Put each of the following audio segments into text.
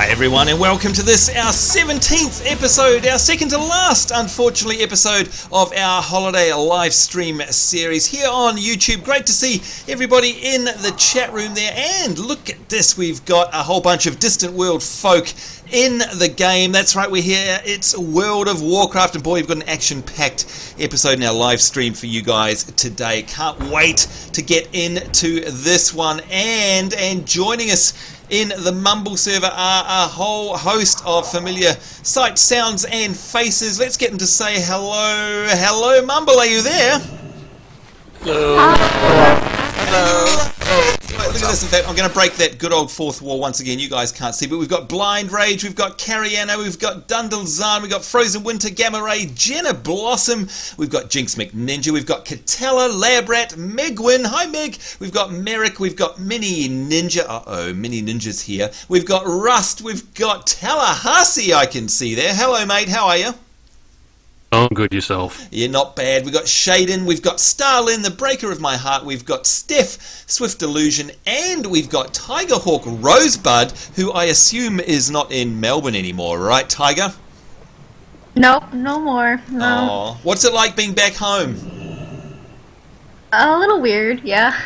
Hi everyone, and welcome to this, our 17th episode, our second to last, unfortunately, episode of our holiday live stream series here on YouTube. Great to see everybody in the chat room there, and look at this, we've got a whole bunch of Distant World folk in the game. That's right, we're here, it's World of Warcraft, and boy, we've got an action-packed episode in our live stream for you guys today. Can't wait to get into this one, and joining us in the Mumble server are a whole host of familiar sights, sounds and faces. Let's get them to say hello. Hello, Mumble, are you there? Hello. Hello. Look at this, in fact, I'm going to break that good old fourth wall once again. You guys can't see, but we've got Blind Rage, we've got Cariana, we've got Dundalzan, we've got Frozen Winter, Gamma Ray, Jenna Blossom, we've got Jinx McNinja, we've got Catella, Labrat, Megwin, hi Meg, we've got Merrick, we've got Mini Ninja, Mini Ninja's here, we've got Rust, we've got Tallahassee, I can see there. Hello mate, how are you? Oh, good yourself. Yeah, not bad. We've got Shaden, we've got Starlin, the breaker of my heart, we've got Steph, Swift Illusion, and we've got Tigerhawk Rosebud, who I assume is not in Melbourne anymore, right, Tiger? Nope, no more. No. Oh, what's it like being back home? A little weird, yeah.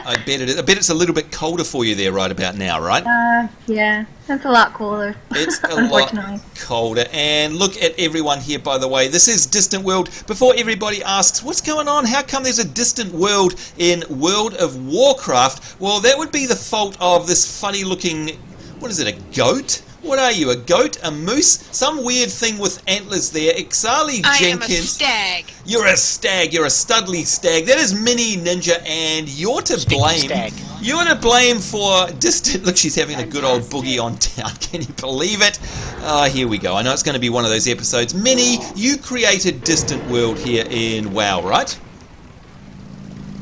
I bet it is. I bet it's a little bit colder for you there right about now, right? Yeah, it's a lot cooler. It's a lot colder. And look at everyone here, by the way. This is Distant World. Before everybody asks, what's going on? How come there's a Distant World in World of Warcraft? Well, that would be the fault of this funny-looking, what is it, a goat? What are you, a goat, a moose? Some weird thing with antlers there. Ixali Jenkins. I am a stag. You're a stag. You're a studly stag. That is Mini Ninja, and you're to blame. Stag. You're to blame for Distant... Look, she's having a good old boogie on town. Can you believe it? Here we go. I know it's going to be one of those episodes. Mini, you created Distant World here in WoW, right?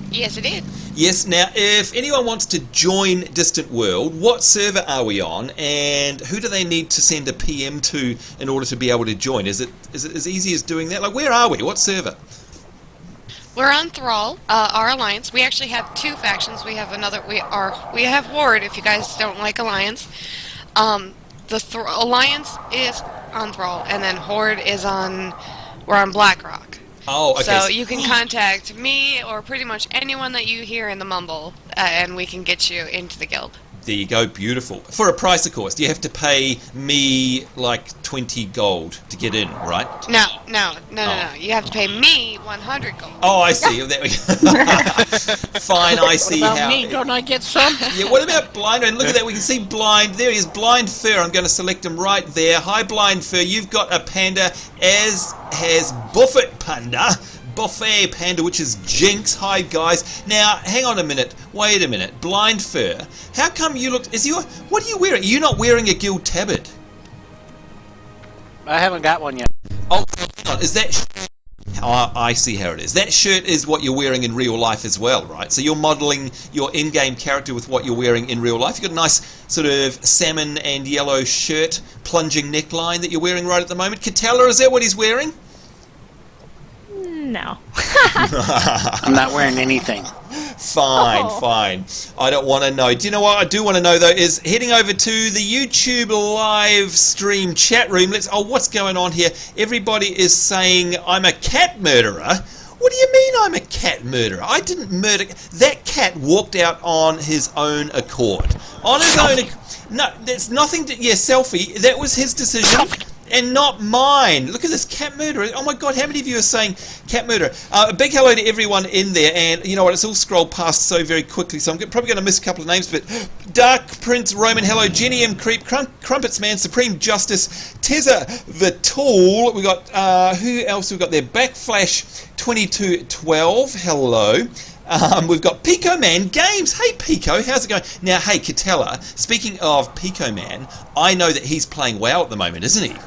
Yes, it did. Yes, now, if anyone wants to join Distant World, what server are we on, and who do they need to send a PM to in order to be able to join? Is it as easy as doing that? Like, where are we? What server? We're on Thrall, our alliance. We actually have two factions. We have another. We have Horde. If you guys don't like Alliance, the Alliance is on Thrall, and then Horde is on. We're on Blackrock. Oh, okay. So you can contact me or pretty much anyone that you hear in the Mumble, and we can get you into the guild. There you go, beautiful. For a price, of course. Do you have to pay me like 20 gold to get in, right? No. You have to pay me 100 gold. Oh, I see. There we go. Fine, I see what about how. me? Don't I get some? Yeah, what about Blind? And look at that, we can see Blind. There he is, Blind Fur. I'm going to select him right there. Hi, Blind Fur. You've got a panda, as has Buffett Panda. Buffet Panda, which is Jinx. Hi, guys. Now, hang on a minute. Wait a minute. Blind Fur. How come you look... What are you wearing? Are you not wearing a guild tabard? I haven't got one yet. Oh, hang on. Is that... Oh, I see how it is. That shirt is what you're wearing in real life as well, right? So you're modelling your in-game character with what you're wearing in real life. You've got a nice sort of salmon and yellow shirt, plunging neckline that you're wearing right at the moment. Catella, is that what he's wearing? No. I'm not wearing anything. Fine. I don't want to know. Do you know what I do want to know, though, is heading over to the YouTube live stream chat room. What's going on here? Everybody is saying I'm a cat murderer. What do you mean I'm a cat murderer? I didn't murder... That cat walked out on his own accord. On his own... No, there's nothing to... Yeah, selfie. That was his decision. And not mine. Look at this, cat murderer. Oh my god, how many of you are saying cat murderer? A big hello to everyone in there, and you know what, it's all scrolled past so very quickly, so I'm probably going to miss a couple of names, but Dark Prince Roman, hello, Jenny M. Creep, Crumpets Man, Supreme Justice, Tezza the Tool, we got, who else we got there? Backflash 2212, hello. We've got Pico Man Games. Hey Pico, how's it going? Now, hey Catella, speaking of Pico Man, I know that he's playing WoW at the moment, isn't he?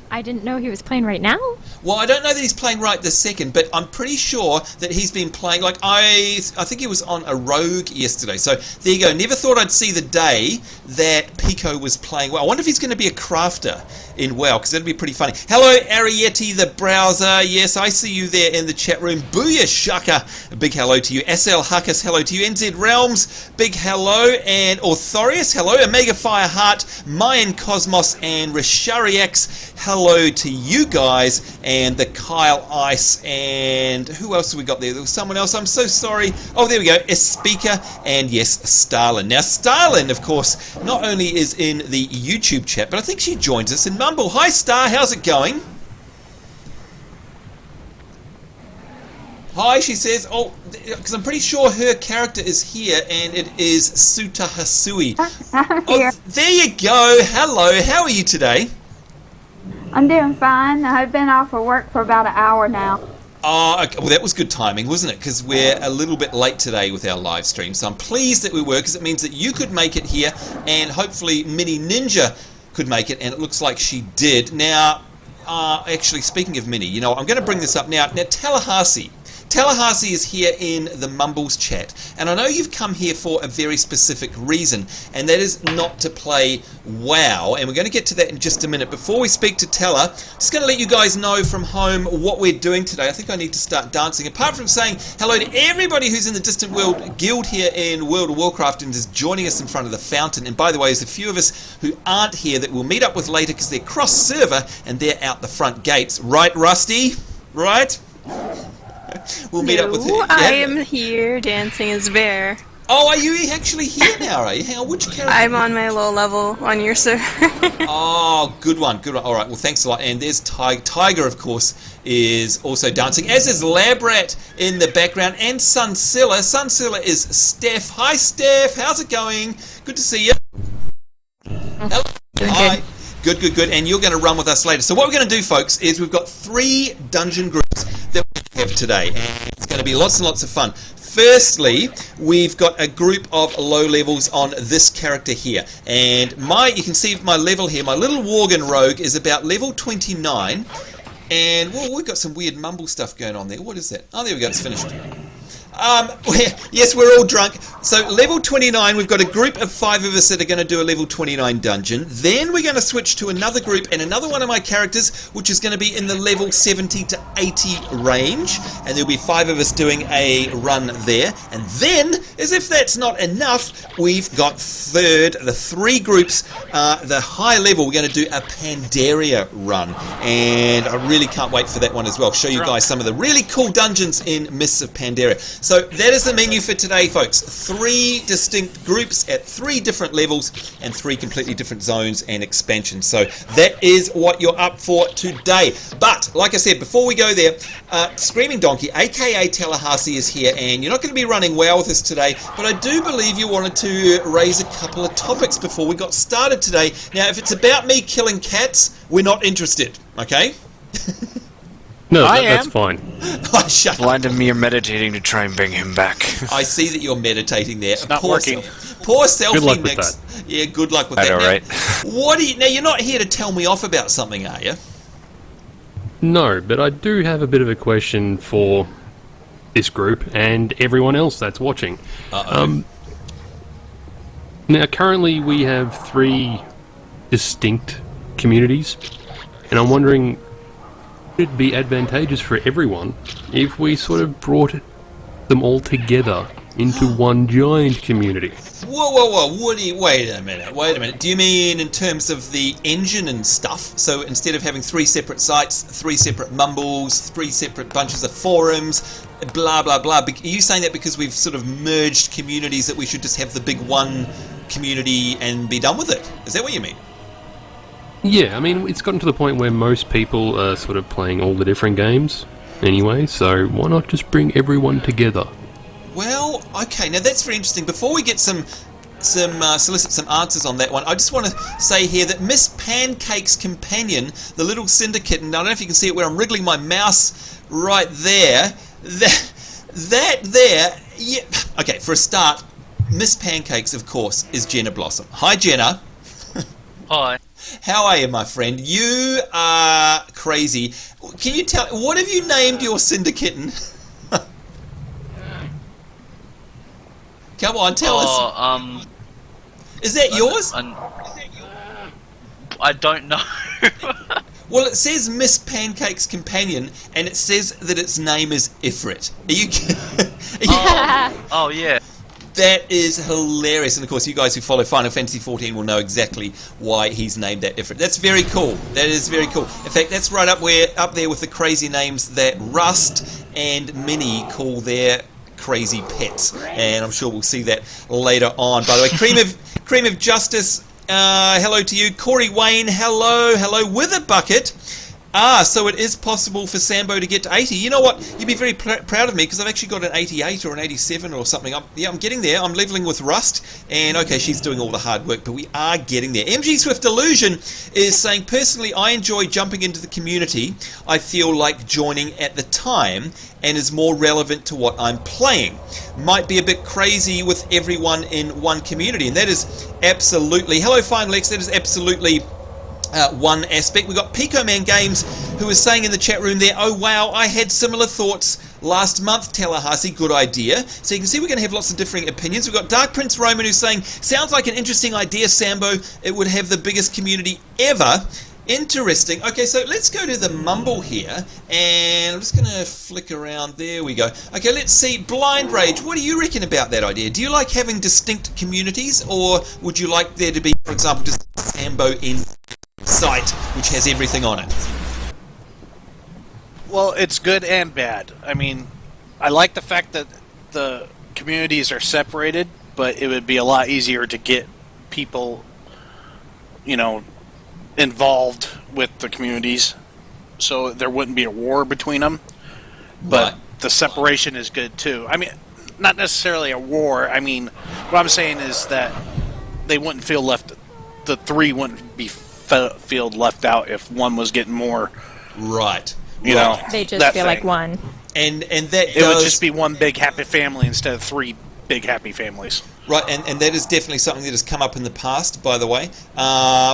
I didn't know he was playing right now. Well, I don't know that he's playing right this second, but I'm pretty sure that he's been playing, like, I think he was on a rogue yesterday. So, there you go. Never thought I'd see the day that Pico was playing well. I wonder if he's going to be a crafter in WoW, because that'd be pretty funny. Hello, Arietti the browser. Yes, I see you there in the chat room. Booyah Shaka, a big hello to you. SL Huckus, hello to you. NZ Realms, big hello. And Authorius, hello. Omega Fireheart, Mayan Cosmos, and Rishariax, hello to you guys. And the Kyle Ice, and who else have we got there? There was someone else. I'm so sorry. Oh, there we go. Speaker, and yes, Starlin. Now, Starlin, of course, not only is in the YouTube chat, but I think she joins us in Mumble. Hi, Star. How's it going? Hi, she says. Oh, because I'm pretty sure her character is here, and it is Suta Hasui. Here. Oh, there you go. Hello. How are you today? I'm doing fine. I've been off of work for about an hour now. Oh, okay. Well, that was good timing, wasn't it? Because we're a little bit late today with our live stream. So I'm pleased that we were, because it means that you could make it here, and hopefully Mini Ninja could make it, and it looks like she did. Now, actually, speaking of Mini, you know, I'm going to bring this up now. Now, Tallahassee is here in the Mumbles chat, and I know you've come here for a very specific reason, and that is not to play WoW, and we're going to get to that in just a minute. Before we speak to Tella, just going to let you guys know from home what we're doing today. I think I need to start dancing. Apart from saying hello to everybody who's in the Distant World Guild here in World of Warcraft and is joining us in front of the fountain, and by the way, there's a few of us who aren't here that we'll meet up with later because they're cross-server and they're out the front gates. Right, Rusty? Right? We'll meet up with her. I am here dancing as Bear. Oh, are you actually here now, are you? Hang on, which character? I'm on my low level on your server. Oh, good one, good one. All right, well, thanks a lot. And there's Tiger, of course, is also dancing, as is Labrat in the background, and Sunsilla. Sunsilla is Steph. Hi, Steph. How's it going? Good to see you. Hello. Hi. Good, good, good. And you're going to run with us later. So what we're going to do, folks, is we've got 3 dungeon groups that we have today, and it's going to be lots and lots of fun. Firstly, we've got a group of low levels on this character here, and you can see my level here. My little Worgen rogue is about level 29, and well, we've got some weird mumble stuff going on there. What is that? Oh, there we go. It's finished. Yes, we're all drunk. So level 29, we've got a group of 5 of us that are going to do a level 29 dungeon. Then we're going to switch to another group and another one of my characters, which is going to be in the level 70 to 80 range. And there'll be 5 of us doing a run there. And then, as if that's not enough, we've got the 3 groups, the high level, we're going to do a Pandaria run. And I really can't wait for that one as well. Show you guys some of the really cool dungeons in Mists of Pandaria. So that is the menu for today, folks. 3 distinct groups at 3 different levels and 3 completely different zones and expansions. So that is what you're up for today. But, like I said, before we go there, Screaming Donkey, aka Tallahassee, is here, and you're not going to be running WoW with us today, but I do believe you wanted to raise a couple of topics before we got started today. Now, if it's about me killing cats, we're not interested, okay? No, I that's am. fine. Oh, shut up. Blind of me, you're meditating to try and bring him back. I see that you're meditating there. Not working. Poor selfie Good luck with Nix. that. Yeah, good luck with I that. know, Now, right? What do you, now, you're not here to tell me off about something, are you? No, but I do have a bit of a question for this group and everyone else that's watching. Uh-oh. Now, currently we have 3 distinct communities, and I'm wondering, would it be advantageous for everyone if we sort of brought them all together into one giant community? Whoa, whoa, whoa, wait a minute. Do you mean in terms of the engine and stuff? So instead of having 3 separate sites, 3 separate mumbles, 3 separate bunches of forums, blah, blah, blah. Are you saying that because we've sort of merged communities that we should just have the big one community and be done with it? Is that what you mean? Yeah, I mean, it's gotten to the point where most people are sort of playing all the different games anyway, so why not just bring everyone together? Well, okay, now that's very interesting. Before we get solicit some answers on that one, I just want to say here that Miss Pancake's companion, the little syndicate, and I don't know if you can see it where I'm wriggling my mouse right there, that there, yeah, okay, for a start, Miss Pancakes, of course, is Jenna Blossom. Hi, Jenna. Hi. How are you, my friend? You are crazy. Can you tell, what have you named your syndicate? Come on, tell us. Is that yours? I don't know. Well, it says Miss Pancake's companion, and it says that its name is Ifrit. Are you Oh yeah. That is hilarious. And of course, you guys who follow Final Fantasy XIV will know exactly why he's named that Ifrit. That's very cool. That is very cool. In fact, that's right up there with the crazy names that Rust and Minnie call their crazy pets. And I'm sure we'll see that later on. By the way, Cream of Justice, hello to you. Corey Wayne, hello with a bucket. So it is possible for Sambo to get to 80. You know what? You'd be very proud of me because I've actually got an 88 or an 87 or something. I'm getting there. I'm leveling with Rust. And okay, she's doing all the hard work, but we are getting there. MG Swift Illusion is saying, personally, I enjoy jumping into the community. I feel like joining at the time and is more relevant to what I'm playing. Might be a bit crazy with everyone in one community. And that is absolutely... Hello, Fine Lex. That is absolutely... one aspect. We've got Pico Man Games who was saying in the chat room there, oh wow, I had similar thoughts last month, Tallahassee, good idea. So you can see we're going to have lots of differing opinions. We've got Dark Prince Roman who's saying, sounds like an interesting idea, Sambo. It would have the biggest community ever. Interesting. Okay, so let's go to the mumble here, and I'm just going to flick around. There we go. Okay, let's see. Blind Rage, what do you reckon about that idea? Do you like having distinct communities, or would you like there to be, for example, just Sambo in site which has everything on it? Well, it's good and bad. I mean, I like the fact that the communities are separated, but it would be a lot easier to get people, involved with the communities, so there wouldn't be a war between them. But the separation is good too. I mean, not necessarily a war. I mean, what I'm saying is that they wouldn't feel left. The three wouldn't be feel left out if one was getting more. Right. You know, they just feel like one. And that it would just be one big happy family instead of three big happy families. Right, and that is definitely something that has come up in the past, by the way.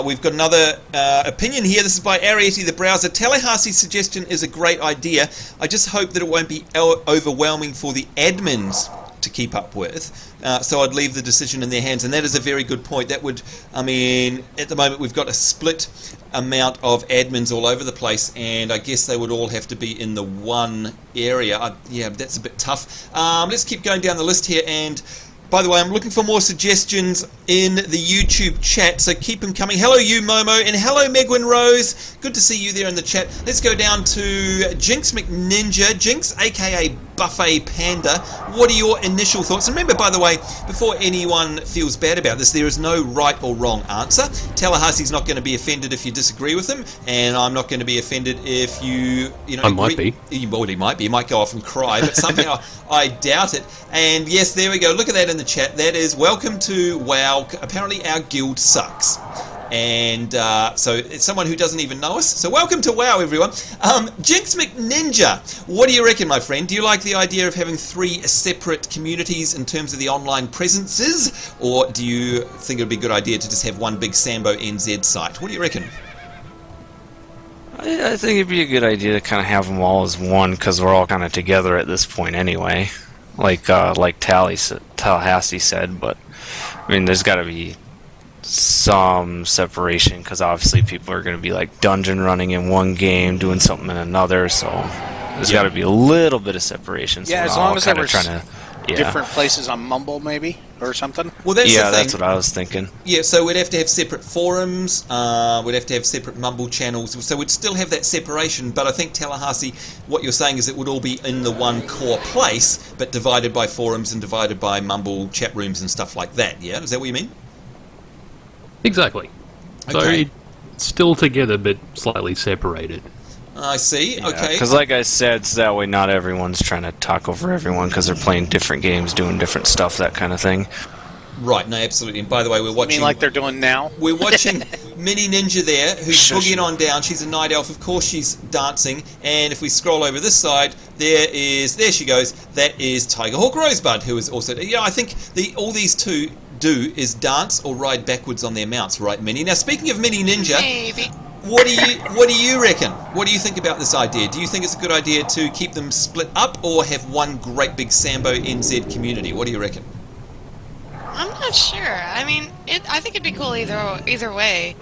We've got another opinion here. This is by Arietti the Browser. Tallahassee's suggestion is a great idea. I just hope that it won't be overwhelming for the admins to keep up with. So I'd leave the decision in their hands. And that is a very good point. That would, I mean, at the moment we've got a split amount of admins all over the place, and I guess they would all have to be in the one area. Yeah, that's a bit tough. Let's keep going down the list here, and by the way, I'm looking for more suggestions in the YouTube chat, so keep them coming. Hello, you Momo, and hello, Megwin Rose. Good to see you there in the chat. Let's go down to Jinx McNinja. Jinx, aka Buffet Panda. What are your initial thoughts? And remember, by the way, before anyone feels bad about this, there is no right or wrong answer. Tallahassee's not going to be offended if you disagree with him, and I'm not going to be offended if you know. I might be. Well, he might be. He might go off and cry, but somehow I doubt it. And yes, there we go. Look at that in the chat. That is welcome to WoW. Apparently our guild sucks. And so it's someone who doesn't even know us. So welcome to WoW, everyone. Jinx McNinja, what do you reckon, my friend? Do you like the idea of having 3 separate communities in terms of the online presences? Or do you think it would be a good idea to just have one big SamboNZ site? What do you reckon? I think it'd be a good idea to kind of have them all as one, because we're all kind of together at this point anyway. Like Tallahassee said, but I mean, there's got to be some separation, because obviously people are going to be like dungeon running in one game, doing something in another, so there's got to be a little bit of separation. So yeah, as long as there were Yeah. different places on Mumble, maybe, or something. Well, that's the thing. That's what I was thinking. Yeah, so we'd have to have separate forums, we'd have to have separate Mumble channels, so we'd still have that separation, but I think, Tallahassee, what you're saying is it would all be in the one core place, but divided by forums and divided by Mumble chat rooms and stuff like that, yeah? Is that what you mean? Exactly. So Okay. it's still together, but slightly separated. I see, okay. Because like I said, so that way not everyone's trying to talk over everyone, because they're playing different games, doing different stuff, that kind of thing. Right, no, absolutely. And by the way, we're watching... You mean like they're doing now? We're watching Mini Ninja there, who's boogieing on down. She's a night elf. Of course she's dancing. And if we scroll over this side, there she goes. That is Tigerhawk Rosebud, who is also... Yeah, I think all these two do is dance or ride backwards on their mounts, right, Mini? Now, speaking of Mini Ninja... Maybe. What do you reckon? What do you think about this idea? Do you think it's a good idea to keep them split up or have one great big SamboNZ community? What do you reckon? I'm not sure. I mean, I think it'd be cool either way.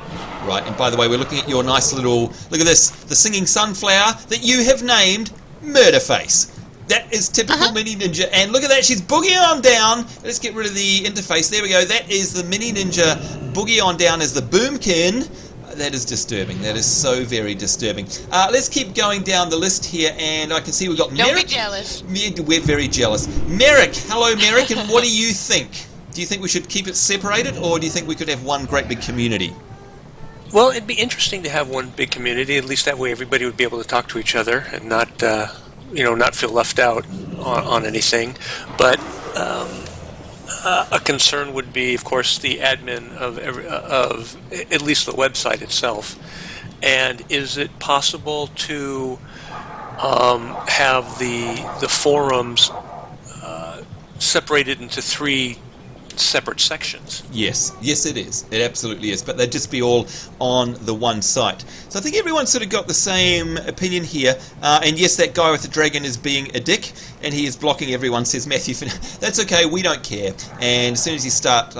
Right, and by the way, we're looking at your nice little... Look at this, the singing sunflower that you have named Murderface. That is typical Mini Ninja, and look at that, she's boogieing on down. Let's get rid of the interface. There we go. That is the Mini Ninja boogie on down as the Boomkin. That is disturbing. That is so very disturbing. Let's keep going down the list here, and I can see we've got Merrick. Don't be jealous. We're very jealous. Merrick, hello Merrick, and what do you think? Do you think we should keep it separated, or do you think we could have one great big community? Well, it'd be interesting to have one big community. At least that way everybody would be able to talk to each other and not, not feel left out on anything. But a concern would be, of course, the admin of at least the website itself. And is it possible to have the forums separated into 3 separate sections? Yes, it is. It absolutely is. But they'd just be all on the one site. So I think everyone's sort of got the same opinion here. And yes, that guy with the dragon is being a dick, and he is blocking everyone, says Matthew. That's okay, we don't care. And as soon as you start,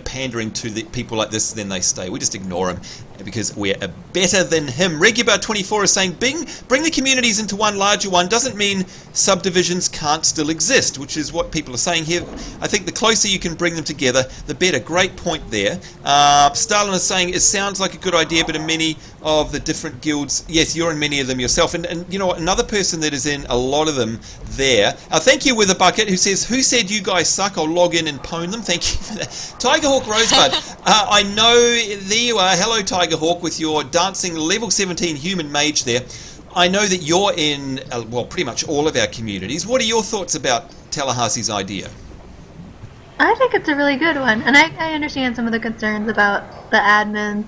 pandering to the people like this, then they stay. We just ignore them because we're better than him. Regular24 is saying, bring the communities into one larger one doesn't mean subdivisions can't still exist, which is what people are saying here. I think the closer you can bring them together, the better. Great point there. Stalin is saying, it sounds like a good idea, but in many of the different guilds, yes, you're in many of them yourself. And you know what, another person that is in a lot of them there. Thank you, With a Bucket, who says, who said you guys suck? I'll log in and pwn them. Thank you for that. Tigerhawk Rosebud, I know, there you are. Hello, Tigerhawk, with your dancing level 17 human mage there. I know that you're in, pretty much all of our communities. What are your thoughts about Tallahassee's idea? I think it's a really good one, and I understand some of the concerns about the admin.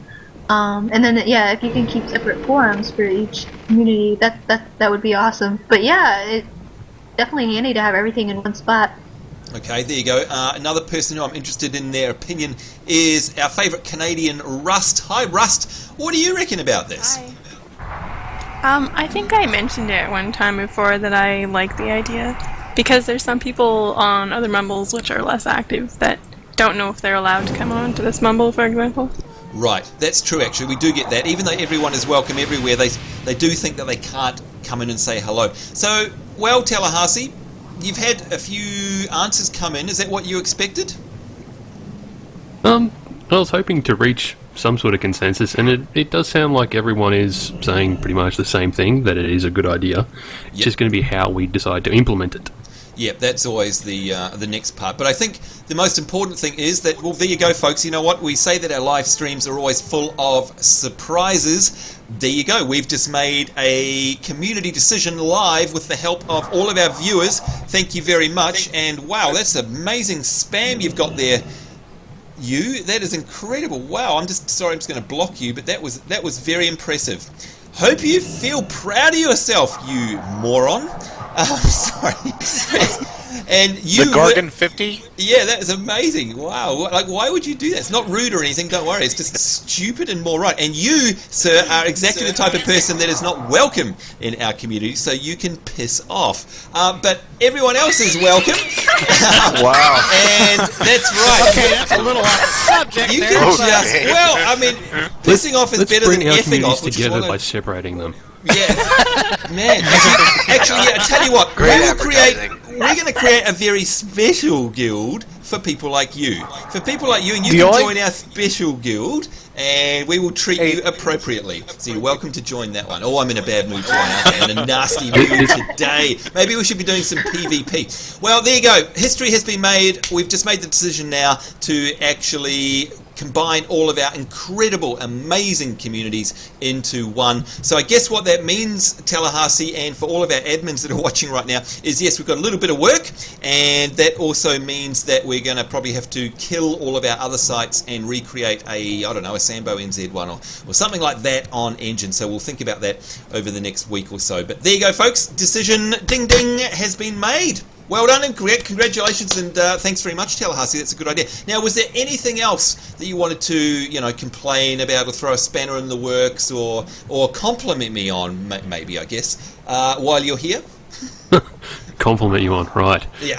And then, if you can keep separate forums for each community, that would be awesome. But yeah, it's definitely handy to have everything in one spot. Okay, there you go. Another person who I'm interested in their opinion is our favourite Canadian, Rust. Hi, Rust. What do you reckon about this? Hi. I think I mentioned it one time before that I like the idea, because there's some people on other mumbles which are less active that don't know if they're allowed to come on to this mumble, for example. Right, that's true actually. We do get that. Even though everyone is welcome everywhere, they do think that they can't come in and say hello. So, well, Tallahassee, you've had a few answers come in. Is that what you expected? I was hoping to reach some sort of consensus, and it does sound like everyone is saying pretty much the same thing, that it is a good idea. It's just going to be how we decide to implement it. Yep, that's always the next part. But I think the most important thing is that, well, there you go, folks. You know what? We say that our live streams are always full of surprises. There you go. We've just made a community decision live with the help of all of our viewers. Thank you very much. And wow, that's amazing spam you've got there. That is incredible. Wow, I'm just going to block you, but that was very impressive. Hope you feel proud of yourself, you moron. Sorry. And you, the Gargan 50? Yeah, that is amazing. Wow. Like, why would you do that? It's not rude or anything, don't worry. It's just stupid and moron. And you, sir, are exactly the type of person that is not welcome in our community, so you can piss off. But everyone else is welcome. Wow. And that's right. Okay, that's a little off subject you there. Can just, well, I mean, pissing off is better than effing off. Let's bring our communities together by separating them. Yeah, man. Actually, I tell you what, we're going to create a very special guild for people like you. For people like you, and you can join our special guild, and we will treat you appropriately. So you're welcome to join that one. Oh, I'm in a bad mood tonight. I'm in a nasty mood today. Maybe we should be doing some PvP. Well, there you go. History has been made. We've just made the decision now to actually combine all of our incredible, amazing communities into one. So I guess what that means, Tallahassee, and for all of our admins that are watching right now, is yes, we've got a little bit of work, and that also means that we're going to probably have to kill all of our other sites and recreate a SamboNZ one or something like that on Engine. So we'll think about that over the next week or so. But there you go, folks. Decision, ding ding, has been made. Well done and congratulations, and thanks very much, Tallahassee. That's a good idea. Now, was there anything else that you wanted to, complain about or throw a spanner in the works or compliment me on, maybe, I guess, while you're here? Compliment you on, right. Yeah.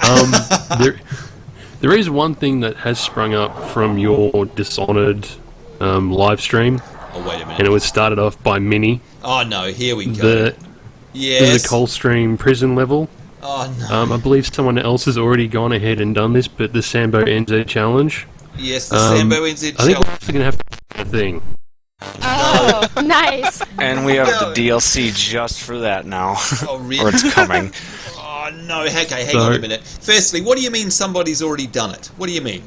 There There is one thing that has sprung up from your Dishonored live stream, Oh, wait a minute. and it was started off by Mini. Oh, no, here we go. There's a Coldstream prison level. Oh, no. I believe someone else has already gone ahead and done this, but the SamboNZ challenge. Yes, the SamboNZ I think challenge. we're also going to have to do a thing. Oh, Nice. And we have the DLC just for that now. Oh, really? Or it's coming. Oh, no. Okay, hang on a minute. Firstly, what do you mean somebody's already done it? What do you mean?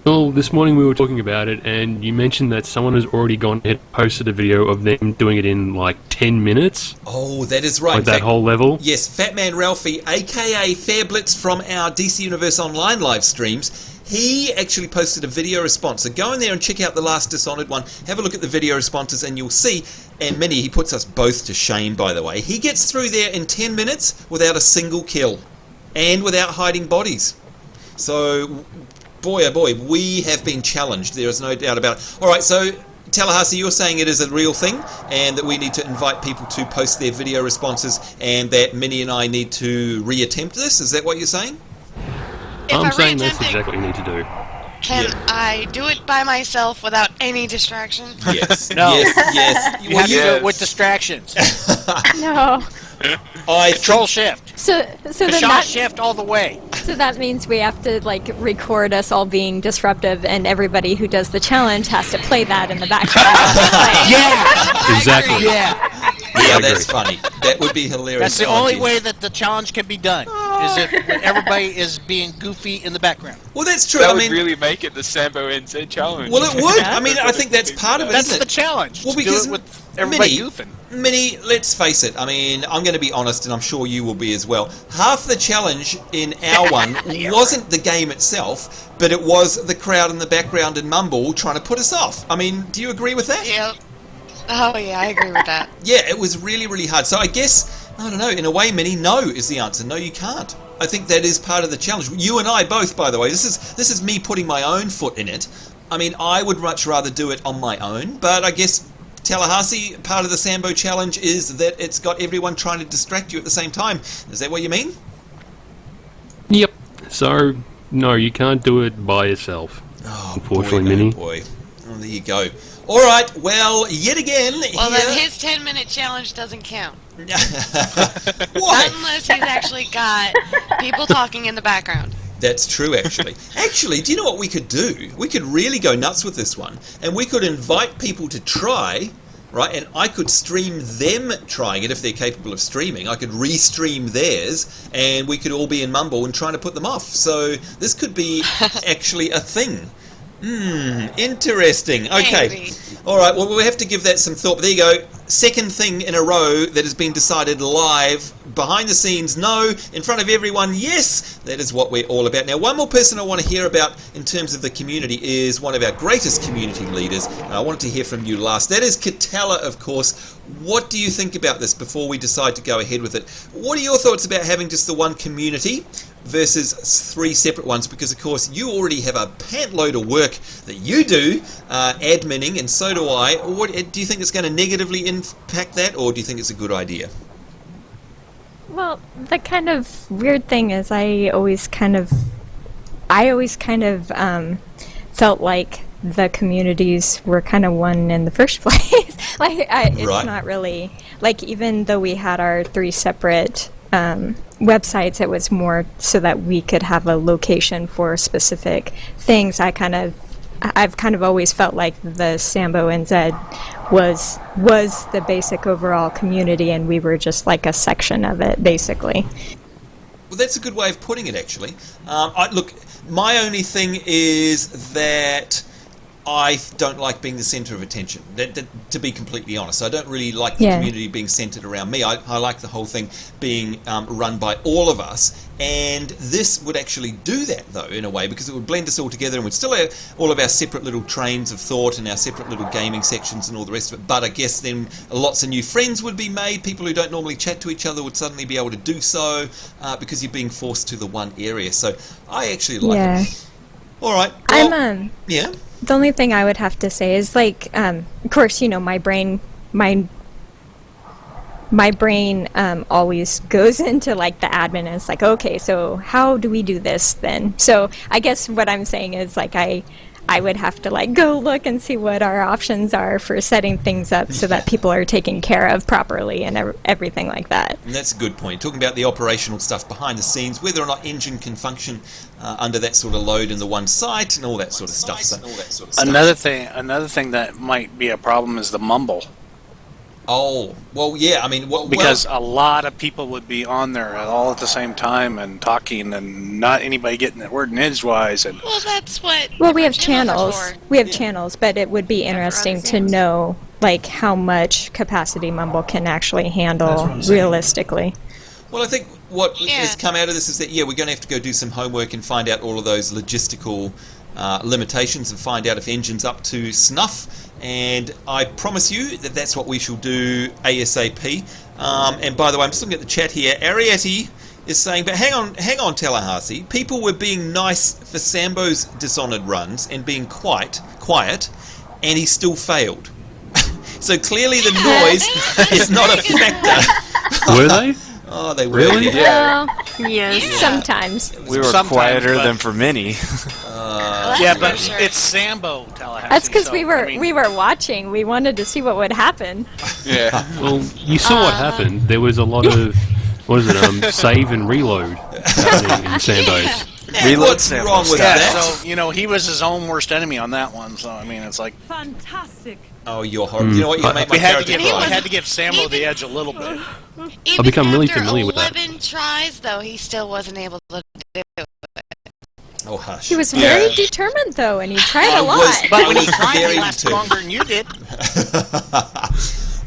Well, this morning we were talking about it, and you mentioned that someone has already gone ahead and posted a video of them doing it in like 10 minutes. Oh, that is right. Like that whole level. Yes, Fatman Ralphie, aka Fairblitz from our DC Universe Online live streams, he actually posted a video response. So go in there and check out the last Dishonored one. Have a look at the video responses and you'll see, and Minnie, he puts us both to shame, by the way. He gets through there in 10 minutes without a single kill and without hiding bodies. So, boy, oh boy, we have been challenged. There is no doubt about it. All right, so Tallahassee, you're saying it is a real thing and that we need to invite people to post their video responses and that Minnie and I need to reattempt this? Is that what you're saying? I'm saying that's exactly what you need to do. Can I do it by myself without any distraction? Yes. No. Yes. You have to do it with distractions. No. Control shift. So then Control that, shift all the way. so that means we have to like record us all being disruptive, and everybody who does the challenge has to play that in the background. Yeah. Exactly. Yeah. Yeah, that's funny. That would be hilarious. That's the Oh, only dear. way that the challenge can be done. Is if everybody is being goofy in the background. Well, that's true. That I would mean, really make it the SamboNZ challenge. well, it would. I mean, I think that's part of it, That's isn't the it? challenge. Well, to do because it with everybody goofing. Minnie, let's face it. I mean, I'm going to be honest, and I'm sure you will be as well. Half the challenge in our one wasn't the game itself, but it was the crowd in the background and Mumble trying to put us off. I mean, do you agree with that? Yep. Oh, yeah, I agree with that. Yeah, it was really, really hard. So I guess, I don't know, in a way, Minnie, no is the answer. No, you can't. I think that is part of the challenge. You and I both, by the way. This is me putting my own foot in it. I mean, I would much rather do it on my own, but I guess Tallahassee, part of the Sambo challenge is that it's got everyone trying to distract you at the same time. Is that what you mean? Yep. So, no, you can't do it by yourself. Oh, Unfortunately, boy, Minnie. Oh, boy. Oh, there you go. All right, well, yet again, Well, here... then his 10-minute challenge doesn't count. Why? Unless he's actually got people talking in the background. That's true, actually. Actually, do you know what we could do? We could really go nuts with this one, and we could invite people to try, right? And I could stream them trying it if they're capable of streaming. I could re-stream theirs, and we could all be in Mumble and trying to put them off. So this could be actually a thing. Interesting. Okay. Maybe. All right, well, we have to give that some thought. But there you go. Second thing in a row that has been decided live, behind the scenes, no, in front of everyone, yes. That is what we're all about. Now, one more person I want to hear about in terms of the community is one of our greatest community leaders. And I wanted to hear from you last. That is Katella, of course. What do you think about this before we decide to go ahead with it? What are your thoughts about having just the one community versus three separate ones? Because, of course, you already have a pantload of work that you do, adminning, and so do I. What, do you think it's going to negatively impact that, or do you think it's a good idea? Well, the kind of weird thing is I always kind of felt like the communities were kind of one in the first place. It's Right. not really, like, even though we had our three separate websites, it was more so that we could have a location for specific things. I've kind of always felt like the SamboNZ was the basic overall community, and we were just like a section of it, basically. Well, that's a good way of putting it, actually. Look, my only thing is that I don't like being the centre of attention, to be completely honest. I don't really like the community being centred around me. I like the whole thing being run by all of us. And this would actually do that, though, in a way, because it would blend us all together and we'd still have all of our separate little trains of thought and our separate little gaming sections and all the rest of it. But I guess then lots of new friends would be made. People who don't normally chat to each other would suddenly be able to do so because you're being forced to the one area. So I actually like it. All right. Well, yeah. The only thing I would have to say is, like, of course, you know, my brain my brain always goes into like the admin, and it's like, okay, so how do we do this then? So I guess what I'm saying is like I would have to like go look and see what our options are for setting things up so that people are taken care of properly and everything like that. And that's a good point. Talking about the operational stuff behind the scenes, whether or not engine can function under that sort of load in the one site and all that sort of stuff. Another thing that might be a problem is the mumble. Oh, well, yeah, I mean... because a lot of people would be on there all at the same time and talking, and not anybody getting the word in edgewise. And Well, that's what... Well, we have channels are channels. for. We have channels, but it would be interesting to know like how much capacity Mumble can actually handle realistically. Well, I think what has come out of this is that, we're going to have to go do some homework and find out all of those logistical limitations and find out if engine's up to snuff. And I promise you that that's what we shall do ASAP. And by the way, I'm just looking at the chat here. Ariete is saying, but hang on, Tallahassee. People were being nice for Sambo's Dishonored runs and being quiet, and he still failed. So clearly the noise is not a factor. Were they? Oh, they were. Really? Well, Yes. sometimes. We were Sometimes, quieter but- than for many. but it's Sambo, Tallahassee. That's because so, we were I mean, we were watching. We wanted to see what would happen. Yeah. Well, you saw what happened. There was a lot of, save and reload happening in Sambo's. Reload. What's wrong with that? So he was his own worst enemy on that one. So I mean, it's like fantastic. Oh, you're horrible. You know what? You make my we had character to cry. give Sambo the edge a little bit. Even become really after familiar with that. 11 tries, though, he still wasn't able to do it. Oh, hush. He was very determined though, and he tried a lot. But when he was tried, very he lasted determined. longer than you did.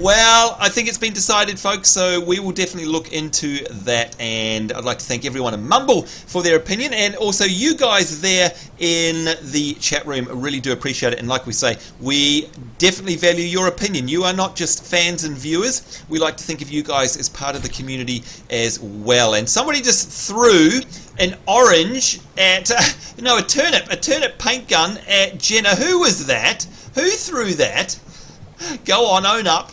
Well, I think it's been decided, folks, so we will definitely look into that, and I'd like to thank everyone at Mumble for their opinion, and also you guys there in the chat room. I really do appreciate it, and like we say, we definitely value your opinion. You are not just fans and viewers. We like to think of you guys as part of the community as well. And somebody just threw an orange at, a turnip paint gun at Jenna. Who was that? Who threw that? Go on, own up.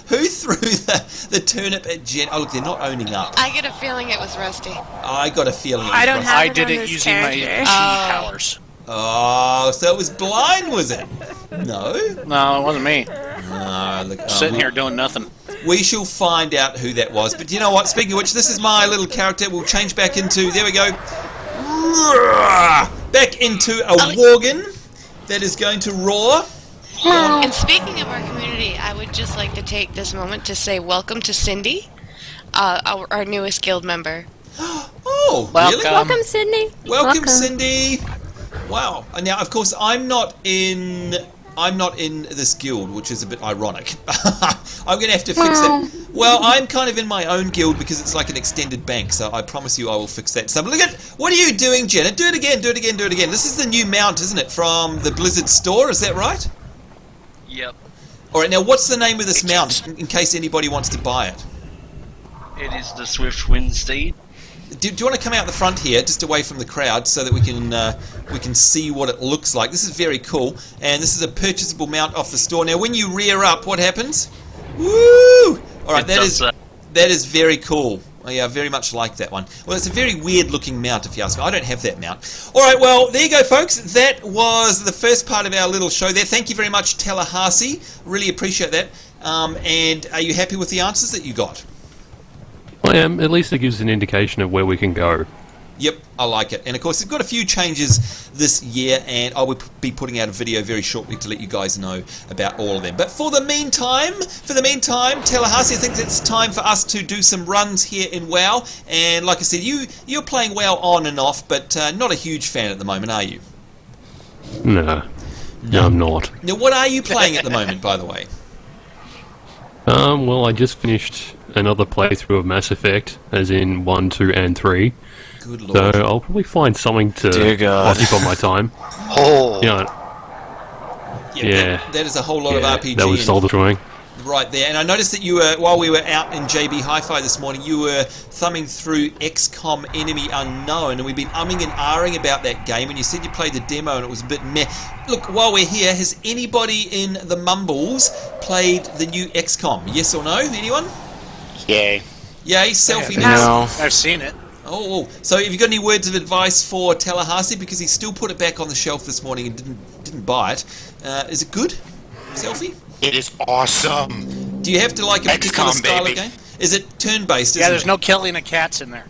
Who threw the turnip at Jen? Oh, look, they're not owning up. I get a feeling it was Rusty. I got a feeling it was I don't Rusty. have I it did on it this using my character. chi powers. Oh, so it was blind, was it? No. No, it wasn't me. Look, Sitting here doing nothing. We shall find out who that was. But you know what? Speaking of which, this is my little character. We'll change back into... There we go. Back into a Worgen that is going to roar. And speaking of our community, I would just like to take this moment to say welcome to Cindy, our newest guild member. Oh, Welcome. really? Welcome, Sydney. Welcome, Cindy. Wow. Now, of course, I'm not in this guild, which is a bit ironic. I'm going to have to fix that. Well, I'm kind of in my own guild because it's like an extended bank, so I promise you I will fix that. So look at, what are you doing, Jenna? Do it again, do it again, do it again. This is the new mount, isn't it, from the Blizzard store? Is that right? Yep. All right, now what's the name of this mount, in case anybody wants to buy it? It is the Swift Wind Steed. Do you want to come out the front here, just away from the crowd, so that we can see what it looks like? This is very cool, and this is a purchasable mount off the store. Now, when you rear up, what happens? Woo! All right, that is very cool. Oh, yeah, I very much like that one. Well, it's a very weird-looking mount, if you ask me. I don't have that mount. All right, well, there you go, folks. That was the first part of our little show there. Thank you very much, Tallahassee. Really appreciate that. And are you happy with the answers that you got? I am. At least it gives an indication of where we can go. Yep, I like it. And of course, we've got a few changes this year, and I will be putting out a video very shortly to let you guys know about all of them. But for the meantime, Tallahassee, I think it's time for us to do some runs here in WoW. And like I said, you're playing WoW on and off, but not a huge fan at the moment, are you? No, I'm not. Now, what are you playing at the moment, by the way? Well, I just finished another playthrough of Mass Effect, as in 1, 2, and 3. Good So lord. I'll probably find something to occupy my time. Oh. You know, Yeah. That is a whole lot of RPG. that was soul destroying. Right there, and I noticed that you were, while we were out in JB Hi-Fi this morning, you were thumbing through XCOM Enemy Unknown, and we've been umming and ahhing about that game, and you said you played the demo and it was a bit meh. Look, while we're here, has anybody in the Mumbles played the new XCOM? Yes or no? Anyone? Yay. Yay, selfie. No. I've seen it. Oh, so have you got any words of advice for Tallahassee? Because he still put it back on the shelf this morning and didn't buy it. Is it good, selfie? It is awesome. Do you have to like a particular XCOM, style baby. of game? Is it turn-based? Yeah, there's no killing of cats in there.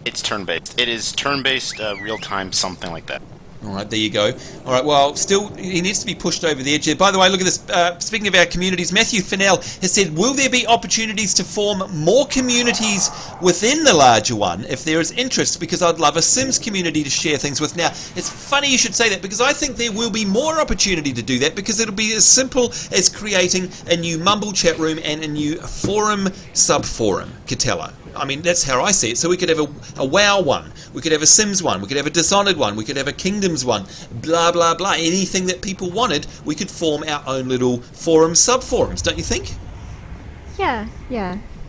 It's turn-based. It is turn-based, real-time, something like that. All right, there you go. All right, well, still, he needs to be pushed over the edge here. By the way, look at this. Speaking of our communities, Matthew Fennell has said, will there be opportunities to form more communities within the larger one if there is interest? Because I'd love a Sims community to share things with. Now, it's funny you should say that because I think there will be more opportunity to do that because it'll be as simple as creating a new Mumble chat room and a new forum sub-forum, Catella. I mean, that's how I see it. So we could have a WoW one, we could have a Sims one, we could have a Dishonored one, we could have a Kingdoms one, blah, blah, blah. Anything that people wanted, we could form our own little forum, sub-forums, don't you think? Yeah.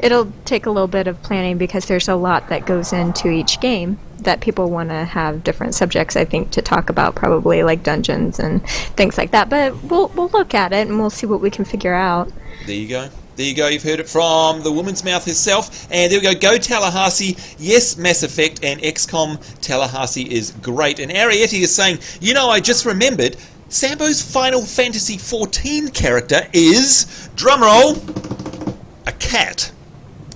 It'll take a little bit of planning because there's a lot that goes into each game that people want to have different subjects, I think, to talk about, probably like dungeons and things like that. But we'll look at it and we'll see what we can figure out. There you go. There you go, you've heard it from the woman's mouth herself. And there we go, go Tallahassee. Yes, Mass Effect and XCOM Tallahassee is great. And Arietti is saying, you know, I just remembered, Sambo's Final Fantasy XIV character is, drumroll, a cat.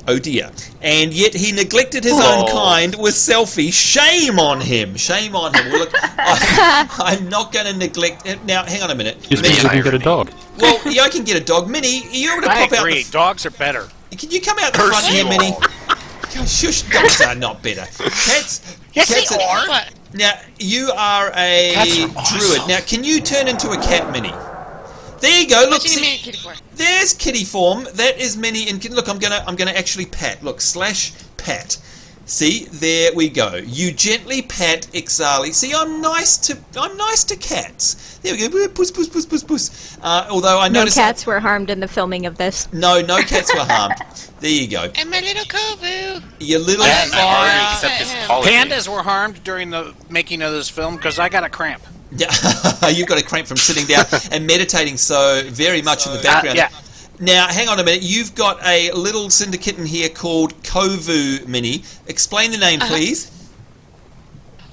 Oh dear. And yet he neglected his own kind with selfie. Shame on him. Shame on him. Well, look, I'm not going to neglect... Now, hang on a minute. Just because you can get a dog. Well, yeah, I can get a dog. Minnie, are you able to pop agree. out... Dogs are better. Can you come out the front here, Minnie? Oh, shush, dogs are not better. Cats... Yes, cats they are. Now, you are a druid. Now, can you turn into a cat, Minnie? There you go. Look, see, there's kitty form. That is Minnie. And look, I'm gonna actually pat. Look, /pat. See, there we go. You gently pat Ixali. See, I'm nice to cats. There we go. Puss, puss, puss, puss, puss. Although I noticed no cats were harmed in the filming of this. No cats were harmed. There you go. And my little Kovu. Your little Pandas were harmed during the making of this film because I got a cramp. Yeah, you've got a cramp from sitting down and meditating so very much in the background. Yeah. Now, hang on a minute. You've got a little cinder kitten here called Kovu, Minnie. Explain the name, please.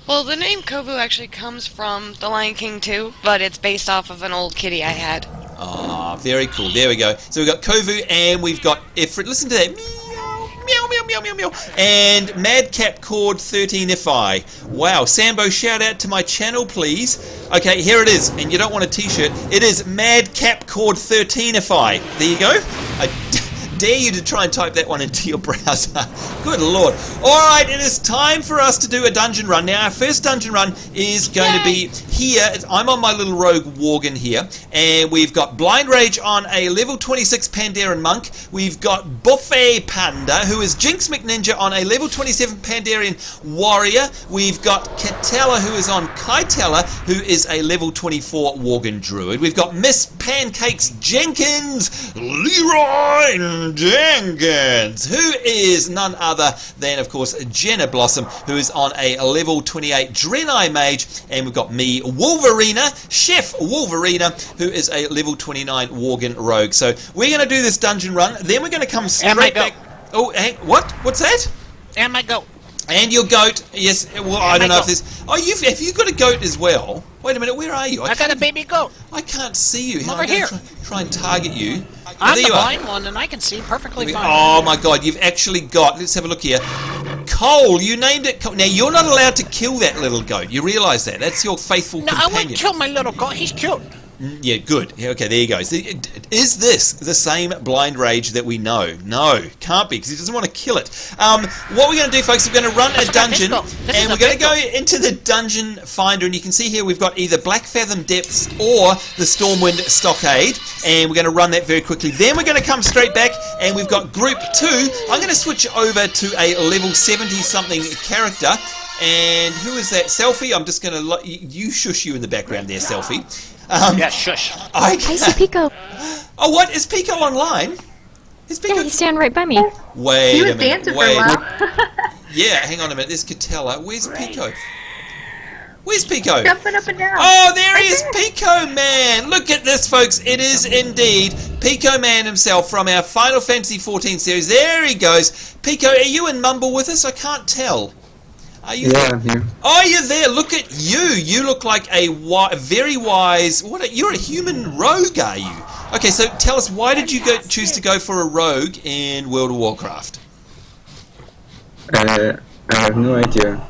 Well, the name Kovu actually comes from The Lion King 2, but it's based off of an old kitty I had. Ah, very cool. There we go. So we've got Kovu and we've got Ifrit. Listen to that. Meow, meow, meow, meow, meow. And Madcap Cord 13FI. Wow. Sambo, shout out to my channel, please. Okay, here it is. And you don't want a t-shirt. It is Madcap Cord 13FI. There you go. I dare you to try and type that one into your browser. Good lord. Alright, it is time for us to do a dungeon run. Now, our first dungeon run is going to be here. I'm on my little rogue Worgen here. And we've got Blind Rage on a level 26 Pandaren Monk. We've got Buffet Panda, who is Jinx McNinja on a level 27 Pandaren Warrior. We've got Catella, who is on Kaitella, who is a level 24 Worgen Druid. We've got Miss Pancakes Jenkins, Leroy Jenkins, who is none other than, of course, Jenna Blossom, who is on a level 28 Draenei Mage, and we've got me, Wolverina, Chef Wolverina, who is a level 29 Worgen Rogue. So we're going to do this dungeon run, then we're going to come straight back. Oh, hang, what? What's that? And my goat. And your goat, yes. Well, I don't know if there's... Oh, have you got a goat as well? Wait a minute, where are you? I got a baby goat. I can't see you. I'm over here. Try and target you. I'm the blind one, and I can see perfectly fine. Oh my god, you've actually got... Let's have a look here. Cole, you named it Cole. Now, you're not allowed to kill that little goat. You realise that. That's your faithful companion. No, I wouldn't kill my little goat. He's cute. Yeah, good. Yeah, okay, there you go. So, is this the same Blind Rage that we know? No, can't be, because he doesn't want to kill it. What we're going to do, folks, we're going to run a dungeon, and we're going to go into the Dungeon Finder, and you can see here we've got either Black Fathom Depths or the Stormwind Stockade, and we're going to run that very quickly. Then we're going to come straight back, and we've got Group 2. I'm going to switch over to a level 70-something character. And who is that? Selfie? I'm just going to... You shush you in the background there, Selfie. Yeah, shush. I see Pico. Oh, what? Is Pico online? Is Pico... Yeah, he's standing right by me. Wait He a was minute. dancing for a while. Yeah, hang on a minute. There's Catella. Where's Pico? Where's Pico? Jumping up and down. Oh, there he is, Pico Man! Look at this, folks. It is indeed Pico Man himself from our Final Fantasy XIV series. There he goes. Pico, are you in Mumble with us? I can't tell. Are you? Yeah, I'm here. Oh, you're there. Look at you. You look like a very wise... You're a human rogue, are you? Okay, so tell us, why did you choose to go for a rogue in World of Warcraft? I have no idea.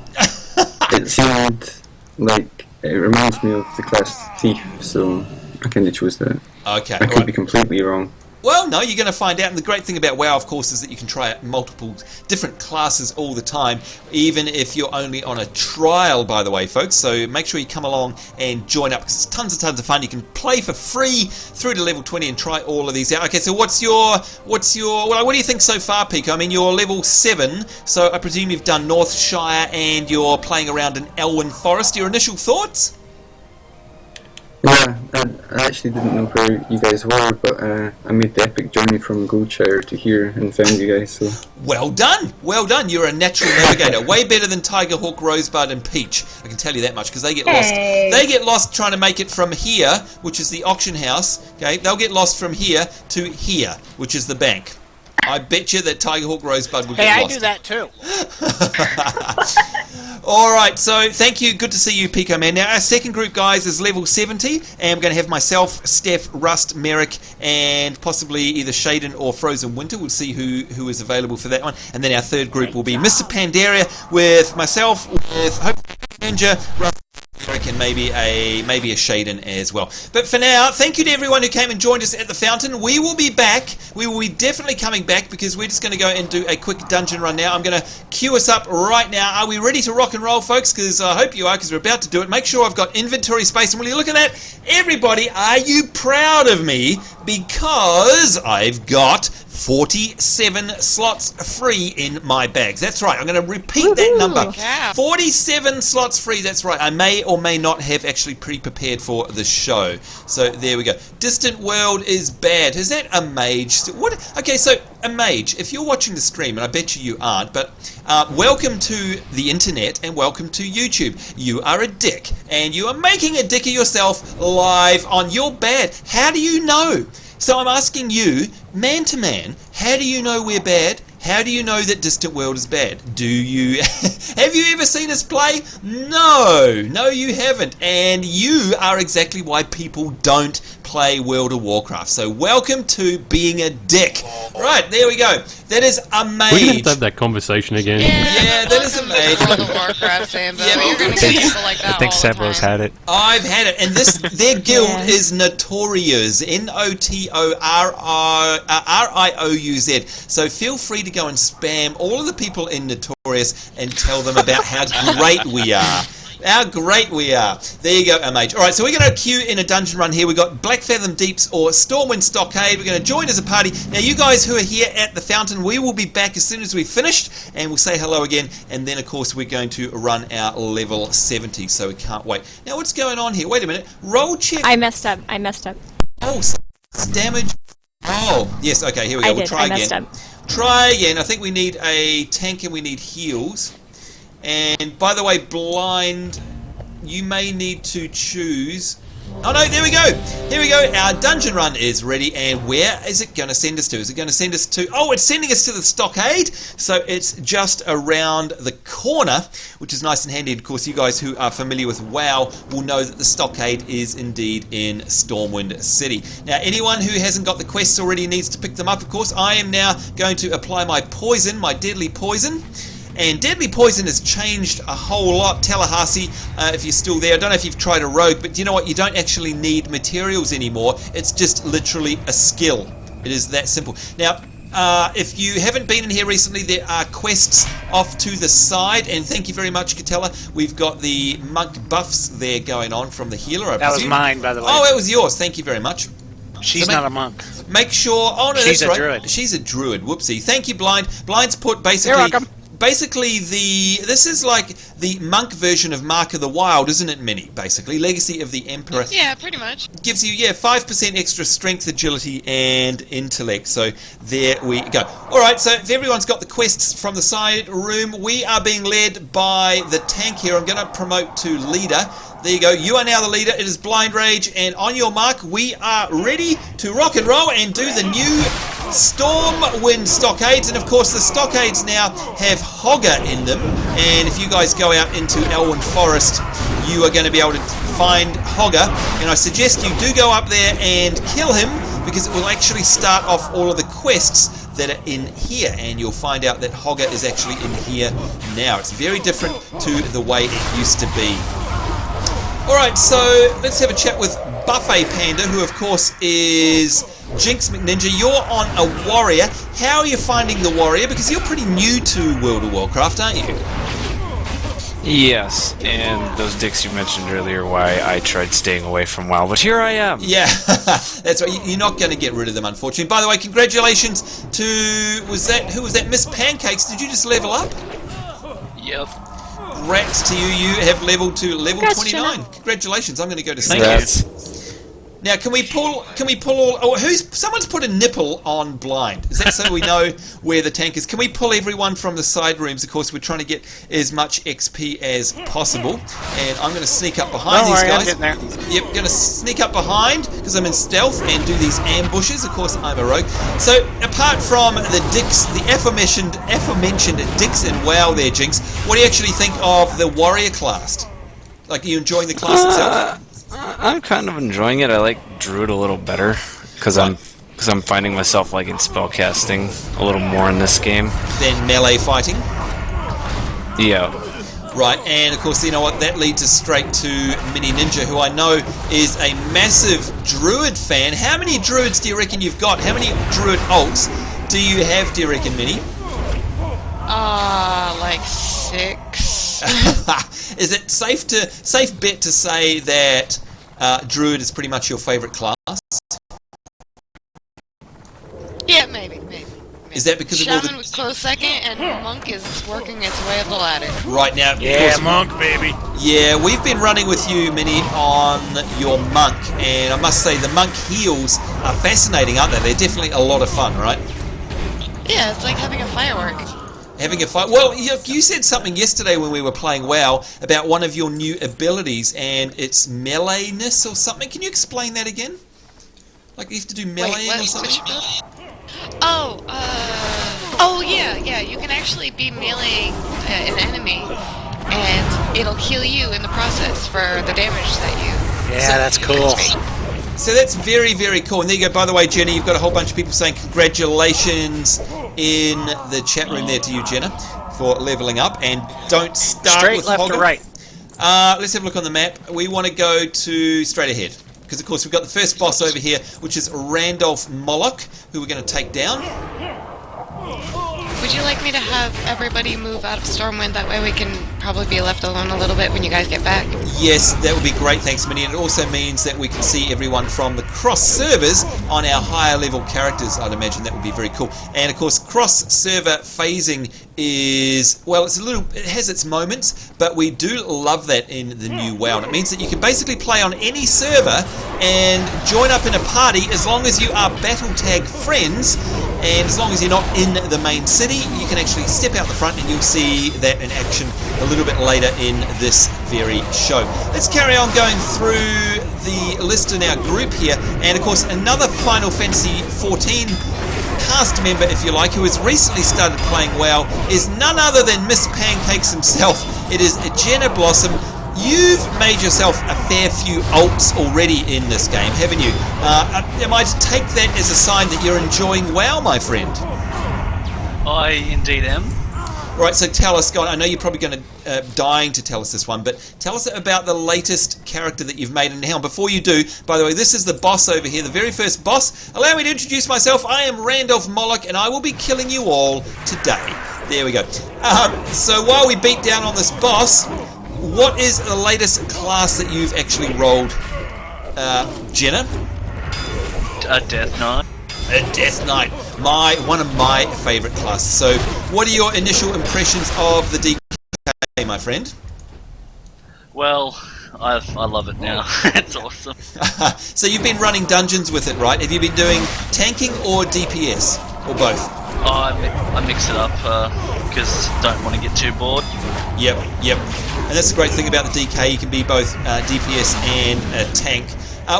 It seemed like it reminds me of the class Thief, so I kind of chose that. Okay. I could be completely wrong. Well, no, you're going to find out. And the great thing about WoW, of course, is that you can try out multiple different classes all the time, even if you're only on a trial, by the way, folks. So make sure you come along and join up, because it's tons and tons of fun. You can play for free through to level 20 and try all of these out. Okay, so what do you think so far, Pico? I mean, you're level 7, so I presume you've done Northshire and you're playing around in Elwyn Forest. Your initial thoughts? Yeah, I actually didn't know where you guys were, but I made the epic journey from Goldshire to here and found you guys, so... Well done! Well done! You're a natural navigator. Way better than Tigerhawk, Rosebud and Peach. I can tell you that much, because they get lost. They get lost trying to make it from here, which is the auction house. Okay, they'll get lost from here to here, which is the bank. I bet you that Tigerhawk, Rosebud would get lost. Hey, I do that too. Alright, so thank you. Good to see you, Pico Man. Now, our second group, guys, is level 70, and we're going to have myself, Steph, Rust, Merrick, and possibly either Shaden or Frozen Winter. We'll see who is available for that one. And then our third group will be Mr. Pandaria with myself, with Hope Ninja, Rust, Merrick, and maybe a Shaden as well. But for now, thank you to everyone who came and joined us at the fountain. We will be back. We will be definitely coming back, because we're just going to go and do a quick dungeon run now. I'm going to queue us up right now. Are we ready to rock and roll, folks? Because I hope you are, because we're about to do it. Make sure I've got inventory space. And will you look at that? Everybody, are you proud of me? Because I've got 47 slots free in my bags. That's right. I'm going to repeat that number. Yeah. 47 slots free. That's right. I may or may not have actually pre-prepared for the show. So there we go. Distant World is bad. Is that a mage? What? Okay, so a mage. If you're watching the stream, and I bet you aren't, but welcome to the internet and welcome to YouTube. You are a dick, and you are making a dick of yourself live on Your Bad. How do you know? So I'm asking you, man to man, how do you know we're bad? How do you know that Distant World is bad? Do you... have you ever seen us play? No. No, you haven't. And you are exactly why people don't play World of Warcraft. So welcome to being a dick. Right, there we go. That is a mage. We're going to have to have that conversation again. Yeah, that is a mage. World of Warcraft, Sambo. Yeah, You're going to get people like that I think all the Sabro's time. had it. I've had it, and their guild is Notorious, Notorious. So feel free to go and spam all of the people in Notorious and tell them about how great we are. How great we are. There you go, a mage. Alright, so we're going to queue in a dungeon run here. We've got Black Fathom Deeps or Stormwind Stockade. We're going to join as a party. Now, you guys who are here at the fountain, we will be back as soon as we've finished, and we'll say hello again. And then, of course, we're going to run our level 70, so we can't wait. Now, what's going on here? Wait a minute. Roll check. I messed up. Oh, damage. Oh, yes, okay, here we go. We'll try again. I messed up. Try again. I think we need a tank and we need heals. And by the way, Blind, you may need to choose... Oh no, there we go! Here we go, our dungeon run is ready, and where is it going to send us to? Is it going to send us to... Oh, it's sending us to the stockade! So it's just around the corner, which is nice and handy. Of course, you guys who are familiar with WoW will know that the stockade is indeed in Stormwind City. Now, anyone who hasn't got the quests already needs to pick them up, of course. I am now going to apply my poison, my deadly poison. And Deadly Poison has changed a whole lot. Tallahassee, if you're still there, I don't know if you've tried a rogue, but you know what? You don't actually need materials anymore. It's just literally a skill. It is that simple. Now, if you haven't been in here recently, there are quests off to the side, and thank you very much, Catella. We've got the monk buffs there going on from the healer, I That was presume. mine, by the way. Oh, that was yours. Thank you very much. She's not a monk. Make sure... Oh, no, She's that's right. a druid. She's a druid. Whoopsie. Thank you, Blind. Blind's put basically... You're welcome. basically this is like the monk version of Mark of the Wild, isn't it, Minnie? Basically, Legacy of the Emperor. Yeah, pretty much. Gives you 5% extra strength, agility, and intellect. So there we go. All right. So if everyone's got the quests from the side room, we are being led by the tank here. I'm going to promote to leader. There you go. You are now the leader. It is Blind Rage, and on your mark, we are ready to rock and roll and do the new Stormwind stockades. And of course, the stockades now have Hogger in them. And if you guys go out into Elwyn Forest, you are going to be able to find Hogger. And I suggest you do go up there and kill him, because it will actually start off all of the quests that are in here, and you'll find out that Hogger is actually in here now. It's very different to the way it used to be. Alright, so let's have a chat with Buffet Panda, who of course is Jinx McNinja. You're on a warrior. How are you finding the warrior? Because you're pretty new to World of Warcraft, aren't you? Yes, and those dicks you mentioned earlier, why I tried staying away from WoW, but here I am. Yeah, that's right. You're not going to get rid of them, unfortunately. By the way, congratulations to who was that? Miss Pancakes. Did you just level up? Yep. Congrats to you. You have leveled to level 29. Jenna. Congratulations. I'm going to go to Thank stats. Now, can we pull all? Oh, someone's put a nipple on blind. Is that so we know where the tank is? Can we pull everyone from the side rooms? Of course, we're trying to get as much XP as possible. And I'm going to sneak up behind these guys. I'm getting there. Yep, going to sneak up behind because I'm in stealth and do these ambushes. Of course, I'm a rogue. So, apart from the dicks, the aforementioned dicks and WoW there, Jinx, what do you actually think of the warrior class? Like, are you enjoying the class itself? I'm kind of enjoying it. I like Druid a little better because I'm finding myself liking spellcasting a little more in this game. Then melee fighting. Yeah. Right, and of course, you know what? That leads us straight to Mini Ninja, who I know is a massive Druid fan. How many Druids do you reckon you've got? How many Druid ults do you have, do you reckon, Mini? Like 6. Is it safe bet to say that Druid is pretty much your favourite class? Yeah, maybe. Is that because Shaman of all the... was close second, and Monk is working its way up the ladder. Right now, Yeah, of course, monk, baby. yeah, we've been running with you, Minnie, on your monk, and I must say the monk heals are fascinating, aren't they? They're definitely a lot of fun, right? Yeah, it's like having a firework. Having a fight. Well, you said something yesterday when we were playing WoW about one of your new abilities, and it's meleeness or something. Can you explain that again? Like you have to do melee or something? Yeah. You can actually be meleeing an enemy, and it'll heal you in the process for the damage that you. Yeah, that's cool. So that's very, very cool. And there you go. By the way, Jenny, you've got a whole bunch of people saying congratulations in the chat room there to you, Jenna, for leveling up. And don't start Straight with left Hogger. to right. Let's have a look on the map. We want to go to straight ahead. Because, of course, we've got the first boss over here, which is Randolph Moloch, who we're going to take down. Would you like me to have everybody move out of Stormwind? That way we can probably be left alone a little bit when you guys get back. Yes, that would be great, thanks, Minnie. And it also means that we can see everyone from the cross-servers on our higher-level characters. I'd imagine that would be very cool. And, of course, cross-server phasing is, well, it has its moments, but we do love that in the new WoW. And it means that you can basically play on any server and join up in a party as long as you are battle tag friends, and as long as you're not in the main city, you can actually step out the front and you'll see that in action a little bit later in this very show. Let's carry on going through the list in our group here, and of course another Final Fantasy XIV cast member, if you like, who has recently started playing WoW is none other than Miss Pancakes himself. It is Jenna Blossom. You've made yourself a fair few ults already in this game, haven't you? Am I to take that as a sign that you're enjoying WoW, my friend? I indeed am. Right, so tell us, God, I know you're probably going to dying to tell us this one, but tell us about the latest character that you've made in Helm. Before you do, by the way, this is the boss over here, the very first boss. Allow me to introduce myself. I am Randolph Moloch, and I will be killing you all today. There we go. So while we beat down on this boss, what is the latest class that you've actually rolled, Jenna? A Death Knight. A Death Knight, one of my favourite classes. So, what are your initial impressions of the DK, my friend? Well, I love it now. It's awesome. So you've been running dungeons with it, right? Have you been doing tanking or DPS, or both? I mix it up because don't want to get too bored. Yep. And that's the great thing about the DK. You can be both DPS and a tank.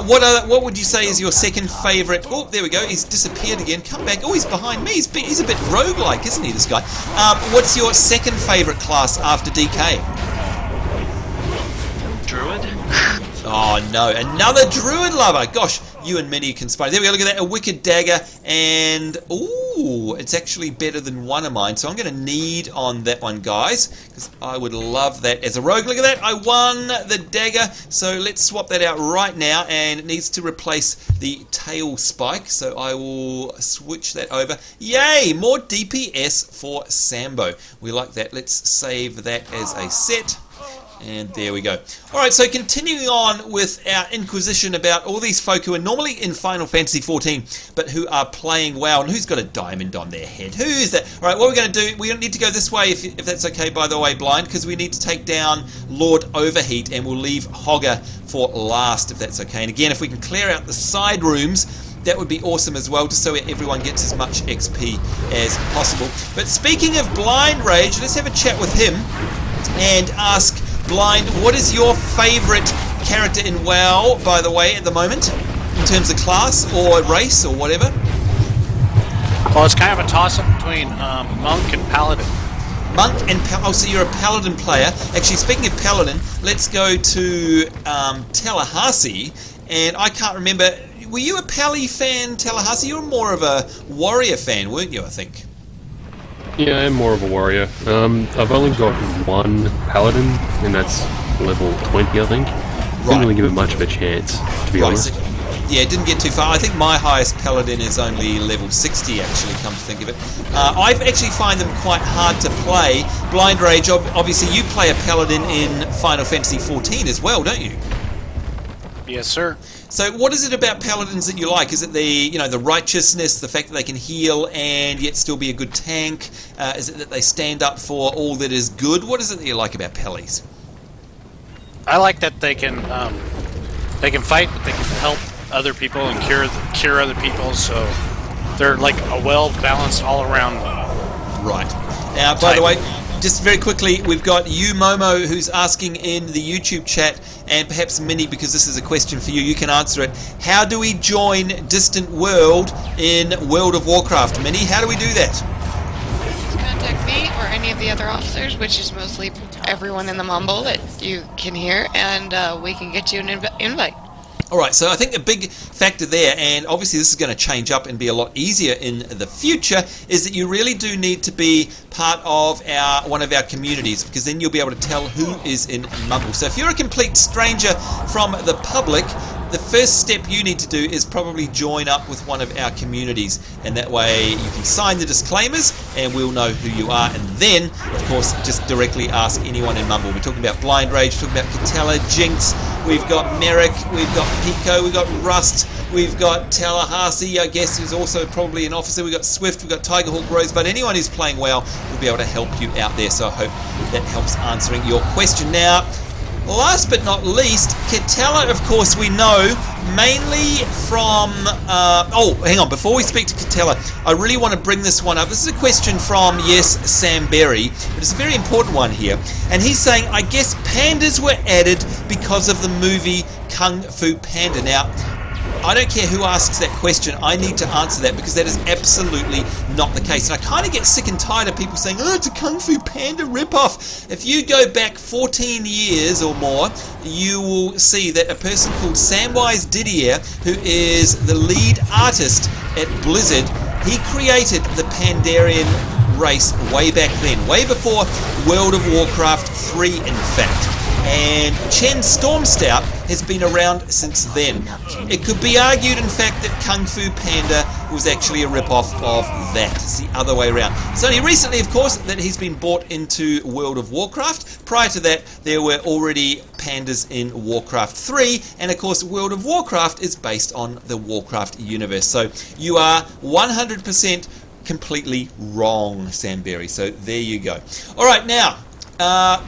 What would you say is your second favourite? Oh, there we go. He's disappeared again. Come back. Oh, he's behind me. He's a bit roguelike, isn't he, this guy? What's your second favourite class after DK? Druid. Oh no, another druid lover. Gosh, you and Minnie conspire. There we go, look at that, a wicked dagger, and ooh, it's actually better than one of mine, so I'm going to need on that one, guys, because I would love that as a rogue. Look at that, I won the dagger, so let's swap that out right now, and it needs to replace the tail spike, so I will switch that over. Yay, more DPS for Sambo. We like that. Let's save that as a set. And there we go. Alright, so continuing on with our inquisition about all these folk who are normally in Final Fantasy XIV, but who are playing WoW, and who's got a diamond on their head? Who is that? Alright, what we're going to do, we need to go this way, if that's okay, by the way, Blind, because we need to take down Lord Overheat, and we'll leave Hogger for last, if that's okay. And again, if we can clear out the side rooms, that would be awesome as well, just so everyone gets as much XP as possible. But speaking of Blind Rage, let's have a chat with him and ask Blind, what is your favourite character in WoW, by the way, at the moment, in terms of class or race or whatever? Well, it's kind of a toss-up between Monk and Paladin. Monk and oh, so you're a Paladin player. Actually, speaking of Paladin, let's go to Tallahassee, and I can't remember, were you a Pally fan, Tallahassee? You were more of a warrior fan, weren't you, I think? Yeah, I'm more of a warrior. I've only got one paladin, and that's level 20, I think. Didn't really give it much of a chance, to be honest. Yeah, it didn't get too far. I think my highest paladin is only level 60, actually, come to think of it. I actually find them quite hard to play. Blind Rage, obviously you play a paladin in Final Fantasy XIV as well, don't you? Yes, sir. So what is it about paladins that you like? Is it the righteousness, the fact that they can heal and yet still be a good tank? Is it that they stand up for all that is good? What is it that you like about Pallies? I like that they can fight, but they can help other people and cure other people. So they're like a well-balanced all-around. Right. Now, by the way, just very quickly, we've got you, Momo, who's asking in the YouTube chat, and perhaps Minnie, because this is a question for you, you can answer it. How do we join Distant World in World of Warcraft? Minnie, how do we do that? Just contact me or any of the other officers, which is mostly everyone in the mumble that you can hear, and we can get you an invite. Alright, so I think a big factor there, and obviously this is going to change up and be a lot easier in the future, is that you really do need to be part of one of our communities, because then you'll be able to tell who is in Mumble. So if you're a complete stranger from the public, the first step you need to do is probably join up with one of our communities, and that way you can sign the disclaimers and we'll know who you are, and then of course just directly ask anyone in Mumble. We're talking about Blind Rage, we're talking about Catella, Jinx, we've got Merrick, we've got Pico, we've got Rust, we've got Tallahassee, I guess, who's also probably an officer, we've got Swift, we've got Tigerhawk Rosebud. Anyone who's playing well will be able to help you out there, so I hope that helps answering your question. Now, last but not least, Catella, of course, we know mainly from... oh, hang on, before we speak to Catella, I really want to bring this one up. This is a question from, yes, Sam Berry, but it's a very important one here. And he's saying, I guess pandas were added because of the movie Kung Fu Panda. Now, I don't care who asks that question, I need to answer that, because that is absolutely not the case. And I kind of get sick and tired of people saying, oh, it's a Kung Fu Panda ripoff. If you go back 14 years or more, you will see that a person called Samwise Didier, who is the lead artist at Blizzard, he created the Pandarian race way back then, way before World of Warcraft 3 in fact. And Chen Stormstout has been around since then. It could be argued, in fact, that Kung Fu Panda was actually a rip-off of that. It's the other way around. It's only recently, of course, that he's been brought into World of Warcraft. Prior to that, there were already pandas in Warcraft 3, and of course, World of Warcraft is based on the Warcraft universe. So you are 100% completely wrong, Samberry. So there you go. All right, now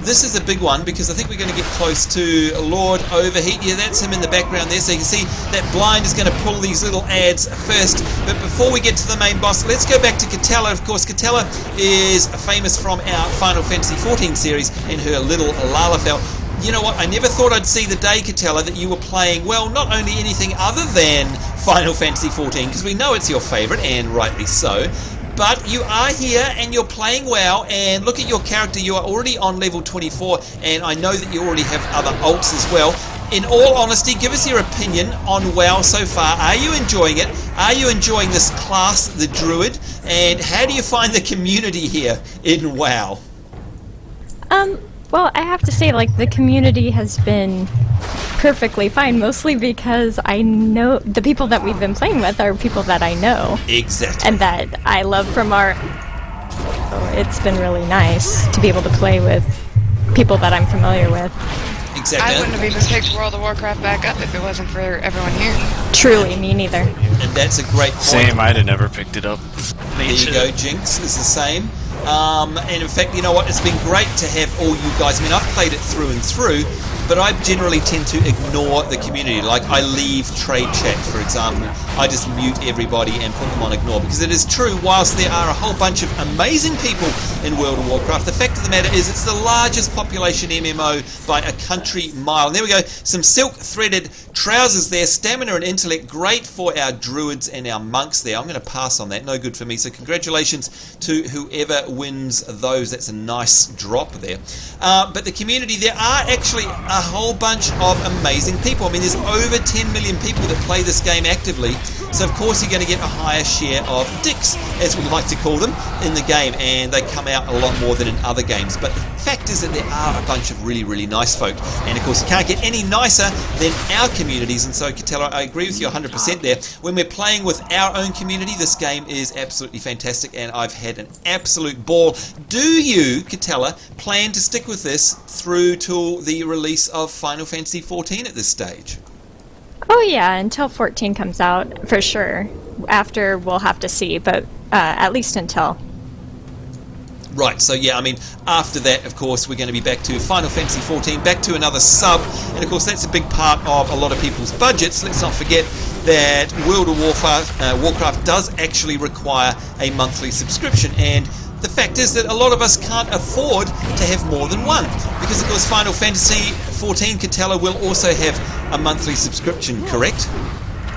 this is a big one because I think we're going to get close to Lord Overheat. Yeah, that's him in the background there. So you can see that blind is going to pull these little ads first. But before we get to the main boss, let's go back to Catella. Of course, Catella is famous from our Final Fantasy XIV series and her little Lalafell. You know what? I never thought I'd see the day, Catella, that you were playing, well, not only anything other than Final Fantasy XIV, because we know it's your favourite, and rightly so, but you are here and you're playing WoW, and look at your character. You are already on level 24, and I know that you already have other ults as well. In all honesty, give us your opinion on WoW so far. Are you enjoying it? Are you enjoying this class, the Druid? And how do you find the community here in WoW? Well, I have to say, like, the community has been perfectly fine, mostly because I know the people that we've been playing with are people that I know. Exactly. And that I love from our... So it's been really nice to be able to play with people that I'm familiar with. Exactly. I wouldn't have even picked World of Warcraft back up if it wasn't for everyone here. Truly, me neither. And that's a great point. Same, I'd have never picked it up. There you go, Jinx is the same. And in fact, you know what, it's been great to have all you guys. I mean, I've played it through and through, but I generally tend to ignore the community. Like, I leave trade chat, for example. I just mute everybody and put them on ignore, because it is true, whilst there are a whole bunch of amazing people in World of Warcraft, the fact of the matter is it's the largest population MMO by a country mile. And there we go, some silk threaded trousers there, stamina and intellect, great for our druids and our monks there. I'm going to pass on that, no good for me, so congratulations to whoever wins those. That's a nice drop there. But the community, there are actually a whole bunch of amazing people. I mean, there's over 10 million people that play this game actively, so of course you're going to get a higher share of dicks, as we like to call them, in the game, and they come out a lot more than in other games. But the fact is that there are a bunch of really, really nice folk, and of course you can't get any nicer than our communities. And so, Catella, I agree with you 100% there. When we're playing with our own community, this game is absolutely fantastic, and I've had an absolute ball. Do you, Catella, plan to stick with this through till the release of Final Fantasy XIV at this stage? Oh yeah, until 14 comes out, for sure. After, we'll have to see, but at least until. Right, so yeah, I mean, after that, of course, we're going to be back to Final Fantasy XIV, back to another sub, and of course that's a big part of a lot of people's budgets. Let's not forget that World of Warcraft does actually require a monthly subscription, and the fact is that a lot of us can't afford to have more than one, because of course Final Fantasy XIV, Catella, will also have a monthly subscription, correct?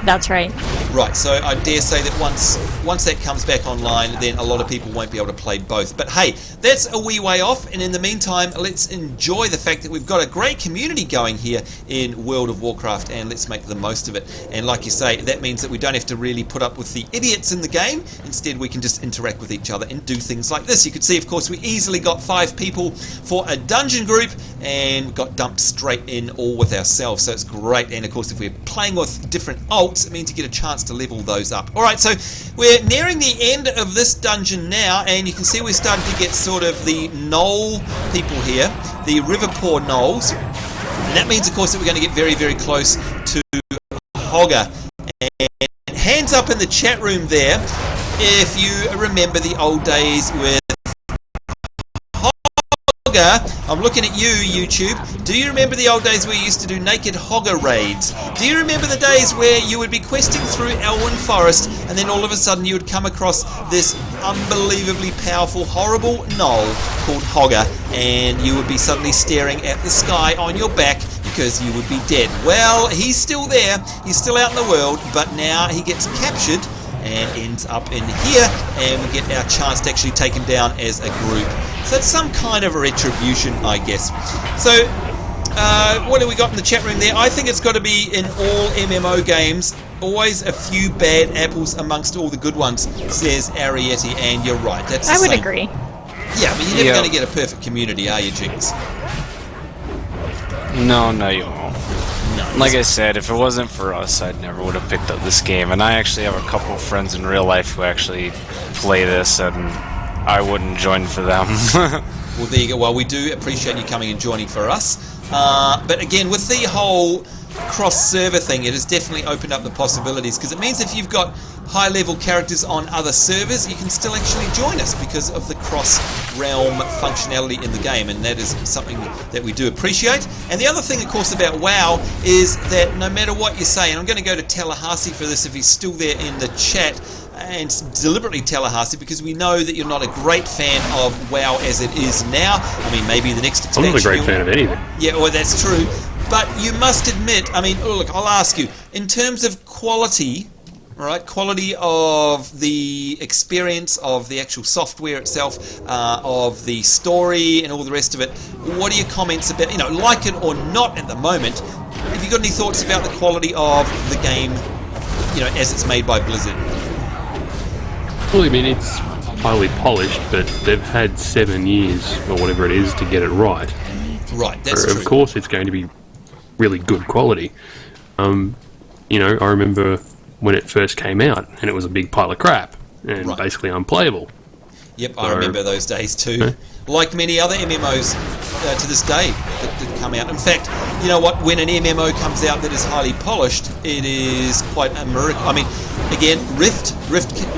That's right. Right, so I dare say that once that comes back online, then a lot of people won't be able to play both. But hey, that's a wee way off, and in the meantime, let's enjoy the fact that we've got a great community going here in World of Warcraft, and let's make the most of it. And like you say, that means that we don't have to really put up with the idiots in the game. Instead, we can just interact with each other and do things like this. You can see, of course, we easily got 5 people for a dungeon group, and got dumped straight in all with ourselves, so it's great. And of course, if we're playing with different ults, it means you get a chance to level those up. Alright, so we're nearing the end of this dungeon now, and you can see we're starting to get sort of the knoll people here, the Riverpaw gnolls, and that means of course that we're going to get very, very close to Hogger. And hands up in the chat room there if you remember the old days with I'm looking at you, YouTube. Do you remember the old days where you used to do naked Hogger raids? Do you remember the days where you would be questing through Elwyn Forest, and then all of a sudden you would come across this unbelievably powerful, horrible gnoll called Hogger, and you would be suddenly staring at the sky on your back because you would be dead? Well, he's still there. He's still out in the world, but now he gets captured and ends up in here, and we get our chance to actually take him down as a group. So it's some kind of a retribution, I guess. So what have we got in the chat room there? I think it's got to be in all MMO games, always a few bad apples amongst all the good ones, says Arietti, and you're right. That's the I would same. agree. Yeah, but you're never going to get a perfect community, are you, Jinx? No, you won't. No. Like I said, if it wasn't for us, I never would have picked up this game. And I actually have a couple of friends in real life who actually play this, and I wouldn't join for them. Well, there you go. Well, we do appreciate you coming and joining for us. But again, with the whole cross-server thing, it has definitely opened up the possibilities, because it means if you've got high-level characters on other servers, you can still actually join us because of the cross-realm functionality in the game, and that is something that we do appreciate. And the other thing, of course, about WoW is that no matter what you say, and I'm going to go to Tallahassee for this if he's still there in the chat, and deliberately Tallahassee, because we know that you're not a great fan of WoW as it is now. I mean, maybe the next expansion... I'm not a great fan of anything. Yeah, well, that's true. But you must admit, I mean, look, I'll ask you, in terms of quality, right, quality of the experience of the actual software itself, of the story and all the rest of it, what are your comments about, you know, like it or not at the moment, have you got any thoughts about the quality of the game, you know, as it's made by Blizzard? Well, I mean, it's highly polished, but they've had 7 years, or whatever it is, to get it right. Right, that's So, true. of course it's going to be really good quality. You know, I remember when it first came out, and it was a big pile of crap, and basically unplayable. Yep, I remember those days too. Like many other MMOs to this day that come out. In fact, you know what, when an MMO comes out that is highly polished, it is quite a miracle. I mean, again, Rift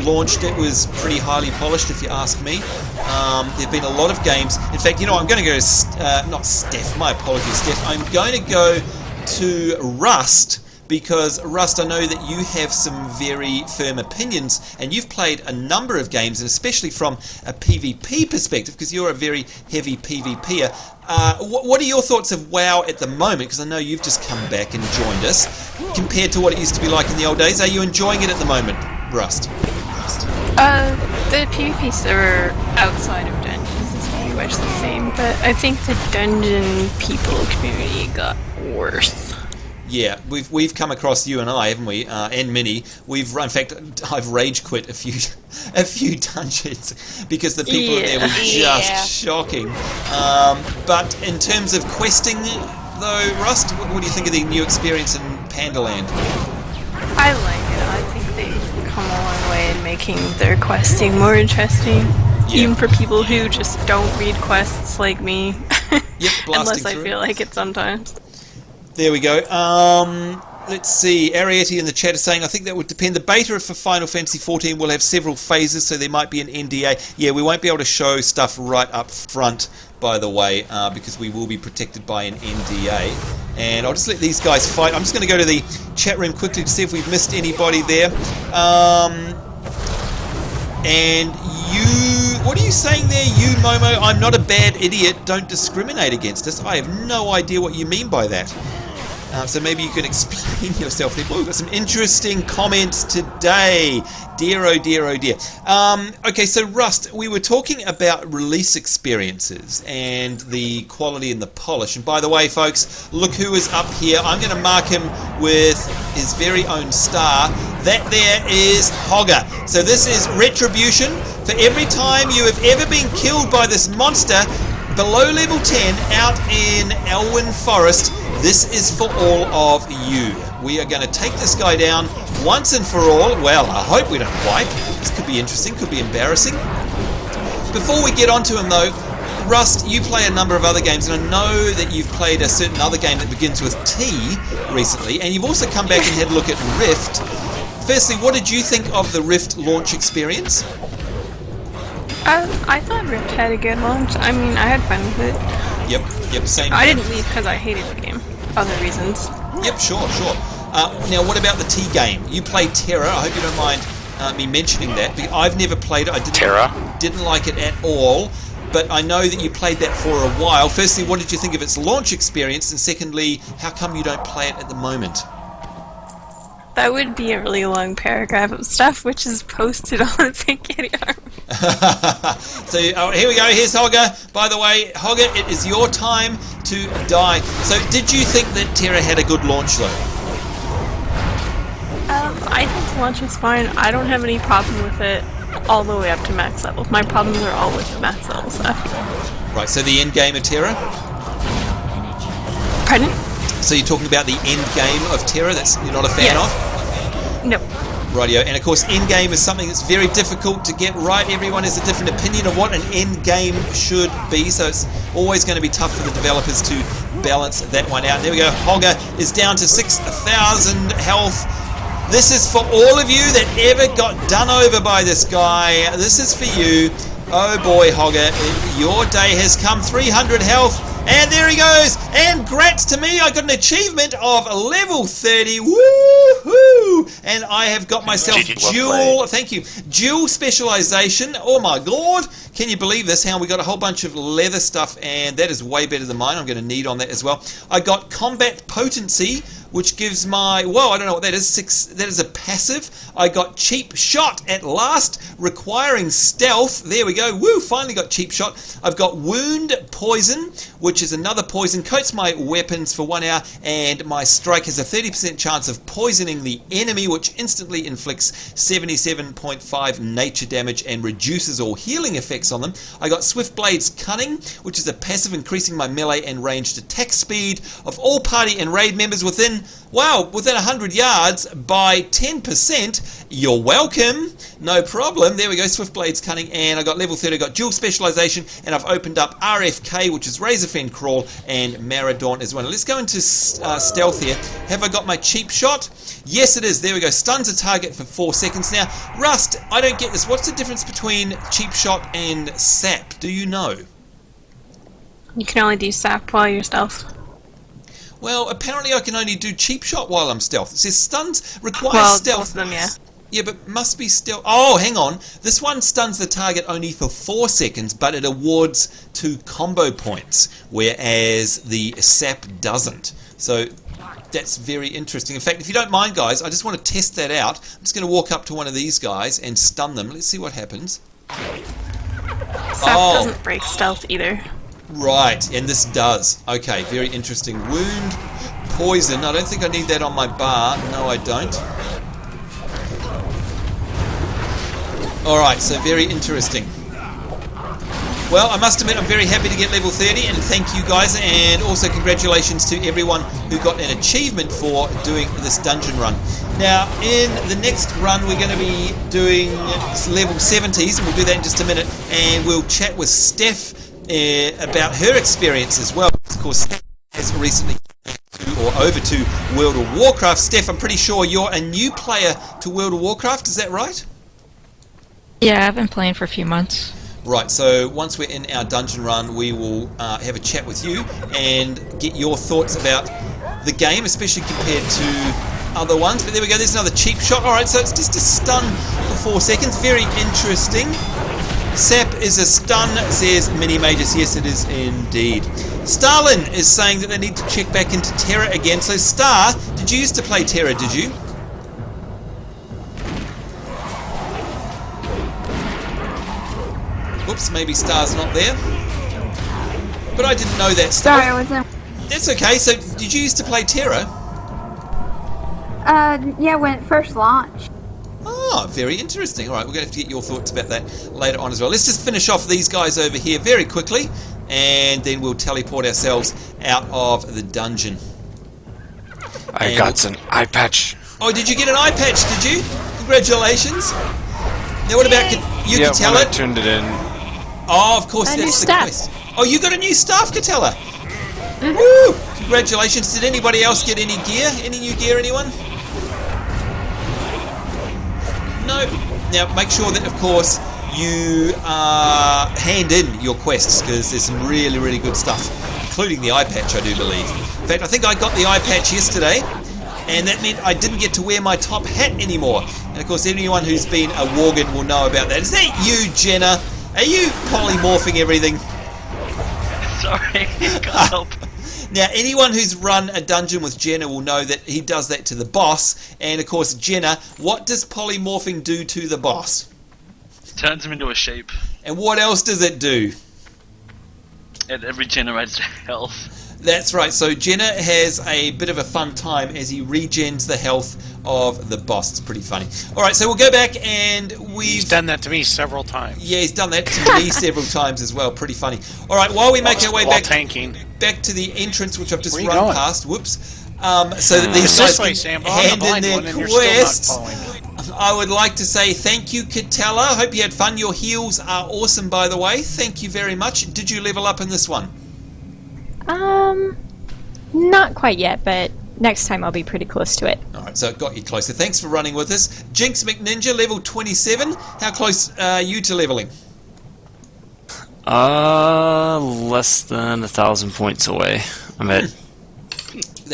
launched, it was pretty highly polished if you ask me. There have been a lot of games. In fact, you know, I'm going to go to, not Steph, my apologies Steph, I'm going to go to Rust, because Rust, I know that you have some very firm opinions, and you've played a number of games, and especially from a PvP perspective, because you're a very heavy PvPer. What are your thoughts of WoW at the moment? Because I know you've just come back and joined us, compared to what it used to be like in the old days. Are you enjoying it at the moment, Rust? The PvP server outside of dungeons is pretty much the same, but I think the dungeon people community got worse. Yeah, we've come across, you and I, haven't we? And Minnie. In fact, I've rage quit a few dungeons because the people in there were just shocking. But in terms of questing, though, Rust, what do you think of the new experience in Pandaland? I like it. I think they've come a long way in making their questing more interesting, even for people who just don't read quests like me. Yep, unless I feel like it sometimes. There we go. Let's see. Ariety in the chat is saying, I think that would depend. The beta for Final Fantasy XIV will have several phases, so there might be an NDA. Yeah, we won't be able to show stuff right up front, by the way, because we will be protected by an NDA. And I'll just let these guys fight. I'm just going to go to the chat room quickly to see if we've missed anybody there. And you... What are you saying there, you, Momo? I'm not a bad idiot. Don't discriminate against us. I have no idea what you mean by that. So maybe you can explain yourself there. We've got some interesting comments today. Dear, oh dear, oh dear. Okay, so Rust, we were talking about release experiences and the quality and the polish. And by the way, folks, look who is up here. I'm going to mark him with his very own star. That there is Hogger. So this is retribution for every time you have ever been killed by this monster below level 10 out in Elwyn Forest. This is for all of you. We are going to take this guy down once and for all. Well, I hope we don't wipe. This could be interesting, could be embarrassing. Before we get onto him though, Rust, you play a number of other games, and I know that you've played a certain other game that begins with T recently, and you've also come back and had a look at Rift. Firstly, what did you think of the Rift launch experience? I thought Rift had a good launch. I mean, I had fun with it. Yep, same. I didn't leave because I hated the game. Other reasons. Yep, sure. Now, what about the T game? You played Terra. I hope you don't mind me mentioning that. I've never played it. I didn't like it at all. But I know that you played that for a while. Firstly, what did you think of its launch experience? And secondly, how come you don't play it at the moment? That would be a really long paragraph of stuff, which is posted on the Pink Yeti Army. So here we go. Here's Hogger. By the way, Hogger, it is your time to die. So did you think that Terra had a good launch, though? I think the launch was fine. I don't have any problem with it all the way up to max level. My problems are all with the max level stuff. Right, so the end game of Terra? Pardon? So you're talking about the end game of Terra that you're not a fan of? No. Rightio, and of course end game is something that's very difficult to get right. Everyone has a different opinion of what an end game should be, so it's always going to be tough for the developers to balance that one out. There we go, Hogger is down to 6,000 health. This is for all of you that ever got done over by this guy. This is for you. Oh boy, Hogger, your day has come. 300 health. And there he goes. And grats to me, I got an achievement of level 30. Woohoo! And I have got myself dual, thank you, dual specialization. Oh my god. Can you believe this? How we got a whole bunch of leather stuff, and that is way better than mine. I'm going to need on that as well. I got combat potency, which gives my, whoa, I don't know what that is, that is a passive. I got cheap shot at last, requiring stealth. There we go, woo, finally got cheap shot. I've got wound poison, which is another poison, coats my weapons for 1 hour, and my strike has a 30% chance of poisoning the enemy, which instantly inflicts 77.5 nature damage and reduces all healing effects on them. I got Swift Blade's Cunning, which is a passive, increasing my melee and ranged attack speed of all party and raid members within 100 yards by 10%. You're welcome. No problem. There we go, Swift Blade's Cunning, and I got level 30, I got dual specialization, and I've opened up RFK, which is Razorfen Crawl, and Maradon as well. Let's go into stealth here. Have I got my cheap shot? Yes, it is. There we go. Stuns a target for 4 seconds. Now, Rust, I don't get this. What's the difference between cheap shot and sap? Do you know? You can only do sap while you're stealth. Well, apparently I can only do cheap shot while I'm stealth. It says stuns require stealth. Both of them, yeah. Yeah, but must be stealth. Oh, hang on. This one stuns the target only for 4 seconds, but it awards 2 combo points, whereas the sap doesn't. So that's very interesting. In fact, if you don't mind, guys, I just want to test that out. I'm just going to walk up to one of these guys and stun them. Let's see what happens. Sap doesn't break stealth either. Right, and this does. Okay, very interesting. Wound, poison. I don't think I need that on my bar. No, I don't. Alright, so very interesting. Well, I must admit I'm very happy to get level 30, and thank you guys, and also congratulations to everyone who got an achievement for doing this dungeon run. Now, in the next run we're going to be doing level 70s, and we'll do that in just a minute, and we'll chat with Steph about her experience as well. Of course, Steph has recently over to World of Warcraft. Steph, I'm pretty sure you're a new player to World of Warcraft, is that right? Yeah, I've been playing for a few months. Right, so once we're in our dungeon run, we will have a chat with you and get your thoughts about the game, especially compared to other ones. But there we go, there's another cheap shot. Alright, so it's just a stun for 4 seconds. Very interesting. Sap is a stun, says Mini Magus. Yes, it is indeed. Starlin is saying that they need to check back into Terra again. So Star, did you used to play Terra, did you? Oops, maybe Star's not there. But I didn't know that. Sorry, I wasn't. That's okay. So, did you used to play Terra? Yeah, when it first launched. Oh, very interesting. Alright, we're going to have to get your thoughts about that later on as well. Let's just finish off these guys over here very quickly, and then we'll teleport ourselves out of the dungeon. I got an eye patch. Oh, did you get an eye patch, did you? Congratulations. Now what about, you Catella? I turned it in. Oh, of course, that's the quest. Oh, you got a new staff, Catella. Woo! Congratulations. Did anybody else get any gear? Any new gear, anyone? No. Now, make sure that, of course, you hand in your quests, because there's some really, really good stuff, including the eye patch, I do believe. In fact, I think I got the eye patch yesterday, and that meant I didn't get to wear my top hat anymore. And, of course, anyone who's been a Worgen will know about that. Is that you, Jenna? Are you polymorphing everything? Sorry, can't help. Now, anyone who's run a dungeon with Jenna will know that he does that to the boss. And, of course, Jenna, what does polymorphing do to the boss? Turns him into a sheep. And what else does it do? It regenerates health. That's right. So Jenna has a bit of a fun time as he regens the health of the boss. It's pretty funny. All right, so we'll go back and He's done that to me several times. Yeah, he's done that to me several times as well. Pretty funny. All right, while we make our way back to the entrance, which I've just run past. Whoops. So that these guys can Sambo. hand in their quests. I would like to say thank you, Katella. Hope you had fun. Your heals are awesome, by the way. Thank you very much. Did you level up in this one? Not quite yet, but next time I'll be pretty close to it. Alright, so it got you closer. Thanks for running with us. Jinx McNinja, level 27. How close are you to leveling? Less than 1,000 points away. I'm at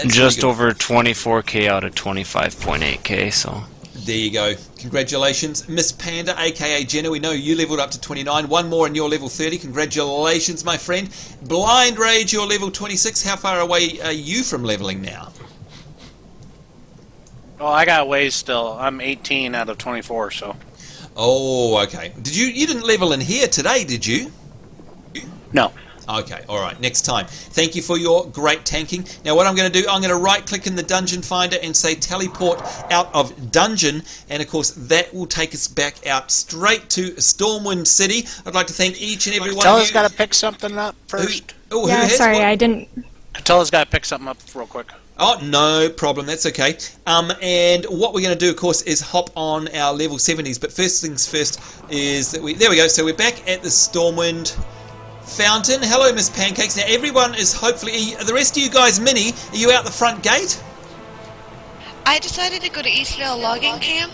just over 24k out of 25.8k, so... There you go. Congratulations. Miss Panda, aka Jenna, we know you leveled up to 29. One more and you're level 30. Congratulations, my friend. Blind Rage, you're level 26. How far away are you from leveling now? Oh, I got ways still. I'm 18 out of 24, so... Oh, okay. You didn't level in here today, did you? No. Okay, alright, next time. Thank you for your great tanking. Now what I'm going to do, I'm going to right click in the dungeon finder and say teleport out of dungeon, and of course that will take us back out straight to Stormwind City. I'd like to thank each and every one of you. Tella's got to pick something up first. I didn't... Tella's got to pick something up real quick. Oh, no problem. That's okay. And what we're going to do, of course, is hop on our level 70s. But first things first is that there we go. So we're back at the Stormwind Fountain. Hello, Miss Pancakes. Now, everyone is hopefully... The rest of you guys, Minnie, are you out the front gate? I decided to go to Eastvale Logging Camp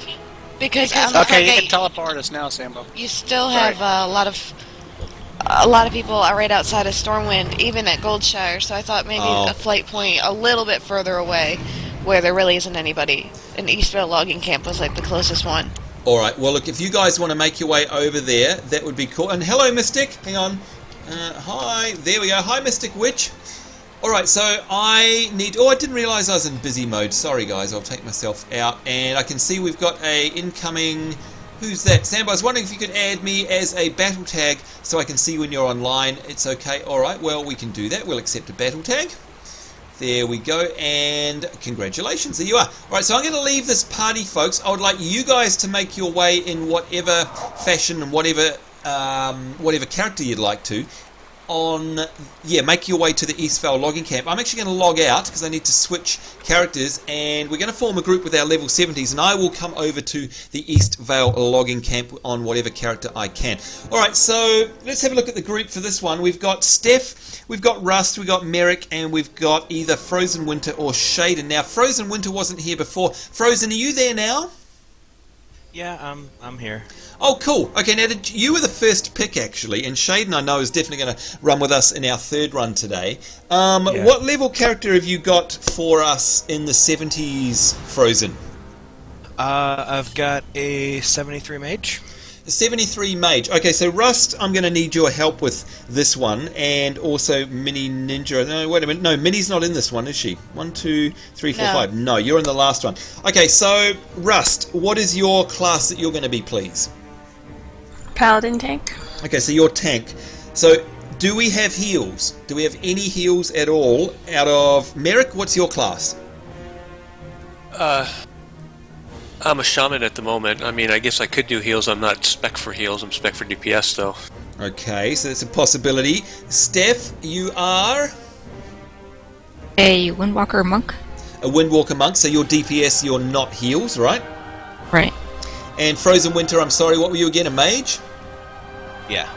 because okay, you can teleport us now, Sambo. You still have a lot of people are right outside of Stormwind, even at Goldshire. So I thought maybe a flight point a little bit further away, where there really isn't anybody. And Eastvale Logging Camp was like the closest one. All right. Well, look, if you guys want to make your way over there, that would be cool. And hello, Mystic. Hang on. Hi, there we go. Hi, Mystic Witch. Alright, so I need... Oh, I didn't realise I was in busy mode. Sorry, guys. I'll take myself out. And I can see we've got a incoming... Who's that? Sambo, I was wondering if you could add me as a battle tag so I can see when you're online. It's okay. Alright, well, we can do that. We'll accept a battle tag. There we go. And congratulations. There you are. Alright, so I'm going to leave this party, folks. I would like you guys to make your way in whatever fashion and whatever character you'd like to make your way to the Eastvale Logging Camp. I'm actually going to log out because I need to switch characters, and we're going to form a group with our level 70s, and I will come over to the Eastvale Logging Camp on whatever character I can. Alright, so let's have a look at the group for this one. We've got Steph, we've got Rust, we've got Merrick, and we've got either Frozen Winter or Shaden. Now, Frozen Winter wasn't here before. Frozen, are you there now? Yeah, I'm here. Oh, cool. Okay, now you were the first pick, actually, and Shaden, I know, is definitely going to run with us in our third run today. What level character have you got for us in the 70s, Frozen? I've got a 73 mage. The 73 mage. Okay, so Rust, I'm going to need your help with this one, and also Mini Ninja. No, wait a minute. No, Minnie's not in this one, is she? 1, 2, 3, 4, 5. No, you're in the last one. Okay, so Rust, what is your class that you're going to be, please? Paladin tank. Okay, so you're tank. So, do we have heals? Do we have any heals at all out of... Merrick, what's your class? I'm a shaman at the moment. I mean, I guess I could do heals. I'm not spec for heals. I'm spec for DPS, though. Okay, so that's a possibility. Steph, you are... A Windwalker monk. A Windwalker monk, so you're DPS, you're not heals, right? Right. And Frozen Winter, I'm sorry, what were you again, a mage? Yeah.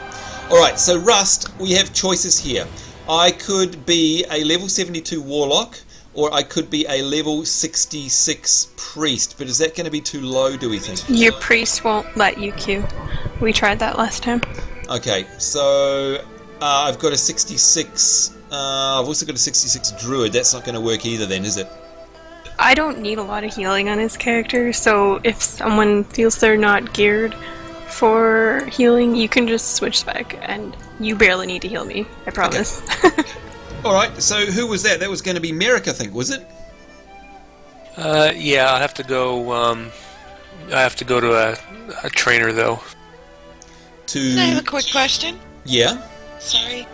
Alright, so Rust, we have choices here. I could be a level 72 Warlock, or I could be a level 66 Priest, but is that going to be too low, do we think? Your priest won't let you queue. We tried that last time. Okay, so I've got a 66, I've also got a 66 Druid. That's not going to work either then, is it? I don't need a lot of healing on his character, so if someone feels they're not geared for healing, you can just switch spec, and you barely need to heal me, I promise. Okay. Alright, so who was that? That was going to be Merrick, I think, was it? Yeah, I have to go to a trainer, though. Can I have a quick question? Yeah? Sorry.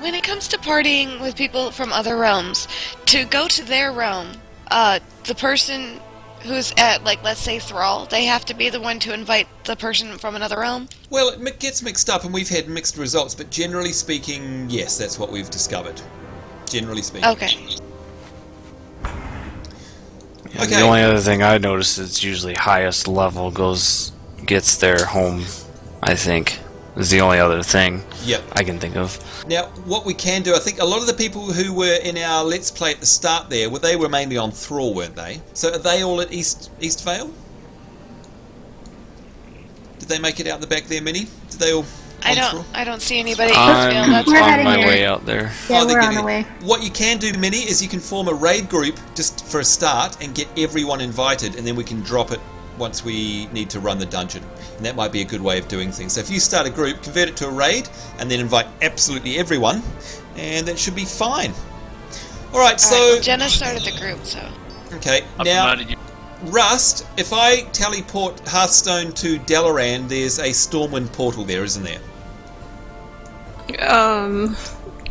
When it comes to partying with people from other realms, to go to their realm, the person who's at, like, let's say Thrall, they have to be the one to invite the person from another realm? Well, it gets mixed up, and we've had mixed results, but generally speaking, yes, that's what we've discovered. Generally speaking. Okay. Yeah, the only other thing I noticed is usually highest level gets their home, I think. Is the only other thing I can think of. Now, what we can do, I think a lot of the people who were in our Let's Play at the start there, they were mainly on Thrall, weren't they? So are they all at East Vale? Did they make it out the back there, Minnie? Did they all? I don't see anybody. I'm That's on my way out there. Yeah, we're on the way. What you can do, Minnie, is you can form a raid group just for a start and get everyone invited, and then we can drop it once we need to run the dungeon. And that might be a good way of doing things. So if you start a group, convert it to a raid, and then invite absolutely everyone, and that should be fine. Alright, so... well, Jenna started the group, so... Okay, now... Rust, if I teleport Hearthstone to Dalaran, there's a Stormwind portal there, isn't there?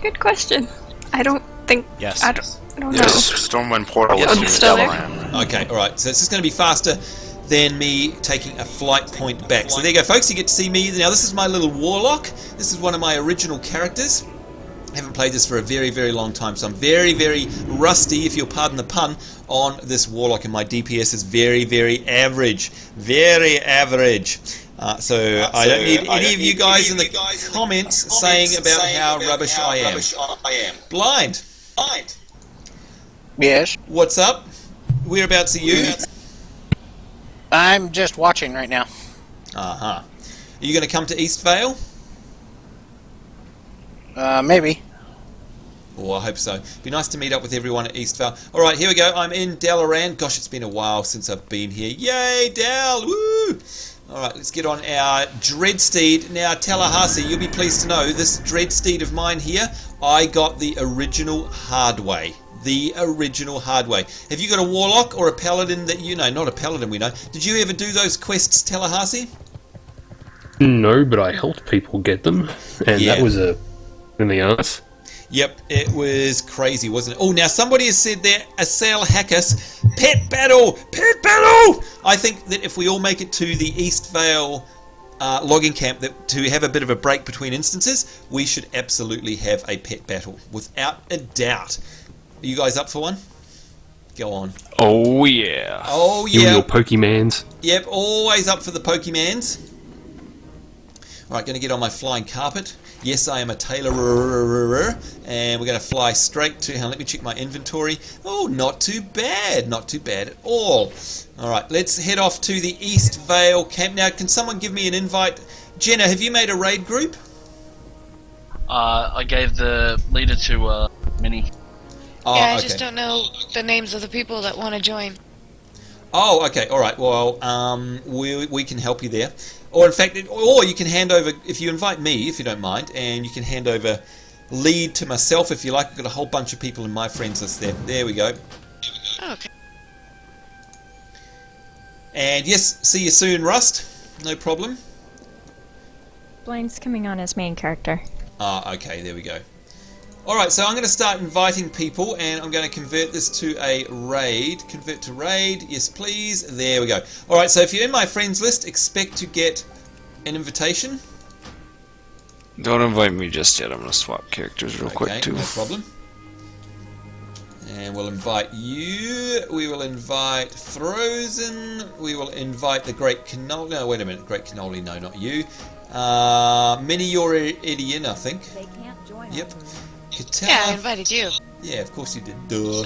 Good question. I don't think... Yes. I don't know. Yes, Stormwind portal is still there? Dalaran. Okay, alright, so it's just going to be faster than me taking a flight point back. So there you go, folks, you get to see me. Now, this is my little warlock. This is one of my original characters. I haven't played this for a very, very long time, so I'm very, very rusty, if you'll pardon the pun, on this warlock, and my DPS is very, very average. Very average. So I don't need any of you guys in the comments saying about how rubbish I am. Blind. Yes. What's up? Whereabouts are you? I'm just watching right now. Are you going to come to East Vale? Maybe. Oh, I hope so. Be nice to meet up with everyone at East Vale. Alright, here we go. I'm in Dalaran. Gosh, it's been a while since I've been here. Yay, Dal! Woo! Alright, let's get on our Dreadsteed. Now, Tallahassee, you'll be pleased to know, this Dreadsteed of mine here, I got the original hard way. The original hard way. Have you got a Warlock or a Paladin that you know? Not a Paladin, we know. Did you ever do those quests, Tallahassee? No, but I helped people get them, and that was a in the ass. Yep, it was crazy, wasn't it? Oh, now somebody has said there, Assail Hackus, pet battle! Pet battle! I think that if we all make it to the East Vale logging camp, that to have a bit of a break between instances, we should absolutely have a pet battle, without a doubt. Are you guys up for one? Go on. Oh, yeah. Oh, You yeah. and your Pokemans. Yep, always up for the Pokemans. Alright, going to get on my flying carpet. Yes, I am a tailor, and we're going to fly straight to... Let me check my inventory. Oh, not too bad. Not too bad at all. Alright, let's head off to the East Vale camp. Now, can someone give me an invite? Jenna, have you made a raid group? I gave the leader to Minnie. Oh, yeah, I okay. just don't know the names of the people that want to join. Oh, okay, alright, well, we can help you there. Or in fact, or you can hand over, if you invite me, if you don't mind, and you can hand over lead to myself if you like. I've got a whole bunch of people in my friends list there. There we go. Okay. And yes, see you soon, Rust. No problem. Blind's coming on as main character. Ah, okay, there we go. Alright, so I'm going to start inviting people, and I'm going to convert this to a raid. Convert to raid, yes please. There we go. Alright, so if you're in my friends list, expect to get an invitation. Don't invite me just yet. I'm going to swap characters real quick, too. No problem. And we'll invite you. We will invite Frozen. We will invite the Great Cannoli. No, wait a minute. Great Cannoli, no, not you. Minnie, you're already in, I think. They can't join. Yep. Katella. Yeah, I invited you. Yeah, of course you did. Duh.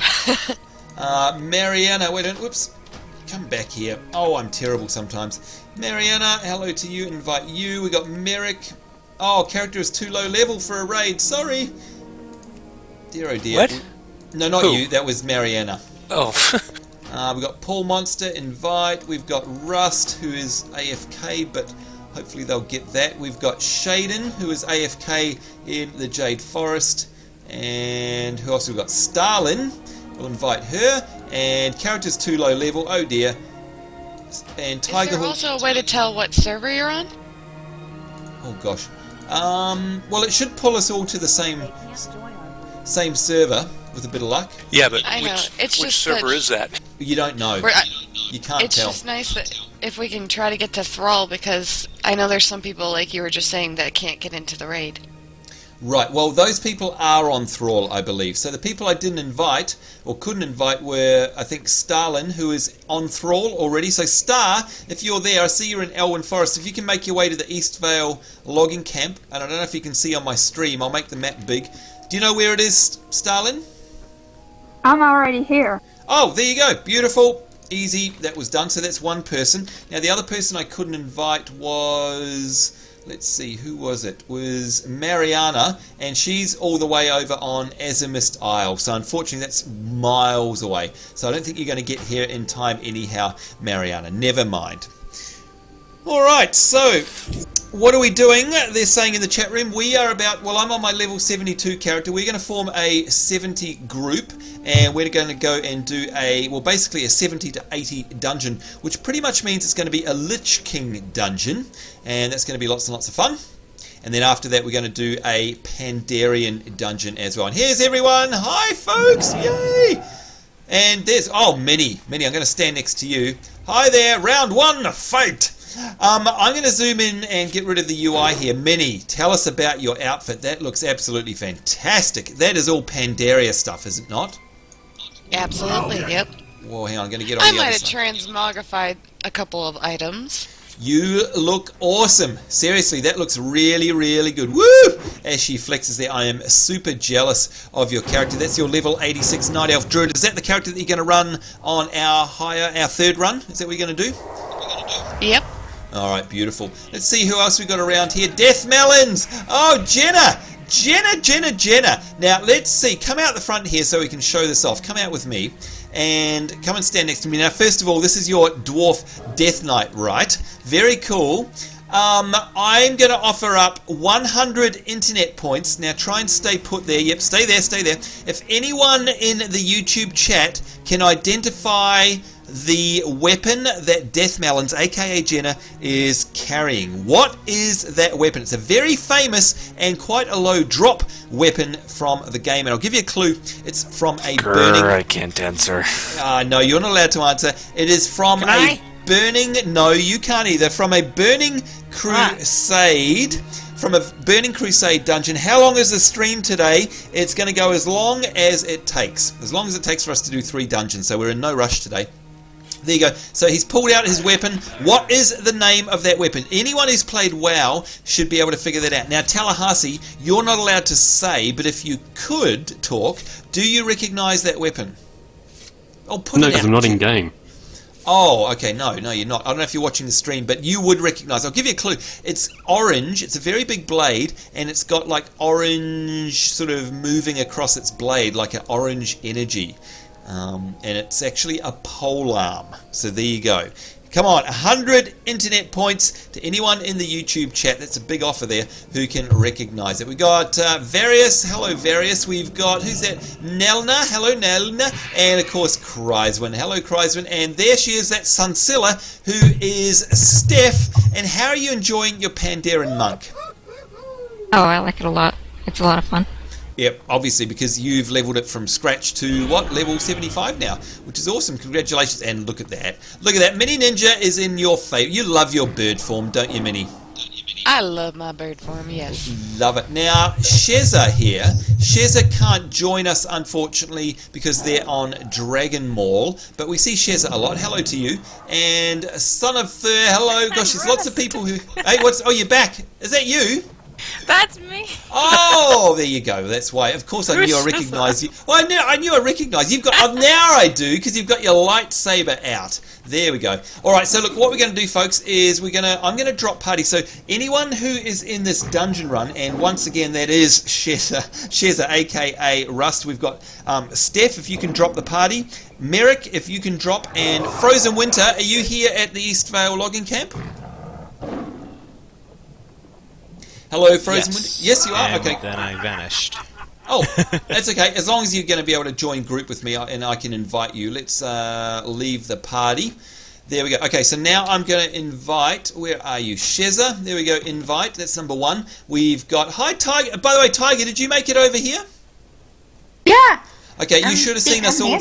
Mariana, wait a minute. Whoops. Come back here. Oh, I'm terrible sometimes. Mariana, hello to you. Invite you. We got Merrick. Oh, character is too low level for a raid. Sorry. Dear oh dear. What? No, not Who? you. That was Mariana. Oh. We've got Paul Monster, invite. We've got Rust, who is AFK, but hopefully they'll get that. We've got Shaden, who is AFK in the Jade Forest. And who else? We've got Starlin. We'll invite her. And characters too low level. Oh dear. And Tiger Is there Hook. also a way to tell what server you're on? Oh gosh. Well, it should pull us all to the same server with a bit of luck. Yeah, but I know. It's which just server that is that? You don't know. You can't it's tell. just nice that if we can try to get to Thrall, because I know there's some people, like you were just saying, that can't get into the raid. Right, well, those people are on Thrall, I believe. So the people I didn't invite, or couldn't invite, were, I think, Starlin, who is on Thrall already. So, Star, if you're there, I see you're in Elwyn Forest. If you can make your way to the East Vale logging camp, and I don't know if you can see on my stream, I'll make the map big. Do you know where it is, Starlin? I'm already here. Oh, there you go. Beautiful. Easy. That was done. So that's one person. Now, the other person I couldn't invite was... Let's see, who was it? Was Mariana, and she's all the way over on Azimist Isle. So unfortunately, that's miles away. So I don't think you're going to get here in time anyhow, Mariana. Never mind. All right, so what are we doing? They're saying in the chat room, we are about, well, I'm on my level 72 character. We're going to form a 70 group, and we're going to go and do a, well, basically a 70 to 80 dungeon, which pretty much means it's going to be a Lich King dungeon, and that's going to be lots and lots of fun. And then after that, we're going to do a Pandarian dungeon as well. And here's everyone. Hi, folks. Yay. And there's, oh, Minnie. Minnie, I'm going to stand next to you. Hi there. Round one, fight. I'm going to zoom in and get rid of the UI here. Minnie, tell us about your outfit. That looks absolutely fantastic. That is all Pandaria stuff, is it not? Absolutely, yep. Whoa, hang on, I'm going to get on I the might other have side. transmogrified a couple of items. You look awesome. Seriously, that looks really, really good. Woo! As she flexes there, I am super jealous of your character. That's your level 86 Night Elf Druid. Is that the character that you're going to run on our third run? Is that what you're going to do? Yep. Alright, beautiful. Let's see who else we got around here. Death Melons! Oh, Jenna! Jenna! Now, let's see. Come out the front here so we can show this off. Come out with me. And come and stand next to me. Now, first of all, this is your Dwarf Death Knight, right? Very cool. I'm going to offer up 100 internet points. Now, try and stay put there. Yep, stay there. If anyone in the YouTube chat can identify the weapon that Death Melons, aka Jenna, is carrying. What is that weapon? It's a very famous and quite a low drop weapon from the game, and I'll give you a clue. It's from a burning... I can't answer. No, you're not allowed to answer. It is from burning... No, you can't either. From a burning crusade... From a Burning Crusade dungeon. How long is the stream today? It's going to go as long as it takes. As long as it takes for us to do 3 dungeons, so we're in no rush today. There you go. So he's pulled out his weapon. What is the name of that weapon? Anyone who's played WoW should be able to figure that out. Now, Tallahassee, you're not allowed to say, but if you could talk, do you recognize that weapon? Oh, put No, it because out. I'm not in game. Oh, okay. No, you're not. I don't know if you're watching the stream, but you would recognize. I'll give you a clue. It's orange. It's a very big blade, and it's got like orange sort of moving across its blade, like an orange energy. And it's actually a polearm. So there you go. Come on, 100 internet points to anyone in the YouTube chat. That's a big offer there who can recognize it. We got Various. Hello, Various. We've got, who's that? Nelna. Hello, Nelna. And of course, Chryswin. Hello, Chryswin. And there she is, that Sunsilla, who is Steph. And how are you enjoying your Pandaren monk? Oh, I like it a lot. It's a lot of fun. Yep, obviously, because you've leveled it from scratch to, what, level 75 now, which is awesome. Congratulations. And look at that. Look at that. Mini Ninja is in your favor. You love your bird form, don't you, Mini? I love my bird form, yes. Love it. Now, Sheza here. Sheza can't join us, unfortunately, because they're on Dragon Mall. But we see Sheza a lot. Hello to you. And Son of Fur, hello. Gosh, there's lots of people who... Hey, oh, you're back. Is that you? That's me. Oh, there you go. That's why. Of course, I knew I recognised you. Well, I knew I recognised you. You've got now I do, because you've got your lightsaber out. There we go. All right. So look, what we're going to do, folks, is I'm going to drop party. So anyone who is in this dungeon run, and once again, that is Sheza, aka Rust. We've got Steph, if you can drop the party. Merrick, if you can drop, and Frozen Winter. Are you here at the East Vale logging camp? Hello, Frozen Winter. Yes, you are. And okay. Then I vanished. Oh, that's okay. As long as you're going to be able to join group with me and I can invite you. Let's leave the party. There we go. Okay, so now I'm going to invite, where are you? Sheza. There we go, invite. That's number 1. We've got, hi Tiger. By the way, Tiger, did you make it over here? Yeah. Okay, you should have seen us all.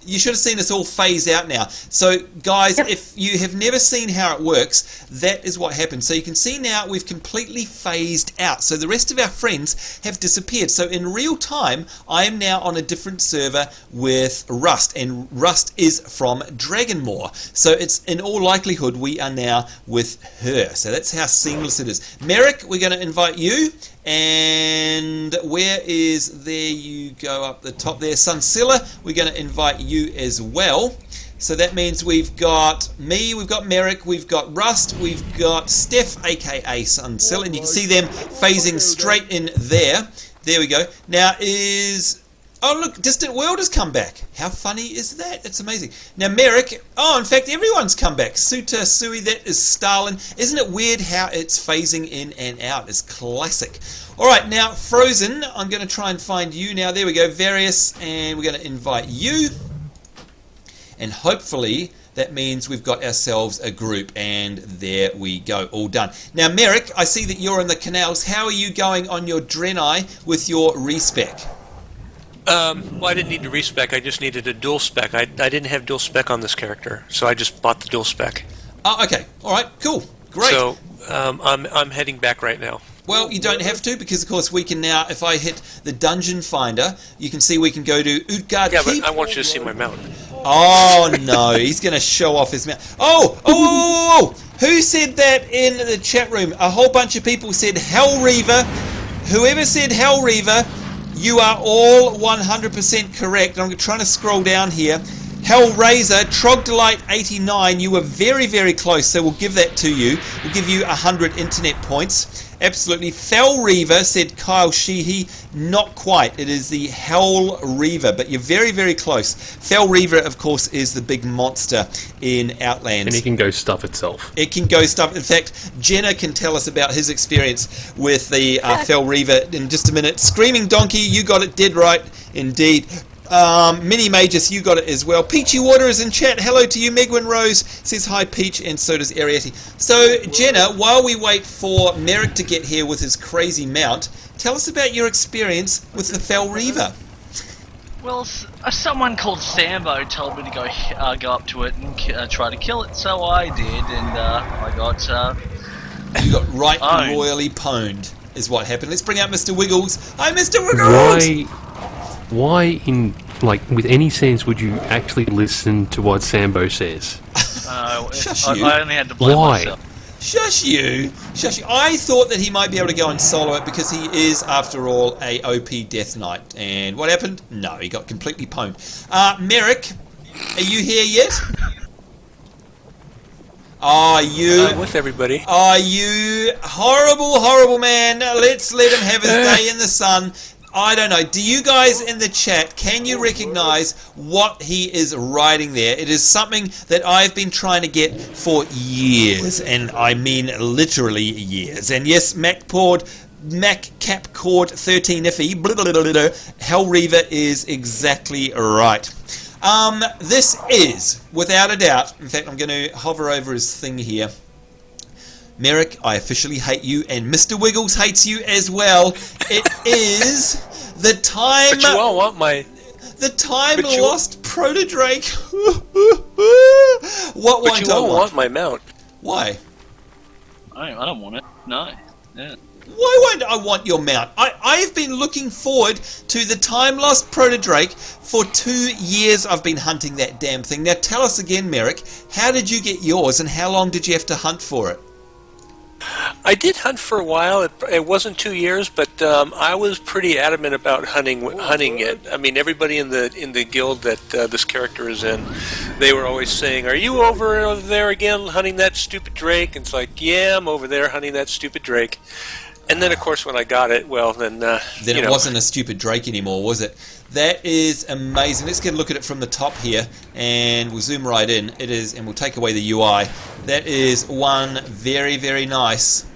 You should have seen us all phase out now. So, guys, if you have never seen how it works, that is what happens. So you can see now we've completely phased out. So the rest of our friends have disappeared. So in real time, I am now on a different server with Rust, and Rust is from Dragonmoor. So it's in all likelihood we are now with her. So that's how seamless it is. Merrick, we're going to invite you. And where is, there you go up the top there, Sunsilla, we're going to invite you as well. So that means we've got me, we've got Merrick, we've got Rust, we've got Steph, aka Sunsilla, and you can see them phasing straight in there. There we go. Now is... Oh, look, Distant World has come back. How funny is that? It's amazing. Now, Merrick... Oh, in fact, everyone's come back. Suta, Sui, that is Stalin. Isn't it weird how it's phasing in and out? It's classic. All right, now, Frozen. I'm going to try and find you now. There we go, Various. And we're going to invite you. And hopefully... that means we've got ourselves a group, and there we go, all done. Now, Merrick, I see that you're in the canals. How are you going on your Draenei with your respec? Well, I didn't need to respec. I just needed a dual spec. I didn't have dual spec on this character, so I just bought the dual spec. Oh, okay. All right. Cool. Great. So I'm heading back right now. Well, you don't have to, because of course we can now. If I hit the Dungeon Finder, you can see we can go to Utgard Yeah, Keep. but I want you to see my mount. Oh no, he's going to show off his mount. Oh! Who said that in the chat room? A whole bunch of people said Hellreaver. Whoever said Hellreaver, you are all 100% correct. I'm trying to scroll down here. Hellraiser, Trogdolite89, you were very, very close, so we'll give that to you. We'll give you 100 internet points. Absolutely. Fell Reaver, said Kyle Sheehy, not quite. It is the Hell Reaver, but you're very, very close. Fell Reaver, of course, is the big monster in Outlands. And it can go stuff itself. It can go stuff. In fact, Jenna can tell us about his experience with the Fell Reaver in just a minute. Screaming Donkey, you got it dead right, indeed. Mini Magus, you got it as well. Peachy Water is in chat. Hello to you. Megwin Rose says hi, Peach, and so does Ariete. So, Jenna, while we wait for Merrick to get here with his crazy mount, tell us about your experience with the Fell Reaver. Well, someone called Sambo told me to go up to it and try to kill it, so I did, and I got... You got right royally pwned, is what happened. Let's bring out Mr. Wiggles. Hi, Mr. Wiggles! Why in, like, with any sense would you actually listen to what Sambo says? Shush you. I only had to blame myself. Shush you. Shush you. I thought that he might be able to go and solo it because he is, after all, a OP Death Knight. And what happened? No, he got completely pwned. Merrick, are you here yet? Are you... I'm with everybody. Are you... Horrible, horrible man. Let's let him have his day in the sun. I don't know. Do you guys in the chat, can you recognize what he is writing there? It is something that I've been trying to get for years, and I mean literally years. And yes, MacCapcord 13 iffy, Hellreaver is exactly right. This is, without a doubt, in fact, I'm going to hover over his thing here. Merrick, I officially hate you, and Mr. Wiggles hates you as well. It is the time... But you all want my... The time lost Protodrake. What but you all want my mount. Why? I don't want it. No. Yeah. Why won't I want your mount? I've been looking forward to the time lost Protodrake for 2 years. I've been hunting that damn thing. Now tell us again, Merrick, how did you get yours, and how long did you have to hunt for it? I did hunt for a while. It wasn't 2 years, but I was pretty adamant about hunting it. I mean, everybody in the guild that this character is in, they were always saying, "Are you over there again hunting that stupid drake?" And it's like, "Yeah, I'm over there hunting that stupid drake." And then, of course, when I got it, well, then it wasn't a stupid drake anymore, was it? That is amazing. Let's get a look at it from the top here, and we'll zoom right in. It is, and we'll take away the UI. That is one very, very nice.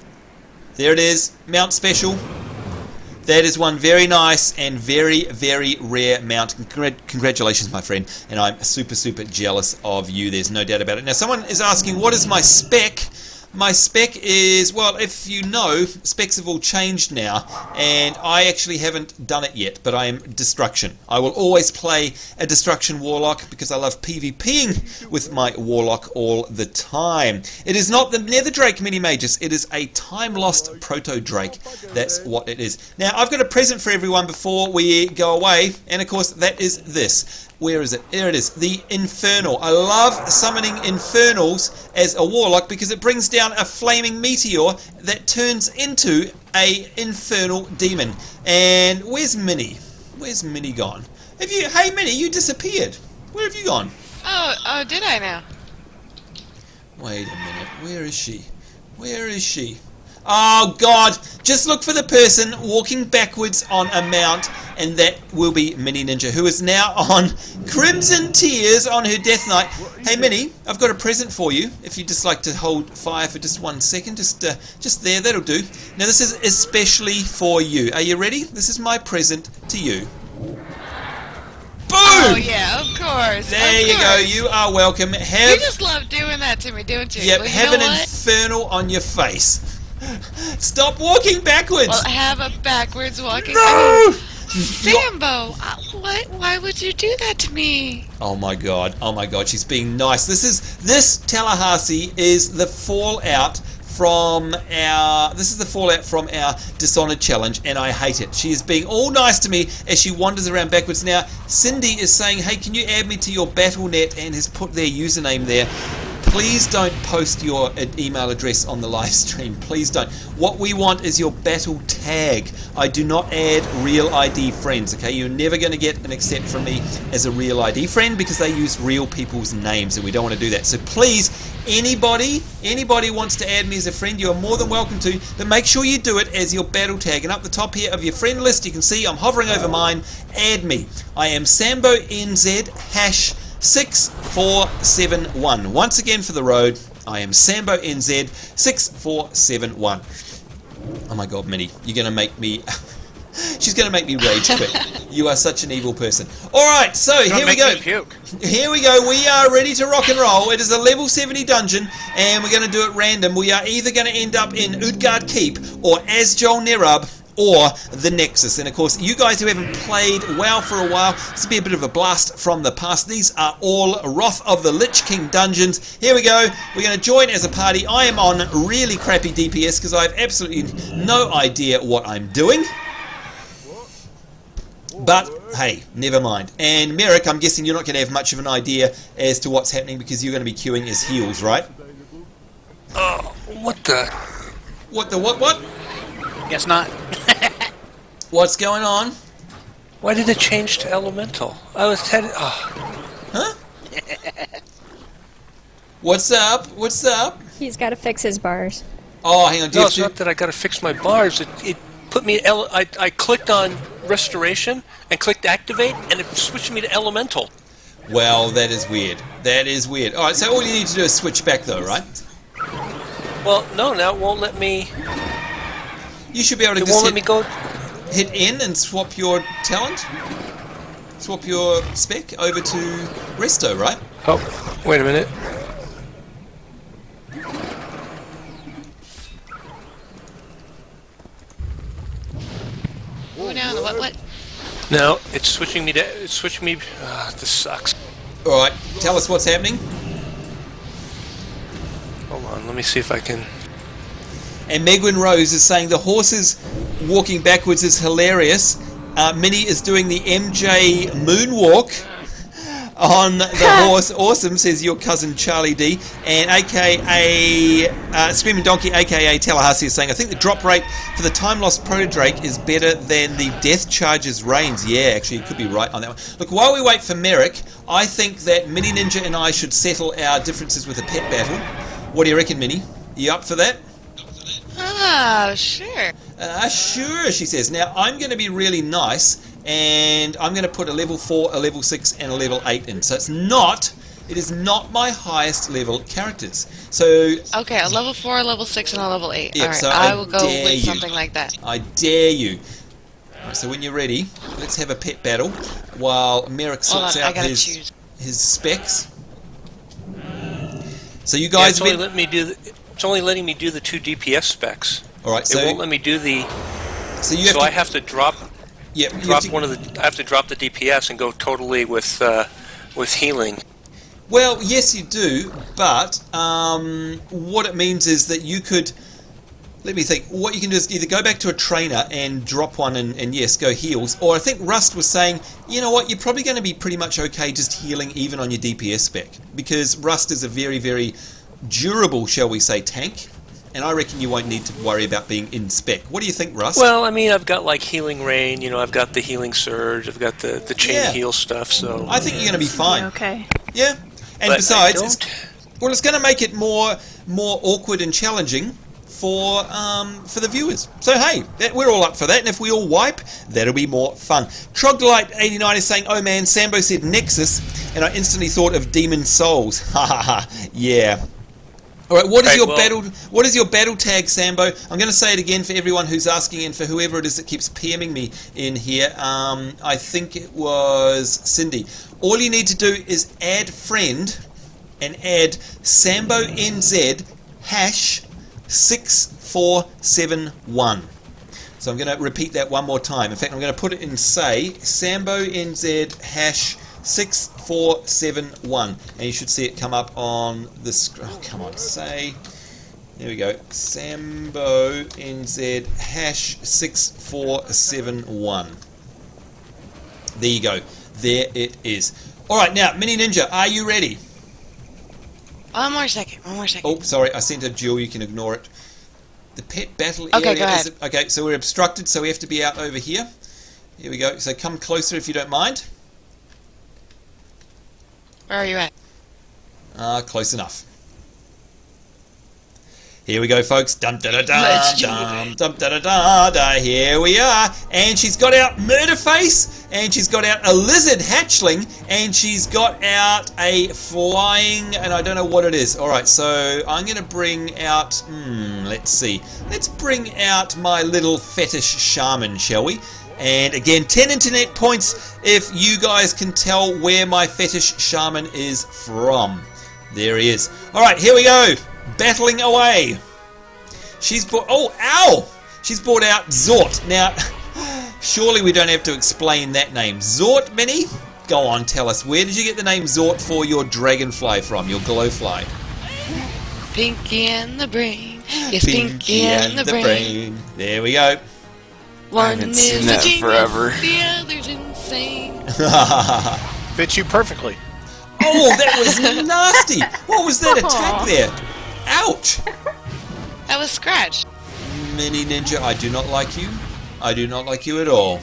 There it is, mount special. That is one very nice and very, very rare mount. Congratulations, my friend. And I'm super, super jealous of you. There's no doubt about it. Now, someone is asking, what is my spec? My spec is, well, if you know, specs have all changed now, and I actually haven't done it yet, but I am Destruction. I will always play a Destruction Warlock because I love PvPing with my Warlock all the time. It is not the Nether Drake Mini-Magus, it is a time-lost Proto-Drake. That's what it is. Now, I've got a present for everyone before we go away, and of course, that is this. Where is it? There it is. The Infernal. I love summoning Infernals as a Warlock because it brings down a flaming meteor that turns into a Infernal Demon. And where's Minnie? Where's Minnie gone? Hey Minnie, you disappeared. Where have you gone? Oh, did I now? Wait a minute. Where is she? Where is she? Oh God! Just look for the person walking backwards on a mount, and that will be Mini Ninja, who is now on Crimson Tears on her Death Knight. Hey Minnie, I've got a present for you. If you'd just like to hold fire for just 1 second, just there, that'll do. Now this is especially for you. Are you ready? This is my present to you. Boom! Oh yeah, of course. There you go. You are welcome. You just love doing that to me, don't you? Yep. Well, have an infernal on your face. Stop walking backwards. Well, have a backwards walking. No! Sambo, what? Why would you do that to me? Oh my God! Oh my God! She's being nice. This Tallahassee is the fallout from our Dishonored challenge, and I hate it. She is being all nice to me as she wanders around backwards. Now, Cindy is saying, "Hey, can you add me to your BattleNet?" and has put their username there. Please don't post your email address on the live stream. Please don't. What we want is your battle tag. I do not add real ID friends, okay? You're never going to get an accept from me as a real ID friend because they use real people's names, and we don't want to do that. So please, anybody wants to add me as a friend, you are more than welcome to, but make sure you do it as your battle tag. And up the top here of your friend list, you can see I'm hovering over mine. Add me. I am SamboNZ # 6471. Once again for the road, I am SamboNZ 6471. Oh my God, Minnie, you're going to make me... She's going to make me rage quit. You are such an evil person. Alright, so here we go. Here we go. We are ready to rock and roll. It is a level 70 dungeon, and we're going to do it random. We are either going to end up in Utgard Keep or Asjol Nerub, or the Nexus. And of course, you guys who haven't played WoW for a while, this will be a bit of a blast from the past. These are all Wrath of the Lich King dungeons. Here we go. We're going to join as a party. I am on really crappy DPS because I have absolutely no idea what I'm doing. But, hey, never mind. And Merrick, I'm guessing you're not going to have much of an idea as to what's happening because you're going to be queuing as heals, right? What the? What the what? Guess not. What's going on? Why did it change to elemental? I was headed. Oh. Huh? What's up? What's up? He's got to fix his bars. Oh, hang on. No, it's not that I got to fix my bars. It put me. I clicked on restoration and clicked activate, and it switched me to elemental. Well, that is weird. That is weird. All right, so all you need to do is switch back, though, right? Well, no, now it won't let me. You should be able to just let me go. Hit N and swap your talent. Swap your spec over to Resto, right? Oh, wait a minute. Oh no, what? No, it's switching me to. It's switching me. This sucks. All right, tell us what's happening. Hold on, let me see if I can. And Megwin Rose is saying the horses walking backwards is hilarious. Minnie is doing the MJ moonwalk on the horse. Awesome, says your cousin Charlie D. And AKA Screaming Donkey, AKA Tallahassee, is saying, I think the drop rate for the Time Lost Proto-Drake is better than the Death Charges Reigns. Yeah, actually, you could be right on that one. Look, while we wait for Merrick, I think that Mini Ninja and I should settle our differences with a pet battle. What do you reckon, Minnie? You up for that? Ah, sure. Sure, she says. Now, I'm going to be really nice, and I'm going to put a level 4, a level 6, and a level 8 in. So it is not my highest level characters. So okay, a level 4, a level 6, and a level 8. Yeah, All right, so I will go with you. something like that. I dare you. Right, so when you're ready, let's have a pet battle while Merrick sorts out his specs. So you guys, it's only letting me do. It's only letting me do the 2 DPS specs. All right, so it won't let me do the. So you have I have to drop. Yeah, drop one of the. I have to drop the DPS and go totally with healing. Well, yes, you do, but what it means is that you could. Let me think. What you can do is either go back to a trainer and drop one and yes, go heals. Or I think Rust was saying, you know what, you're probably going to be pretty much okay just healing even on your DPS spec. Because Rust is a very, very durable, shall we say, tank. And I reckon you won't need to worry about being in spec. What do you think, Rust? Well, I mean, I've got like healing rain, I've got the healing surge, I've got the chain heal stuff, so... I think you're going to be fine. Okay. Yeah. And but besides, it's going to make it more awkward and challenging for the viewers. So hey, we're all up for that, and if we all wipe, that'll be more fun. Trogdolite89 is saying, "Oh man, Sambo said Nexus, and I instantly thought of Demon Souls." Ha ha ha. Yeah. All right. What is your battle tag, Sambo? I'm going to say it again for everyone who's asking, and for whoever it is that keeps PMing me in here. I think it was Cindy. All you need to do is add friend, and add SamboNZ # 6471. So I'm going to repeat that one more time. In fact, I'm going to put it in SamboNZ # 6471, and you should see it come up on the screen. Oh, come on, there we go. SamboNZ # 6471. There you go. There it is. All right, now, Mini Ninja, are you ready? One more second. Oh, sorry, I sent a duel. You can ignore it. The pet battle Okay, area. go ahead. Okay, so we're obstructed, so we have to be out over here. Here we go. So come closer if you don't mind. Where are you at? Close enough. Here we go, folks. Dum da da da dum dum da da da da. Here we are, and she's got out Murderface, and she's got out a lizard hatchling, and she's got out a flying, and I don't know what it is. All right, so I'm going to bring out. Let's see. Let's bring out my little fetish shaman, shall we? And again, 10 internet points if you guys can tell where my fetish shaman is from. There he is. All right, here we go. Battling away. She's brought... Oh, ow! She's brought out Zort. Now, surely we don't have to explain that name. Zort, Minnie? Go on, tell us. Where did you get the name Zort for your dragonfly from, your glowfly? Pinky and the brain. Yes, Pinky and the brain. There we go. One is a genius, forever. the other's insane. Fits you perfectly. Oh, that was nasty. What was that attack there? Ouch. That was Scratch. Mini Ninja, I do not like you. I do not like you at all.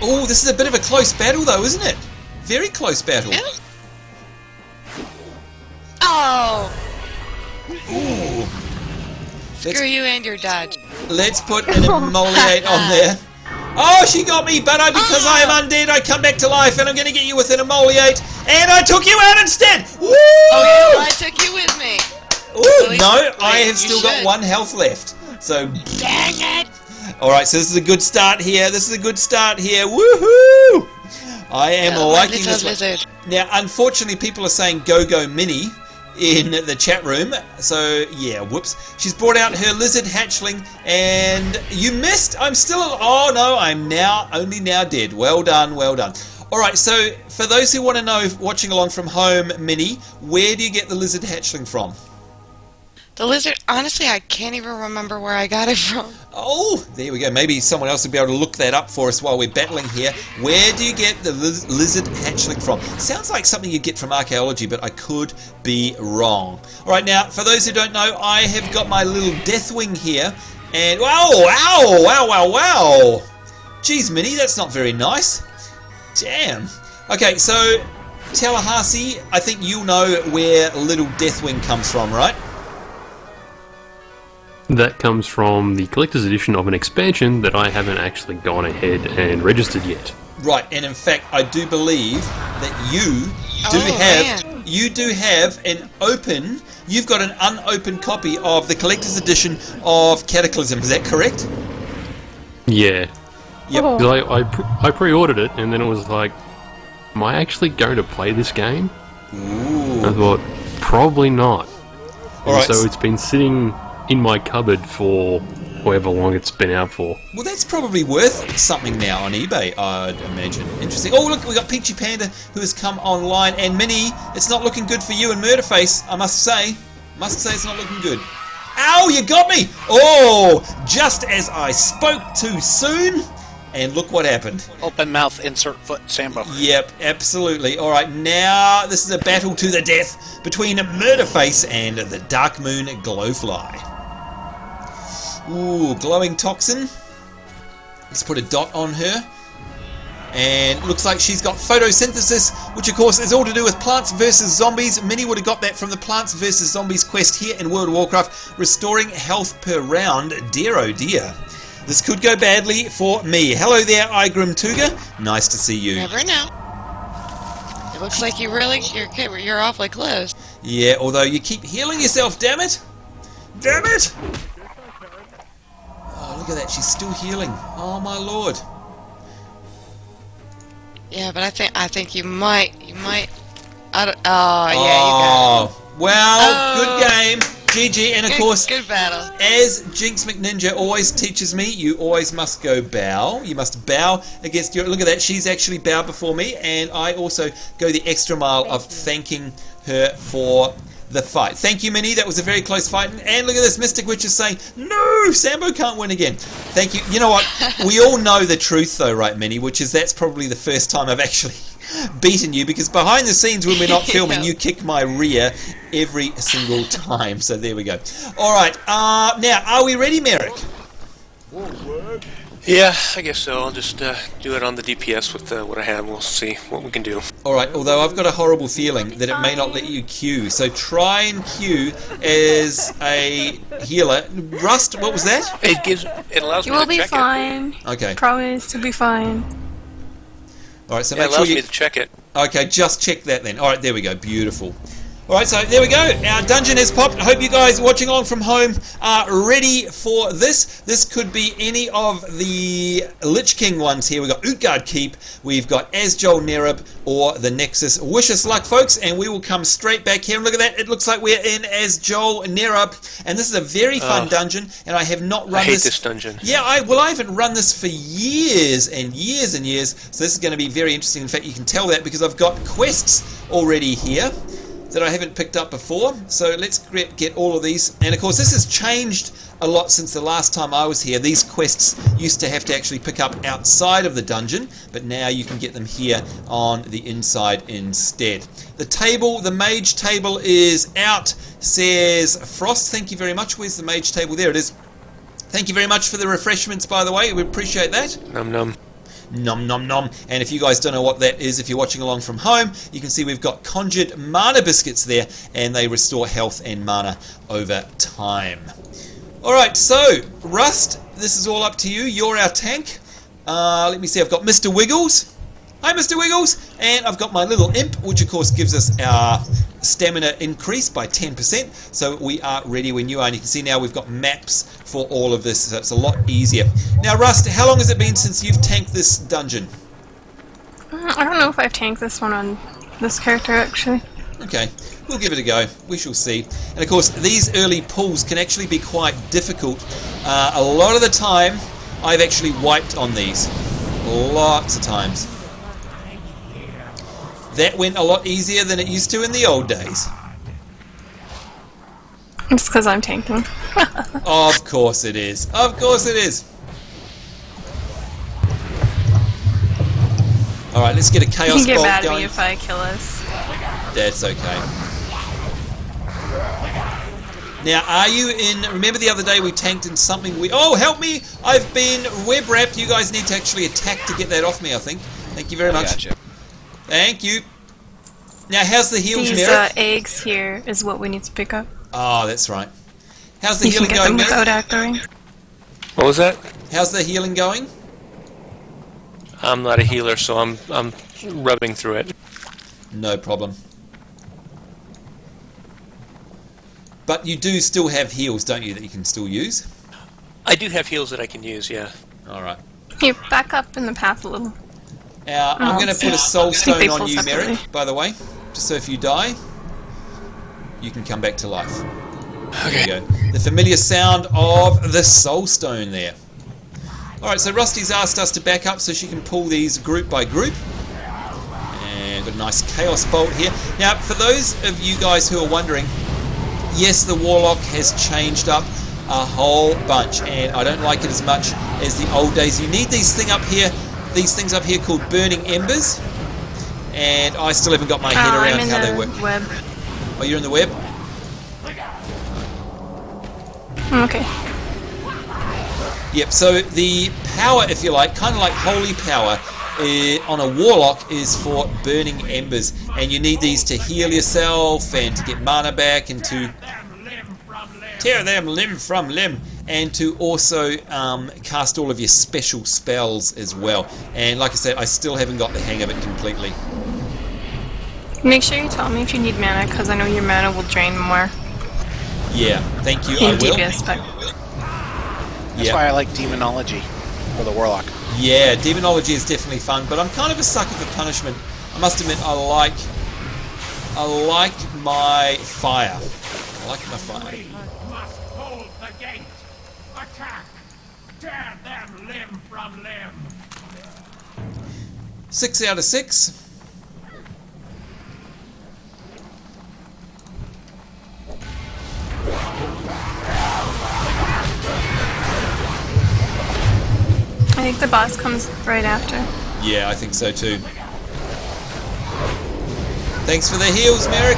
Oh, this is a bit of a close battle though, isn't it? Very close battle. Yeah. Oh! Ooh. Screw you and your dodge. Let's put an emoliate on there. Oh, she got me, but because I am undead, I come back to life, and I'm going to get you with an emoliate, and I took you out instead! Woo! Oh yeah, well, I took you with me. Ooh, no, I have still got 1 health left. So, dang it! Alright, so this is a good start here. Woohoo! I am liking this one. Now, unfortunately, people are saying Go Mini in the chat room, so yeah, whoops. She's brought out her lizard hatchling, and you missed. I'm still. Oh no, I'm only now dead. Well done. All right, so for those who want to know, watching along from home, Minnie, where do you get the lizard hatchling from? The lizard, honestly, I can't even remember where I got it from. Oh, there we go. Maybe someone else will be able to look that up for us while we're battling here. Where do you get the lizard hatchling from? Sounds like something you get from archaeology, but I could be wrong. All right, now, for those who don't know, I have got my little Deathwing here. And, wow. Geez, Minnie, that's not very nice. Damn. Okay, so, Tallahassee, I think you know where little Deathwing comes from, right? That comes from the collector's edition of an expansion that I haven't actually gone ahead and registered yet. Right, and in fact, I do believe that you you do have you've got an unopened copy of the collector's edition of Cataclysm, is that correct? Yeah. Yep. 'Cause I pre-ordered it, and then it was like, am I actually going to play this game? Ooh. I thought, probably not. Alright. So it's been sitting in my cupboard for however long it's been out for. Well, that's probably worth something now on eBay, I'd imagine. Interesting. Oh, look, we got Peachy Panda who has come online, and Minnie, it's not looking good for you and Murderface, I must say. It's not looking good. Ow, you got me! Oh, just as I spoke too soon, and look what happened. Open mouth, insert foot, Sambo. Yep, absolutely. All right, now this is a battle to the death between Murderface and the Dark Moon Glowfly. Ooh, glowing toxin. Let's put a dot on her. And looks like she's got photosynthesis, which of course is all to do with Plants vs. Zombies. Many would have got that from the Plants vs. Zombies quest here in World of Warcraft. Restoring health per round. Dear oh dear. This could go badly for me. Hello there, Igrim Tuga. Nice to see you. Never know. It looks like you're awfully close. Yeah, although you keep healing yourself, damn it. Damn it! Oh, look at that, she's still healing. Oh my lord. Yeah, but I think you might. I don't. Oh, yeah, you got it. Well, good game. GG, and of course, good battle. As Jinx McNinja always teaches me, you always must go bow. You must bow against your... Look at that, she's actually bowed before me, and I also go the extra mile of thanking her for the fight. Thank you, Minnie. That was a very close fight. And look at this, Mystic Witch is saying, no, Sambo can't win again. Thank you. You know what? We all know the truth, though, right, Minnie? Which is that's probably the first time I've actually beaten you, because behind the scenes when we're not filming, you kick my rear every single time. So there we go. All right. Now, are we ready, Merrick? Yeah, I guess so. I'll just do it on the DPS with what I have. We'll see what we can do. All right, although I've got a horrible feeling that it may not let you queue. So try and queue as a healer. Rust, what was that? It allows You me will to be check fine. Okay. Promise to be fine. All right, so Yeah, make it sure allows you... me to check it. Okay, just check that then. All right, there we go. Beautiful. All right, so there we go. Our dungeon has popped. I hope you guys watching along from home are ready for this. This could be any of the Lich King ones here. We've got Utgard Keep, we've got Azjol Nerub, or the Nexus. Wish us luck, folks, and we will come straight back here. And look at that. It looks like we're in Azjol Nerub, and this is a very fun dungeon, and I have not run I hate this dungeon. Yeah, I haven't run this for years and years and years, so this is going to be very interesting. In fact, you can tell that because I've got quests already here that I haven't picked up before. So let's get all of these. And of course, this has changed a lot since the last time I was here. These quests used to have to actually pick up outside of the dungeon, but now you can get them here on the inside instead. The table, the mage table is out, says Frost. Thank you very much. Where's the mage table? There it is. Thank you very much for the refreshments, by the way. We appreciate that. Num num. Nom nom nom. And if you guys don't know what that is, if you're watching along from home, you can see we've got conjured mana biscuits there, and they restore health and mana over time. Alright, so Rust, this is all up to you. You're our tank. Let me see, I've got Mr. Wiggles. Hi, Mr. Wiggles. And I've got my little imp, which of course gives us our stamina increase by 10%. So we are ready when you are. And you can see now we've got maps for all of this, so it's a lot easier. Now, Rust, how long has it been since you've tanked this dungeon? I don't know if I've tanked this one on this character, actually. Okay, we'll give it a go. We shall see. And of course, these early pulls can actually be quite difficult. A lot of the time, I've actually wiped on these. Lots of times. That went a lot easier than it used to in the old days. It's because I'm tanking. Of course it is. Of course it is. Alright, let's get a Chaos You can get Bolt mad at going. me if I kill us. That's okay. Now, are you in... Remember the other day we tanked in something... Oh, help me! I've been web-wrapped. You guys need to actually attack to get that off me, I think. Thank you very much. Gotcha. Thank you. Now, how's the heals, These Merrick? eggs here is what we need to pick up. Oh, that's right. How's the You can healing get them going, without Merrick? actoring. What was that? How's the healing going? I'm not a healer, so I'm rubbing through it. No problem. But you do still have heals, don't you, that you can still use? I do have heals that I can use, yeah. Alright. Here, back up in the path a little. I'm going to put a soul I think they stone pull on you, separately. Merrick, by the way. Just so if you die, you can come back to life. Okay. There you go. The familiar sound of the soul stone there. Alright, so Rusty's asked us to back up so she can pull these group by group. And got a nice chaos bolt here. Now, for those of you guys who are wondering, yes, the Warlock has changed up a whole bunch, and I don't like it as much as the old days. You need these things up here called burning embers, and I still haven't got my head around how they work. Web. Oh, you're in the web? Okay. Yep, so the power, if you like, kind of like holy power on a Warlock is for burning embers, and you need these to heal yourself and to get mana back and to tear them limb from limb, and to also cast all of your special spells as well. And like I said, I still haven't got the hang of it completely. Make sure you tell me if you need mana, because I know your mana will drain more. Yeah, thank you, In I will. DPS, but That's why I like Demonology for the Warlock. Yeah, Demonology is definitely fun, but I'm kind of a sucker for punishment. I must admit, I like my fire. I like my fire. Must hold the gate. Attack. Tear them limb from limb. 6 out of 6. I think the boss comes right after. Yeah, I think so too. Thanks for the heals, Merrick.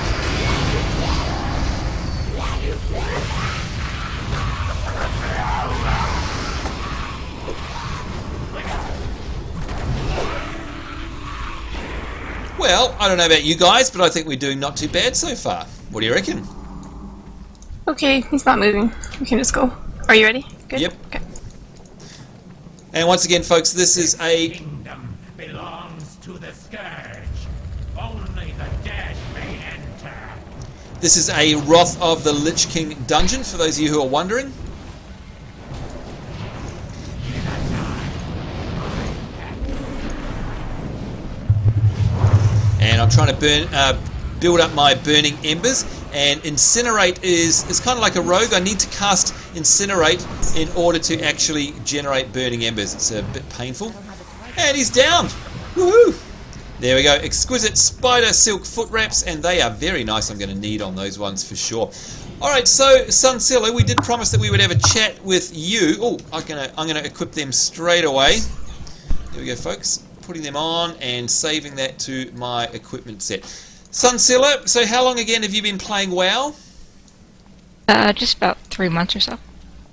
Well, I don't know about you guys, but I think we're doing not too bad so far. What do you reckon? Okay, he's not moving. We can just go. Are you ready? Good? Yep. Okay. And once again, folks, this is a... Kingdom belongs to the Scourge. Only the dead may enter. This is a Wrath of the Lich King dungeon, for those of you who are wondering. And I'm trying to build up my burning embers. And Incinerate is kind of like a rogue. I need to cast Incinerate in order to actually generate burning embers. It's a bit painful. And he's down! Woohoo! There we go. Exquisite spider silk foot wraps, and they are very nice. I'm going to need on those ones for sure. Alright, so Suncilla, we did promise that we would have a chat with you. Oh, I'm gonna equip them straight away. There we go, folks. Putting them on and saving that to my equipment set. Suncilla, so how long again have you been playing WoW? Just about 3 months or so.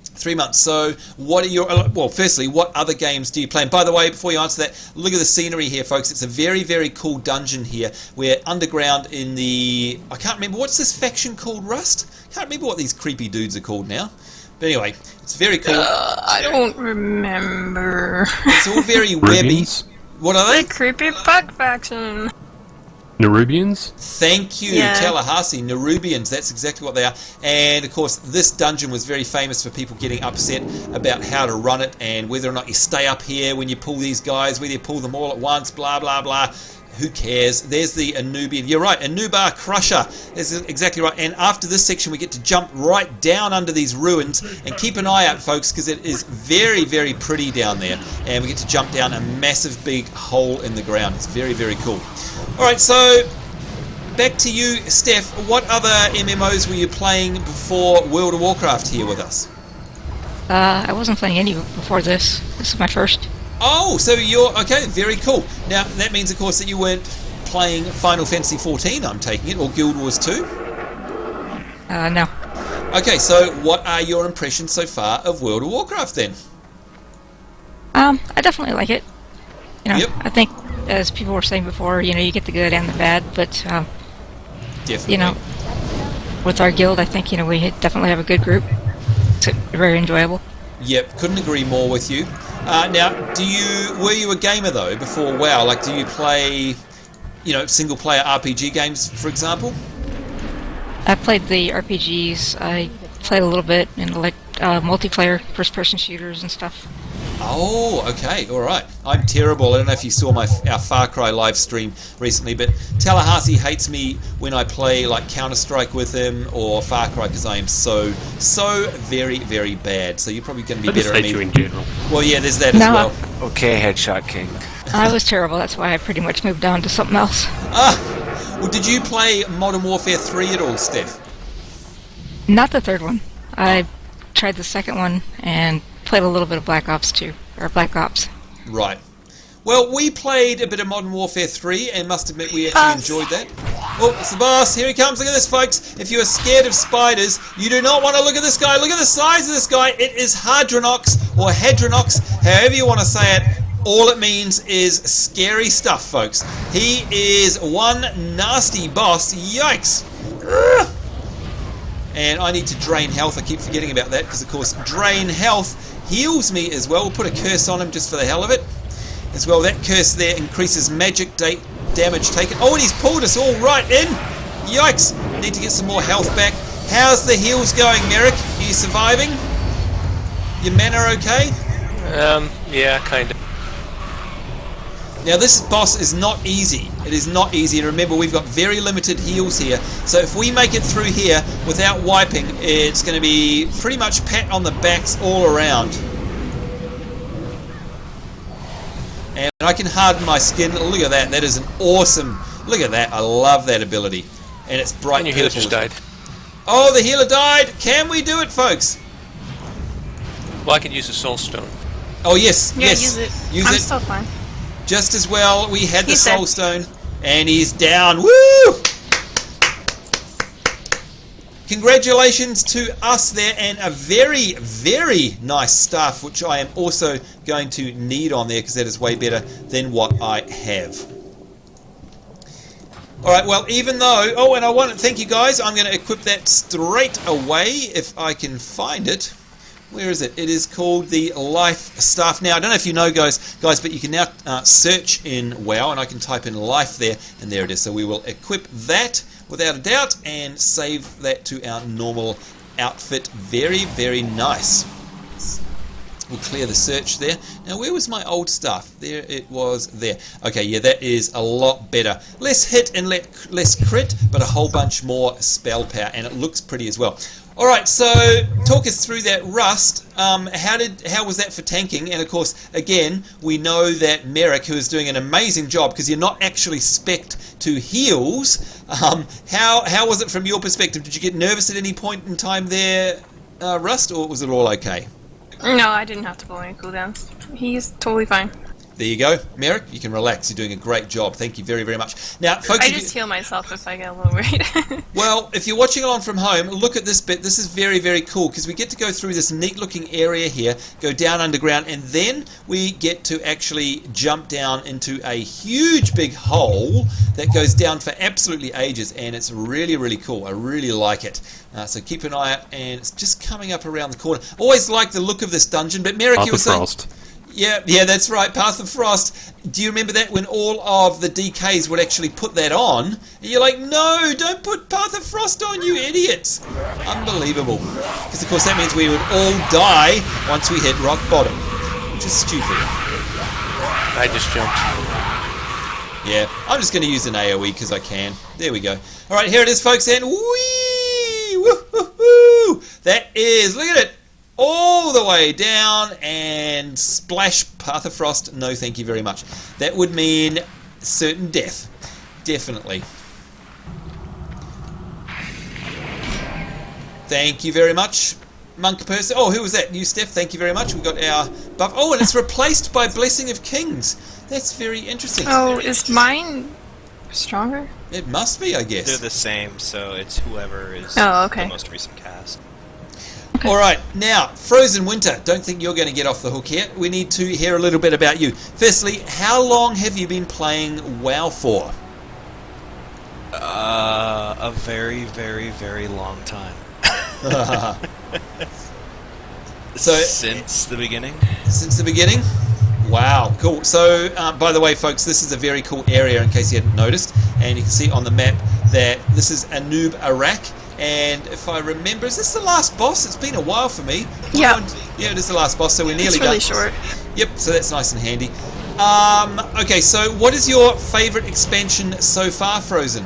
3 months. So what are your... Well, firstly, what other games do you play? And by the way, before you answer that, look at the scenery here, folks. It's a very, very cool dungeon here. We're underground in the... I can't remember. What's this faction called, Rust? Can't remember what these creepy dudes are called now. But anyway, it's very cool. I don't remember. It's all very webby. What are they? The creepy bug faction. Nerubians? Thank you, Yeah. Tallahassee. Nerubians, that's exactly what they are. And of course, this dungeon was very famous for people getting upset about how to run it and whether or not you stay up here when you pull these guys, whether you pull them all at once, blah, blah, blah. Who cares? There's the Anubian. You're right, Anubar Crusher. That's exactly right. And after this section, we get to jump right down under these ruins. And keep an eye out, folks, because it is very, very pretty down there. And we get to jump down a massive big hole in the ground. It's very, very cool. Alright, so back to you, Steph. What other MMOs were you playing before World of Warcraft here with us? I wasn't playing any before this. This is my first. Oh, so you're... Okay, very cool. Now, that means, of course, that you weren't playing Final Fantasy XIV, I'm taking it, or Guild Wars 2? No. Okay, so what are your impressions so far of World of Warcraft, then? I definitely like it. You know, Yep. I think, as people were saying before, you know, you get the good and the bad, but, Definitely. you know, with our guild, I think, you know, we definitely have a good group. It's very enjoyable. Yep, couldn't agree more with you. Now, were you a gamer, though, before WoW? Like, do you play, you know, single-player RPG games, for example? I played the RPGs. I played a little bit in multiplayer first-person shooters and stuff. Oh, okay, all right. I'm terrible. I don't know if you saw our Far Cry live stream recently, but Tallahassee hates me when I play like Counter-Strike with him or Far Cry because I am so very, very bad. So you're probably going to be better at me. You in general. Well, yeah, there's that as well. Okay, Headshot King. I was terrible. That's why I pretty much moved on to something else. Well, did you play Modern Warfare 3 at all, Steph? Not the third one. I tried the second one and played a little bit of Black Ops 2, or Black Ops. Right. Well, we played a bit of Modern Warfare 3 and must admit we actually enjoyed that. Oh, it's the boss. Here he comes. Look at this, folks. If you are scared of spiders, you do not want to look at this guy. Look at the size of this guy. It is Hadronox, or Hadronox, however you want to say it. All it means is scary stuff, folks. He is one nasty boss. Yikes. Ugh. And I need to drain health. I keep forgetting about that because, of course, drain health heals me as well. We'll put a curse on him just for the hell of it. As well, that curse there increases magic damage taken. Oh, and he's pulled us all right in. Yikes. Need to get some more health back. How's the heals going, Merrick? Are you surviving? Your men are okay? Yeah, kind of. Now this boss is not easy. It is not easy. And remember, we've got very limited heals here. So if we make it through here without wiping, it's going to be pretty much pat on the backs all around. And I can harden my skin. Look at that. That is an awesome... Look at that. I love that ability. And it's bright And your purple. healer just died. Oh, the healer died. Can we do it, folks? Well, I can use the Soul Stone. Oh, yes. Yeah, yes. use it. Use I'm it. still fine. Just as well, we had the He's Soul dead. Stone, and he's down. Woo! Congratulations to us there, and a very, very nice staff, which I am also going to need on there, because that is way better than what I have. Alright, well, even though... Oh, and I want to thank you guys. I'm going to equip that straight away, if I can find it. Where is it? It is called the Life Staff. Now, I don't know if you know, guys, but you can now search in WoW, and I can type in Life there, and there it is. So we will equip that without a doubt and save that to our normal outfit. Very, very nice. We'll clear the search there. Now, where was my old stuff? There it was there. Okay, yeah, that is a lot better. Less hit and less crit, but a whole bunch more spell power, and it looks pretty as well. Alright, so talk us through that Rust. How was that for tanking? And of course, again, we know that Merrick, who is doing an amazing job, because you're not actually spec'd to heals. How was it from your perspective? Did you get nervous at any point in time there, Rust, or was it all okay? No, I didn't have to blow any cooldowns. He's totally fine. There you go. Merrick, you can relax. You're doing a great job. Thank you very, very much. Now, folks, I just heal myself if I get a little worried. well, if you're watching along from home, look at this bit. This is very, very cool because we get to go through this neat-looking area here, go down underground, and then we get to actually jump down into a huge big hole that goes down for absolutely ages, and it's really, really cool. I really like it. So keep an eye out, and it's just coming up around the corner. Always like the look of this dungeon, but Merrick, you were saying... Frost. Yeah, that's right, Path of Frost. Do you remember that when all of the DKs would actually put that on? And you're like, no, don't put Path of Frost on, you idiots. Unbelievable. Because, of course, that means we would all die once we hit rock bottom, which is stupid. I just jumped. Yeah, I'm just going to use an AoE because I can. There we go. All right, here it is, folks, and whee! Woo-hoo-hoo! That is, look at it. All the way down and splash. Path of Frost, no thank you very much. That would mean certain death. Definitely. Thank you very much, Monk Person. Oh, who was that? You, Steph. Thank you very much. We got our buff. Oh, and it's replaced by Blessing of Kings. That's very interesting. Oh, is mine stronger? It must be, I guess. They're the same, so it's whoever is okay. the most recent cast. Alright, now, Frozen Winter. Don't think you're going to get off the hook here. We need to hear a little bit about you. Firstly, how long have you been playing WoW for? A very, very, very long time. So, since the beginning? Since the beginning? Wow, cool. So, by the way, folks, this is a very cool area in case you hadn't noticed. And you can see on the map that this is Anub Arak. And if I remember, is this the last boss? It's been a while for me. Yeah. Yeah, it is the last boss, so we're nearly It's really done. short. Yep, so that's nice and handy. Okay, so what is your favourite expansion so far, Frozen?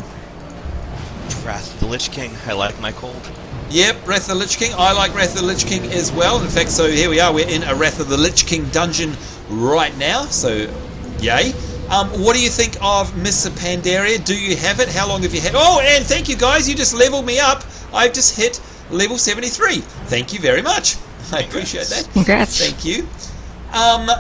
Wrath of the Lich King. I like my cold. Yep, Wrath of the Lich King. I like Wrath of the Lich King as well. In fact, so here we are. We're in a Wrath of the Lich King dungeon right now, so yay. What do you think of Mr. Pandaria? Do you have it? How long have you had? Oh, and thank you guys. You just leveled me up. I've just hit level 73. Thank you very much. I appreciate that. Congrats. Thank you.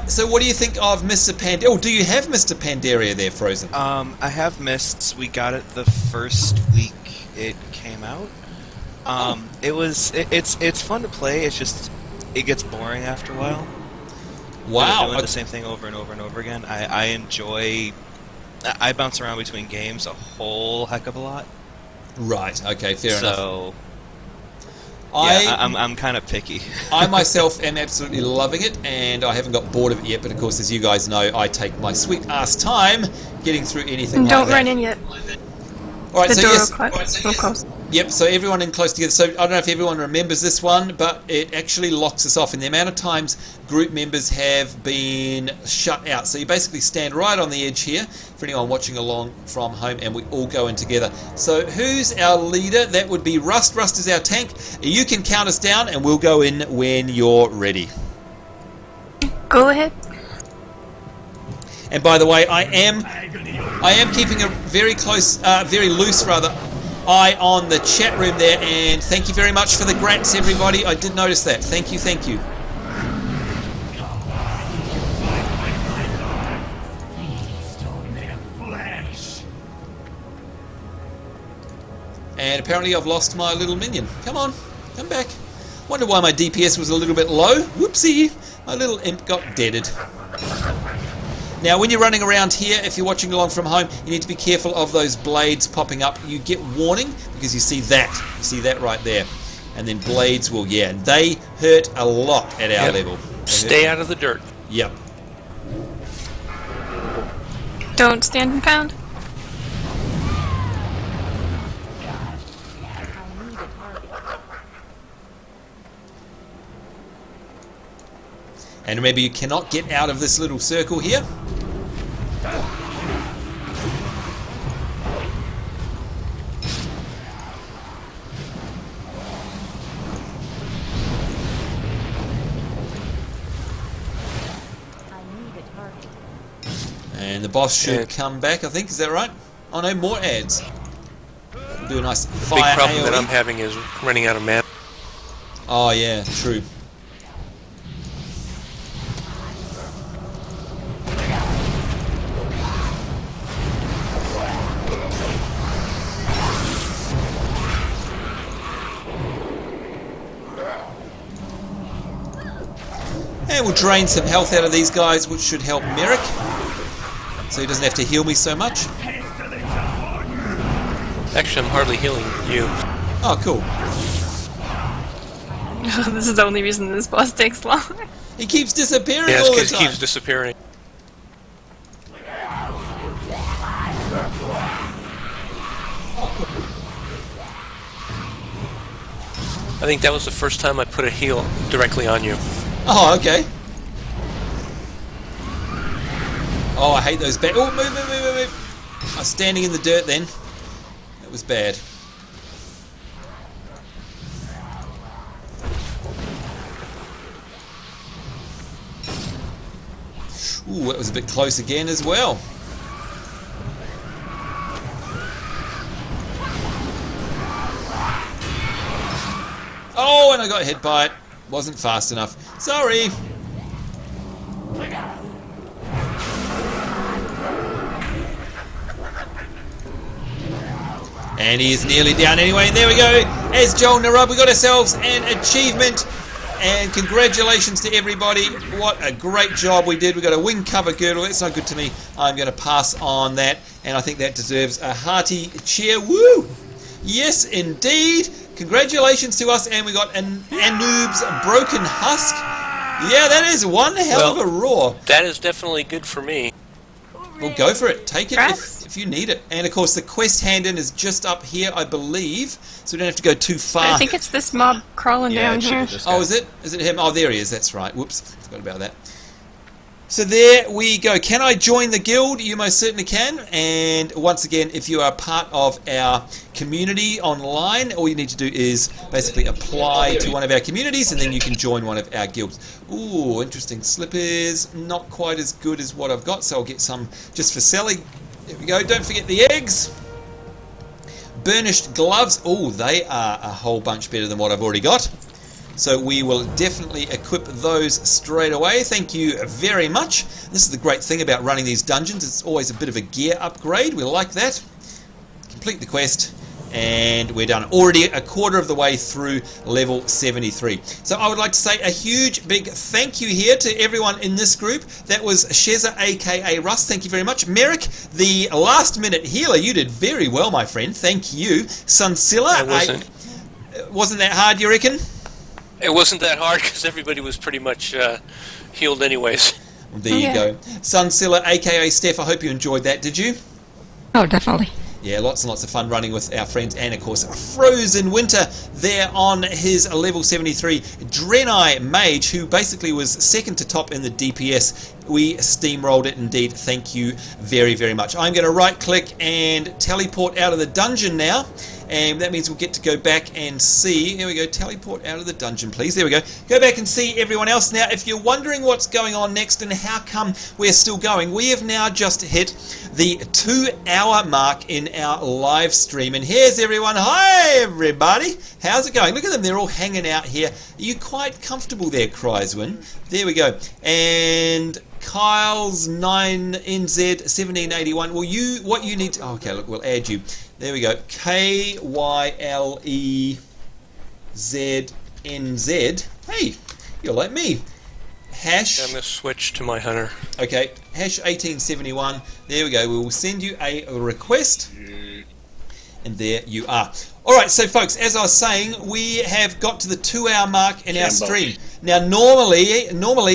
So what do you think of Mr. Pandaria? Oh, do you have Mr. Pandaria there, Frozen? I have Mists. We got it the first week it came out. It's fun to play. It's just it gets boring after a while. Wow. Doing the same thing over and over and over again. I enjoy. I bounce around between games a whole heck of a lot. Right. Okay. Fair enough. So. Yeah, I'm kind of picky. I myself am absolutely loving it, and I haven't got bored of it yet. But of course, as you guys know, I take my sweet ass time getting through anything. Don't like that. run in yet. All right, The so door yes. will close. Yep, so everyone in close together. So I don't know if everyone remembers this one, but it actually locks us off in the amount of times group members have been shut out. So you basically stand right on the edge here for anyone watching along from home, and we all go in together. So who's our leader? That would be Rust. Rust is our tank. You can count us down, and we'll go in when you're ready. Go ahead. And by the way, I am keeping a very close, very loose rather, eye on the chat room there, and thank you very much for the grats, everybody. I did notice that. Thank you, thank you. And apparently I've lost my little minion. Come on, come back. Wonder why my DPS was a little bit low. Whoopsie, my little imp got deaded. Now, when you're running around here, if you're watching along from home, you need to be careful of those blades popping up. You get warning because you see that. You see that right there. And then blades will, yeah, they hurt a lot at our level. Stay out of the dirt. Yep. Don't stand and pound. And remember, you cannot get out of this little circle here. And the boss should come back, I think. Is that right? Oh no, more ads. We'll do a nice fire Big problem AoE. that I'm having is running out of mana. Oh yeah, true. And we'll drain some health out of these guys, which should help Merrick, so he doesn't have to heal me so much. Actually, I'm hardly healing you. Oh, cool. This is the only reason this boss takes long. He keeps disappearing Yeah, all the because time. he keeps disappearing. I think that was the first time I put a heal directly on you. Oh, okay. Oh, I hate those bad. Oh, move. I was standing in the dirt then. That was bad. Ooh, that was a bit close again as well. Oh, and I got hit by it. Wasn't fast enough. Sorry. And he is nearly down anyway. And there we go. As Joel Narub, we got ourselves an achievement. And congratulations to everybody. What a great job we did. We got a wing cover girdle. That's not good to me. I'm going to pass on that. And I think that deserves a hearty cheer. Woo! Yes, indeed. Congratulations to us. And we got Anoob's Broken Husk. Yeah, that is one hell of a roar. That is definitely good for me. Well, go for it. Take it if you need it. And of course, the quest hand-in is just up here, I believe, so we don't have to go too far. I think it's this mob crawling down here. Oh, is it? Is it him? Oh, there he is. That's right. Whoops, forgot about that. So there we go. Can I join the guild? You most certainly can. And once again, if you are part of our community online, all you need to do is basically apply to one of our communities, and then you can join one of our guilds. Ooh, interesting. Slippers, not quite as good as what I've got, so I'll get some just for selling. There we go. Don't forget the eggs. Burnished gloves. Oh, they are a whole bunch better than what I've already got. So we will definitely equip those straight away. Thank you very much. This is the great thing about running these dungeons. It's always a bit of a gear upgrade. We like that. Complete the quest. And we're done. Already a quarter of the way through level 73. So I would like to say a huge big thank you here to everyone in this group. That was Sheza, aka Russ. Thank you very much. Merrick, the last minute healer. You did very well, my friend. Thank you. Sunsilla. Wasn't that hard, you reckon? It wasn't that hard because everybody was pretty much healed anyways. Well, there you go. Sunsilla, aka Steph, I hope you enjoyed that, did you? Oh, definitely. Yeah, lots and lots of fun running with our friends, and of course Frozen Winter there on his level 73 Draenei Mage, who basically was second to top in the DPS. We steamrolled it indeed. Thank you very, very much. I'm going to right click and teleport out of the dungeon now, and that means we'll get to go back and see. Here we go, teleport out of the dungeon, please. There we go. Go back and see everyone else. Now, if you're wondering what's going on next and how come we're still going, we have now just hit the 2-hour mark in our live stream. And here's everyone. Hi, everybody. How's it going? Look at them. They're all hanging out here. Are you quite comfortable there, Chryswin? There we go. And Kyle's 9NZ 1781. Well, what you need to... Oh, okay, look, we'll add you. There we go. KYLEZNZ. Hey, you're like me. Hash. I'm going to switch to my hunter. Okay, hash 1871. There we go. We will send you a request. And there you are. Alright, so folks, as I was saying, we have got to the 2-hour mark in our stream. Now, normally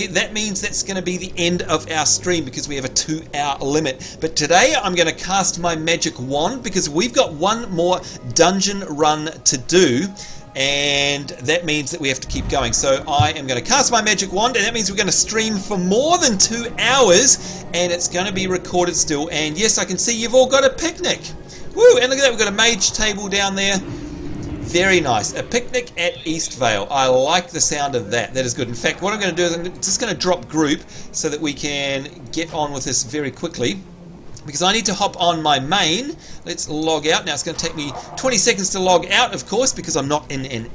that means that's going to be the end of our stream because we have a 2-hour limit. But today I'm going to cast my magic wand because we've got one more dungeon run to do. And that means that we have to keep going. So I am going to cast my magic wand, and that means we're going to stream for more than 2 hours, and it's going to be recorded still. And yes, I can see you've all got a picnic. Woo! And look at that, we've got a mage table down there. Very nice. A picnic at Eastvale. I like the sound of that. That is good. In fact, what I'm going to do is I'm just going to drop group so that we can get on with this very quickly. Because I need to hop on my main. Let's log out. Now it's going to take me 20 seconds to log out, of course, because I'm not in.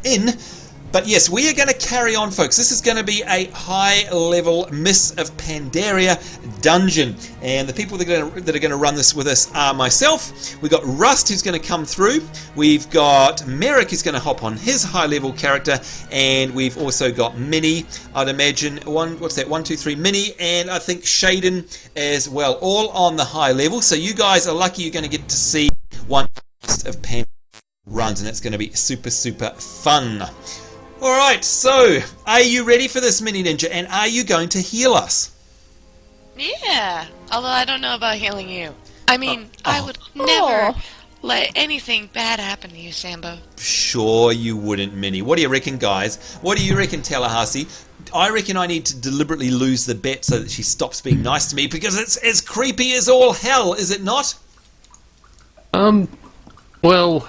But yes, we are going to carry on, folks. This is going to be a high-level Mists of Pandaria dungeon. And the people that are going to run this with us are myself. We've got Rust, who's going to come through. We've got Merrick, who's going to hop on his high-level character. And we've also got Minnie, I'd imagine. What's that? 1, 2, 3, Minnie. And I think Shaden as well. All on the high level. So you guys are lucky you're going to get to see one Mist of Pandaria runs. And that's going to be super, super fun. Alright, so, are you ready for this, Mini Ninja, and are you going to heal us? Yeah, although I don't know about healing you. I mean, I would never let anything bad happen to you, Sambo. Sure you wouldn't, Mini. What do you reckon, guys? What do you reckon, Tallahassee? I reckon I need to deliberately lose the bet so that she stops being nice to me, because it's as creepy as all hell, is it not? Well...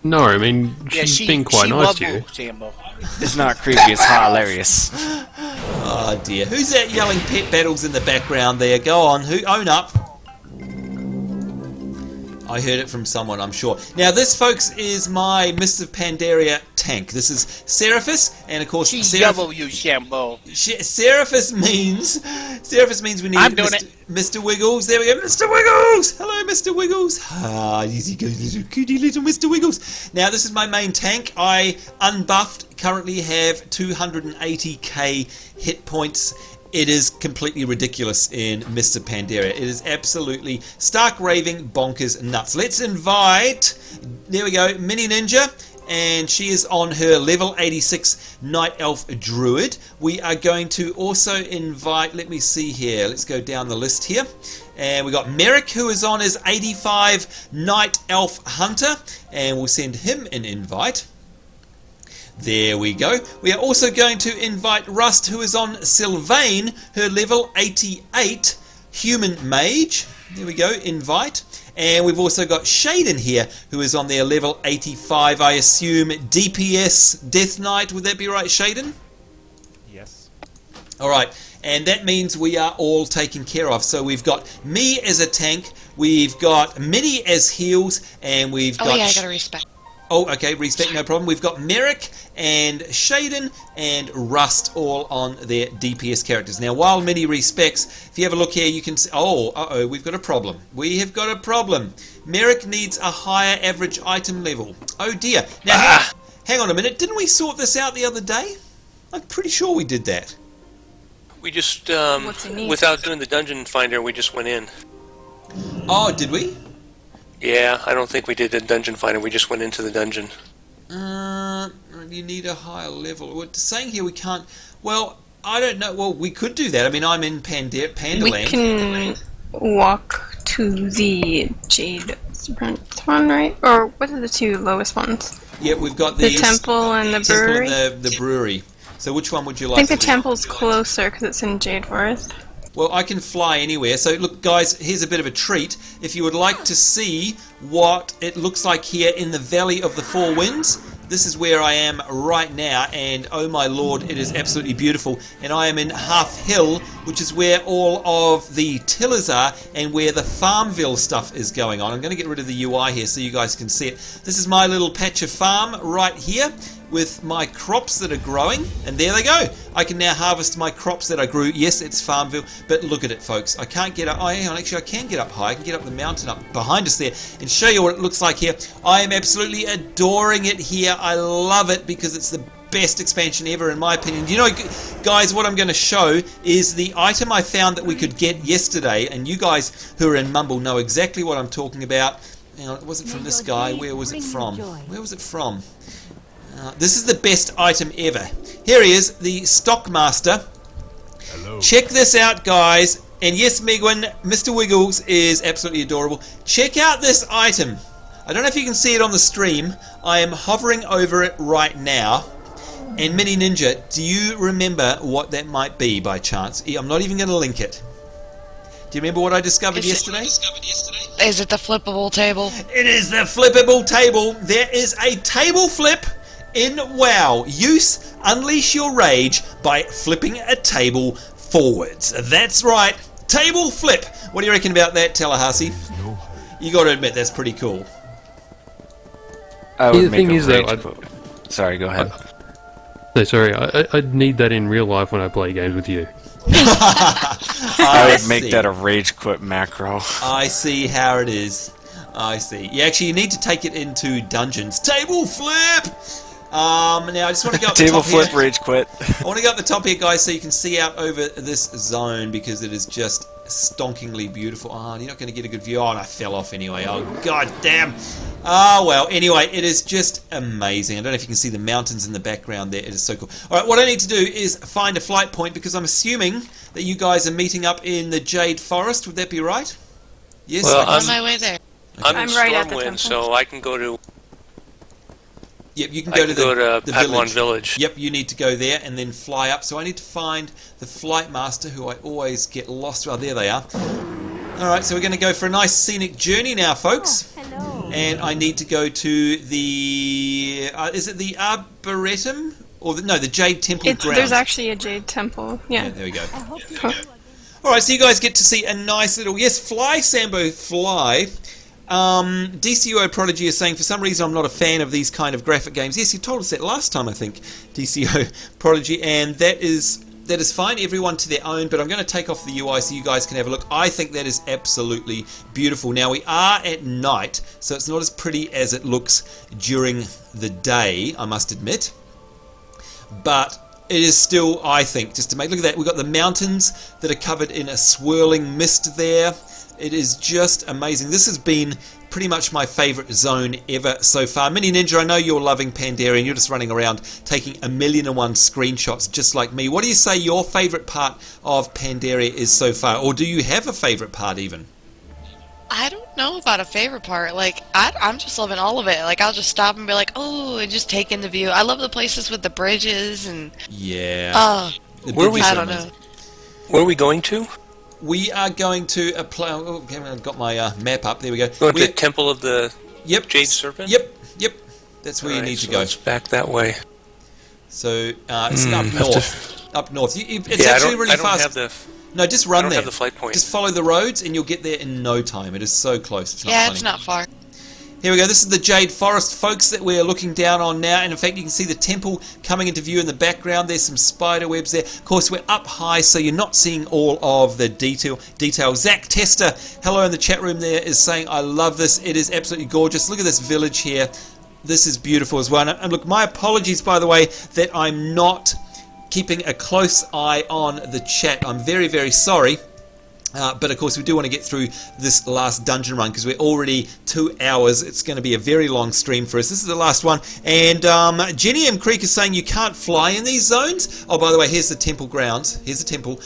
No, I mean, she's been quite nice to you. Sambo. It's not creepy, it's hilarious. Oh dear. Who's that yelling pet battles in the background there? Go on, own up. I heard it from someone, I'm sure. Now this, folks, is my Mists of Pandaria tank. This is Seraphis, and of course CW, Sambo. Seraphis means we need Mr. Wiggles. There we go, Mr. Wiggles! Hello, Mr. Wiggles. Ah, easy goes, little cutie little Mr. Wiggles. Now this is my main tank. I unbuffed, currently have 280k hit points. It is completely ridiculous in Mists of Pandaria. It is absolutely stark raving bonkers nuts. Let's invite, there we go, Mini Ninja and she is on her level 86 Night Elf Druid. We are going to also invite, let me see here, let's go down the list here. And we got Merrick, who is on his 85 Night Elf Hunter, and we'll send him an invite. There we go. We are also going to invite Rust, who is on Sylvain, her level 88 Human Mage. There we go, invite. And we've also got Shaden here, who is on their level 85, I assume, DPS Death Knight. Would that be right, Shaden? Yes. Alright, and that means we are all taken care of. So we've got me as a tank, we've got Minnie as heals, and we've got... Oh yeah, I gotta respect. Oh, okay, respect, no problem. We've got Merrick and Shaden and Rust all on their DPS characters. Now, while Minnie respects, if you have a look here, you can see... Oh, we've got a problem. We have got a problem. Merrick needs a higher average item level. Oh, dear. Now, hang on a minute. Didn't we sort this out the other day? I'm pretty sure we did that. We just, without doing the dungeon finder, we just went in. Oh, did we? Yeah, I don't think we did the dungeon finder. We just went into the dungeon. You need a higher level. It's saying here we can't... Well, I don't know. Well, we could do that. I mean, I'm in Pandaland. We can walk to the Jade one, right? Or what are the two lowest ones? Yeah, we've got the temple and the brewery. And the brewery. So which one would you like? I think the temple's closer because it's in Jade Forest. Well, I can fly anywhere. So look, guys, here's a bit of a treat. If you would like to see what it looks like here in the Valley of the Four Winds, this is where I am right now, and oh my lord, it is absolutely beautiful. And I am in Half Hill, which is where all of the tillers are and where the Farmville stuff is going on. I'm going to get rid of the UI here so you guys can see it. This is my little patch of farm right here with my crops that are growing, and there they go. I can now harvest my crops that I grew. Yes, it's Farmville, but look at it, folks. I can't get up. Oh, hang on, actually, I can get up high. I can get up the mountain up behind us there and show you what it looks like here. I am absolutely adoring it here. I love it because it's the best expansion ever, in my opinion. You know, guys, what I'm going to show is the item I found that we could get yesterday, and you guys who are in Mumble know exactly what I'm talking about. Hang on, it wasn't from this guy. Where was it from? Where was it from? This is the best item ever. Here he is, the Stockmaster. Hello. Check this out, guys. And yes, Megwin, Mr. Wiggles is absolutely adorable. Check out this item. I don't know if you can see it on the stream. I am hovering over it right now. And Mini Ninja, do you remember what that might be by chance? I'm not even going to link it. Do you remember what I discovered yesterday? Is it the flippable table? It is the flippable table. There is a table flip in WoW. Use Unleash Your Rage by flipping a table forwards. That's right. Table flip. What do you reckon about that, Tallahassee? No. You got to admit, that's pretty cool. I would The make thing a is, though, rage quit. Sorry, go ahead. No, sorry, I'd need that in real life when I play games with you. I would make that a rage quit macro. I see how it is. I see. Yeah, actually, you need to take it into dungeons. Table flip! Now, I just want to go up the Table top flip, here. rage quit. I want to go up the top here, guys, so you can see out over this zone because it is just stonkingly beautiful. Oh, you're not going to get a good view. Oh, and I fell off anyway. Oh, god damn. Oh, well, anyway, it is just amazing. I don't know if you can see the mountains in the background there. It is so cool. All right, what I need to do is find a flight point because I'm assuming that you guys are meeting up in the Jade Forest. Would that be right? Yes? Well, I'm on my way there. I'm in right at the Stormwind, temple. so I can go to. Yep, you can I go can to the Padawan Village. Yep, you need to go there and then fly up. So I need to find the flight master who I always get lost. Oh, there they are. Alright, so we're going to go for a nice scenic journey now, folks. Oh, hello. And I need to go to the... is it the Arboretum? Or no, the Jade Temple grounds. There's actually a Jade Temple. Yeah. There we go. I hope you Cool. Alright, so you guys get to see a nice little... Yes, fly, Sambo, fly. DCO Prodigy is saying, for some reason I'm not a fan of these kind of graphic games. Yes, you told us that last time, I think, DCO Prodigy, and that is fine, everyone to their own, but I'm going to take off the UI so you guys can have a look. I think that is absolutely beautiful. Now, we are at night, so it's not as pretty as it looks during the day, I must admit, but it is still, I think, just to make, look at that, we've got the mountains that are covered in a swirling mist there. It is just amazing. This has been pretty much my favorite zone ever so far. Mini Ninja, I know you're loving Pandaria and you're just running around taking 1,000,001 screenshots just like me. What do you say your favorite part of Pandaria is so far? Or do you have a favorite part even? I don't know about a favorite part. Like, I'm just loving all of it. Like, I'll just stop and be like, oh, and just take in the view. I love the places with the bridges and... Yeah. Where we, I don't know. Where are we going to? We are going to a play. Oh, okay, I've got my map up. There we go. Going to the Temple of the Jade Serpent? Yep. That's where you need to go. Let's back that way. So, it's up north. Up north. It's actually really fast. No, just run there. I don't have the flight point. Just follow the roads and you'll get there in no time. It is so close. It's not funny. It's not far. Here we go. This is the Jade Forest, folks, that we're looking down on now. And in fact, you can see the temple coming into view in the background. There's some spider webs there. Of course, we're up high, so you're not seeing all of the detail. Zach Tester, hello in the chat room there, is saying, I love this. It is absolutely gorgeous. Look at this village here. This is beautiful as well. And look, my apologies, by the way, that I'm not keeping a close eye on the chat. I'm very, very sorry. But of course we do want to get through this last dungeon run because we're already 2 hours. It's going to be a very long stream for us. This is the last one. And Jenny M. Creek is saying you can't fly in these zones. Oh, by the way, here's the temple grounds. Here's the temple.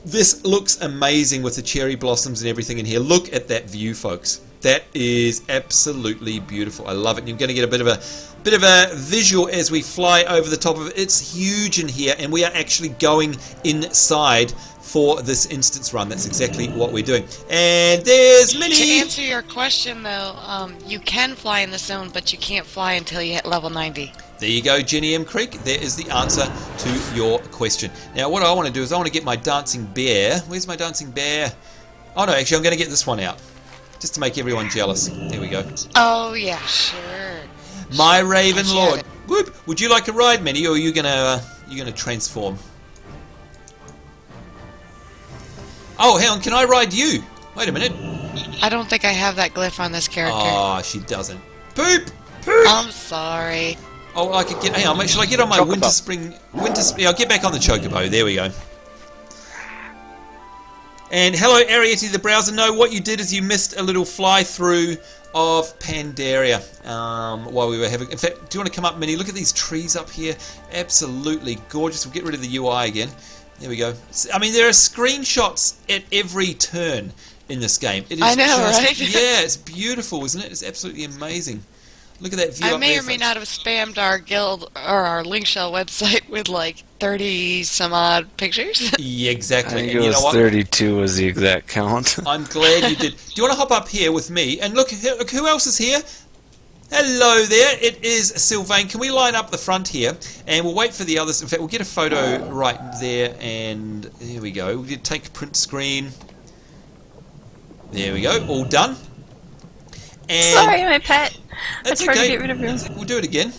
This looks amazing with the cherry blossoms and everything in here. Look at that view, folks. That is absolutely beautiful. I love it. And you're going to get a bit of a visual as we fly over the top of it. It's huge in here, and we are actually going inside for this instance run. That's exactly what we're doing. And there's Minnie. To answer your question, though, you can fly in the zone, but you can't fly until you hit level 90. There you go, Jenny M. Creek. There is the answer to your question. Now, what I want to do is I want to get my dancing bear. Where's my dancing bear? Oh, no, actually, I'm going to get this one out. Just to make everyone jealous. There we go. Oh, yeah, sure. My Raven Lord. Whoop. Would you like a ride, Minnie, or are you gonna transform? Oh, hang on. Can I ride you? Wait a minute. I don't think I have that glyph on this character. Oh, she doesn't. Poop. Poop. I'm sorry. Oh, I could get. Hang on. Shall I get on my winter spring? I'll get back on the chocobo. There we go. And hello, Arietti the browser. No, what you did is you missed a little fly through of Pandaria while we were having... In fact, do you want to come up, Minnie? Look at these trees up here. Absolutely gorgeous. We'll get rid of the UI again. There we go. I mean, there are screenshots at every turn in this game. It is I know, right? Yeah, it's beautiful, isn't it? It's absolutely amazing. Look at that view. I may or may not have spammed our guild or our Linkshell website with like 30 some odd pictures. Yeah, exactly. I think and it you know was what? 32 was the exact count. I'm glad you did. Do you want to hop up here with me? And look who else is here? Hello there. It is Sylvain. Can we line up the front here? And we'll wait for the others. In fact, we'll get a photo right there. And there we go. We'll take a print screen. There we go. All done. And sorry, my pet. That's I tried okay. to get rid of him. We'll do it again.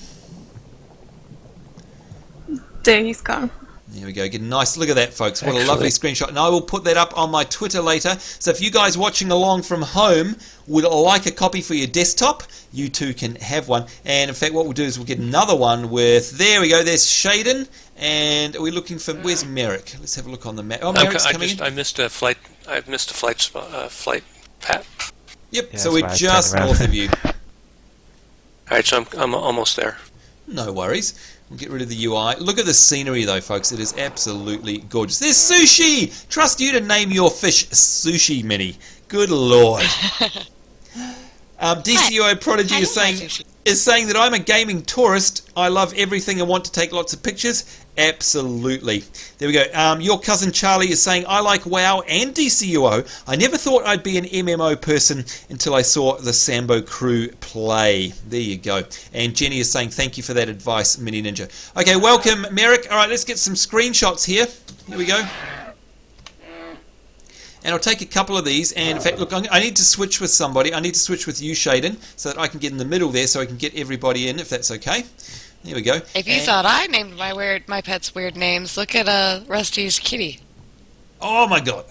There, he's gone. There we go. Get a nice look at that, folks. What a lovely screenshot. And I will put that up on my Twitter later. So if you guys watching along from home would like a copy for your desktop, you too can have one. And in fact, what we'll do is we'll get another one with... There we go. There's Shaden. And are we looking for... Where's Merrick? Let's have a look on the map. Oh, Merrick's coming in. I missed a flight. I've missed a flight path. Yep. Yeah, so we're just north of you. Alright, so I'm almost there. No worries. We'll get rid of the UI. Look at the scenery, though, folks. It is absolutely gorgeous. There's Sushi! Trust you to name your fish Sushi, Minnie. Good lord. DCO Prodigy is saying that I'm a gaming tourist. I love everything and want to take lots of pictures. Absolutely. There we go. Your cousin Charlie is saying, I like WoW and DCUO. I never thought I'd be an MMO person until I saw the Sambo crew play. There you go. And Jenny is saying, thank you for that advice, Mini Ninja. Okay, welcome, Merrick. All right, let's get some screenshots here. Here we go. And I'll take a couple of these. And in fact, look, I need to switch with somebody. I need to switch with you, Shaden, so that I can get in the middle there so I can get everybody in, if that's okay. There we go. If you thought I named my pet's weird names, look at Rusty's kitty. Oh my god.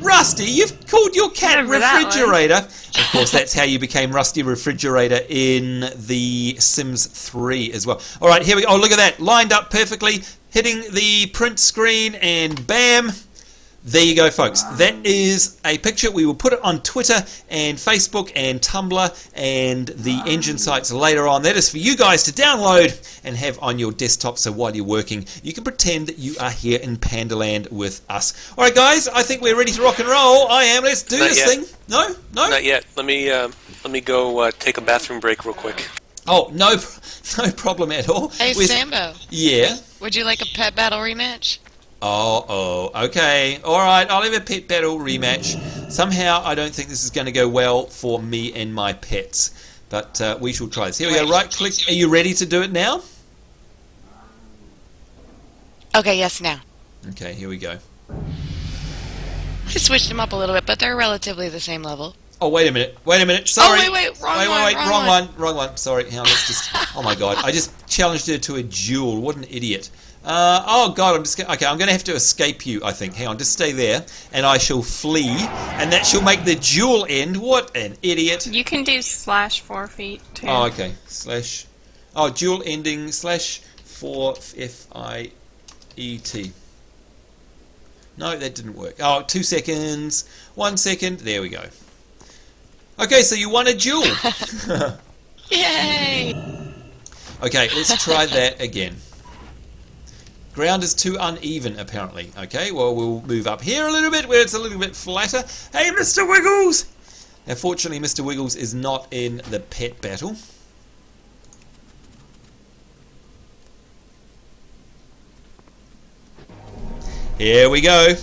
Rusty, you've called your cat Refrigerator. Of course, that's how you became Rusty Refrigerator in the Sims 3 as well. Alright, here we go. Oh, look at that. Lined up perfectly. Hitting the print screen and bam. There you go, folks. That is a picture. We will put it on Twitter and Facebook and Tumblr and the engine sites later on. That is for you guys to download and have on your desktop, so while you're working, you can pretend that you are here in Pandaland with us. All right, guys, I think we're ready to rock and roll. I am. Let's do this thing. No? Not yet. Let me go take a bathroom break real quick. Oh, no problem at all. Hey, Sambo. Yeah? Would you like a pet battle rematch? Oh, okay. All right, I'll have a pet battle rematch. Somehow, I don't think this is going to go well for me and my pets. But we shall try this. Here we go. Right click. Are you ready to do it now? Okay, yes, now. Okay, here we go. I switched them up a little bit, but they're relatively the same level. Oh, wait a minute. Sorry. Oh, wait. Wrong one. Sorry. Hang on, let's just... Oh, my God. I just challenged her to a duel. What an idiot. Oh, God. Okay, I'm going to have to escape you, I think. Hang on. Just stay there. And I shall flee. And that shall make the duel end. What an idiot. You can do /forfeit, too. Oh, okay. / Oh, duel ending /4FIET. No, that didn't work. Oh, 2 seconds. 1 second. There we go. Okay, so you won a duel. Yay! Okay, let's try that again. Ground is too uneven, apparently. Okay, well, we'll move up here a little bit where it's a little bit flatter. Hey, Mr. Wiggles! Now, fortunately, Mr. Wiggles is not in the pet battle. Here we go.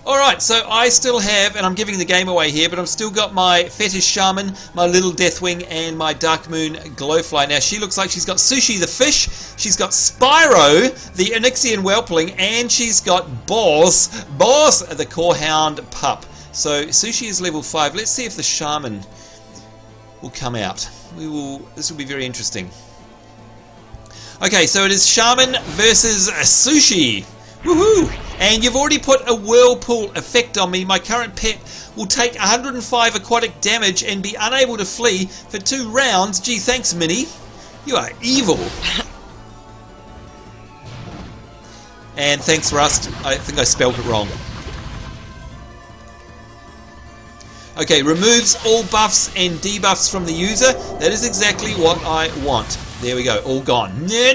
Alright, so I still have, and I'm giving the game away here, but I've still got my Fetish Shaman, my Little Deathwing, and my Dark Moon Glowfly. Now, she looks like she's got Sushi the Fish, she's got Spyro, the Onyxian Whelpling, and she's got Boss, the Corehound Pup. So, Sushi is level 5. Let's see if the Shaman will come out. This will be very interesting. Okay, so it is Shaman versus Sushi. Woohoo! And you've already put a whirlpool effect on me. My current pet will take 105 aquatic damage and be unable to flee for 2 rounds. Gee, thanks, Minnie. You are evil. And thanks, Rust. I think I spelled it wrong. Okay, removes all buffs and debuffs from the user. That is exactly what I want. There we go, all gone. No.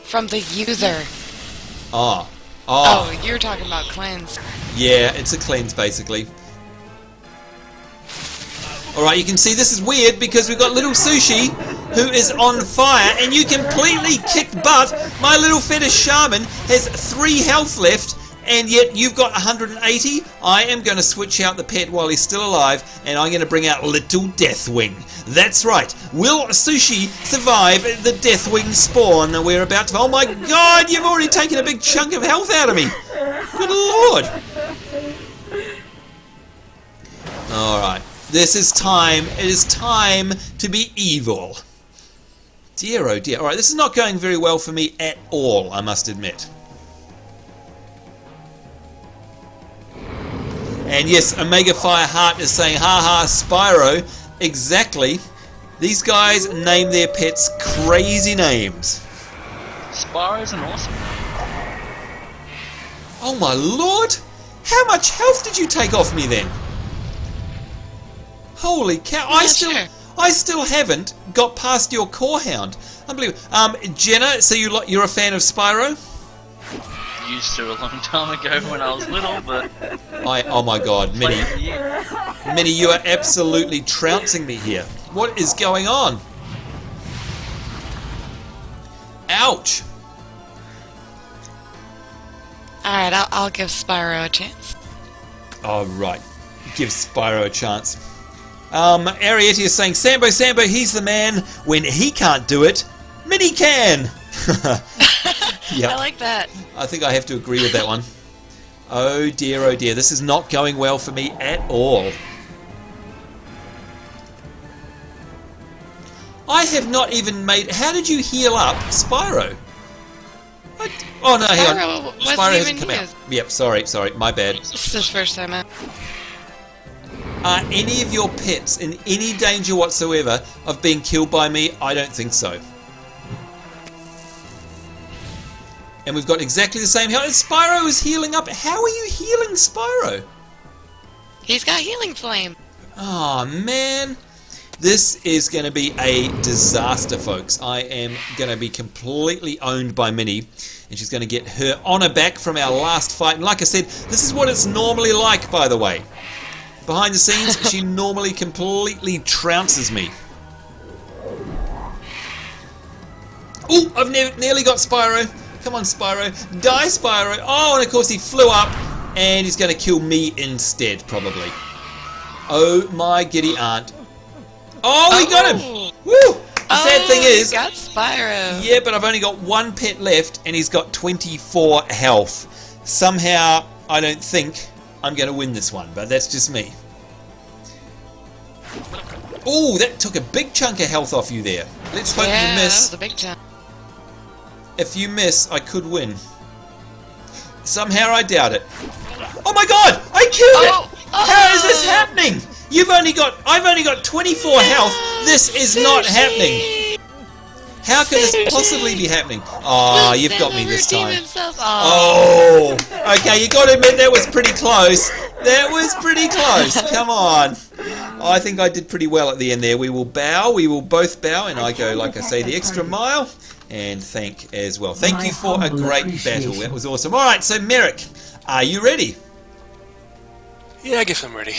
From the user. Oh, you're talking about cleanse. Yeah, it's a cleanse, basically. Alright, you can see this is weird because we've got little Sushi who is on fire and you completely kicked butt. My little Fetish Shaman has 3 health left and yet you've got 180. I am going to switch out the pet while he's still alive and I'm going to bring out Little Deathwing. That's right. Will Sushi survive the Deathwing spawn? We're about to... Oh my God, you've already taken a big chunk of health out of me. Good Lord. Alright. This is time. It is time to be evil. Dear, oh dear. Alright, this is not going very well for me at all, I must admit. And yes, Omega Fire Heart is saying, haha, Spyro. Exactly. These guys name their pets crazy names. Spyro's an awesome name. Oh my lord! How much health did you take off me then? Holy cow! I still haven't got past your Corehound. Unbelievable. Jenna, so you're a fan of Spyro? Used to a long time ago when I was little, but... Oh my God, Minnie. Minnie, you are absolutely trouncing me here. What is going on? Ouch! Alright, I'll give Spyro a chance. Oh, right. Give Spyro a chance. Arietti is saying, Sambo, he's the man. When he can't do it, Minnie can! Yep. I like that. I think I have to agree with that one. Oh dear, this is not going well for me at all. I have not even made... How did you heal up Spyro? Oh no, hang on. Spyro hasn't come out. Yep, sorry, my bad. This is his first time out. Are any of your pets in any danger whatsoever of being killed by me? I don't think so. And we've got exactly the same health. And Spyro is healing up. How are you healing Spyro? He's got healing flame. Oh, man. This is going to be a disaster, folks. I am going to be completely owned by Minnie, and she's going to get her honor back from our last fight. And like I said, this is what it's normally like, by the way. Behind the scenes, she normally completely trounces me. Oh, I've nearly got Spyro. Come on, Spyro. Die, Spyro. Oh, and of course he flew up, and he's going to kill me instead, probably. Oh, my giddy aunt. Oh, we got him! Woo! The sad thing is... got Spyro. Yeah, but I've only got one pet left, and he's got 24 health. Somehow, I don't think I'm going to win this one, but that's just me. Oh, that took a big chunk of health off you there. Let's hope you miss. That was a big chunk. If you miss, I could win. Somehow I doubt it. Oh my god! I killed it! How is this happening? I've only got 24 health. This is not happening. How can this possibly be happening? Oh, you've got me this time. Oh, okay, you got to admit that was pretty close. That was pretty close. Come on. I think I did pretty well at the end there. We will bow. We will both bow, and I go, like I say, the extra mile. And thank as well. Thank you for a great battle. That was awesome. All right, so Merrick, are you ready? Yeah, I guess I'm ready.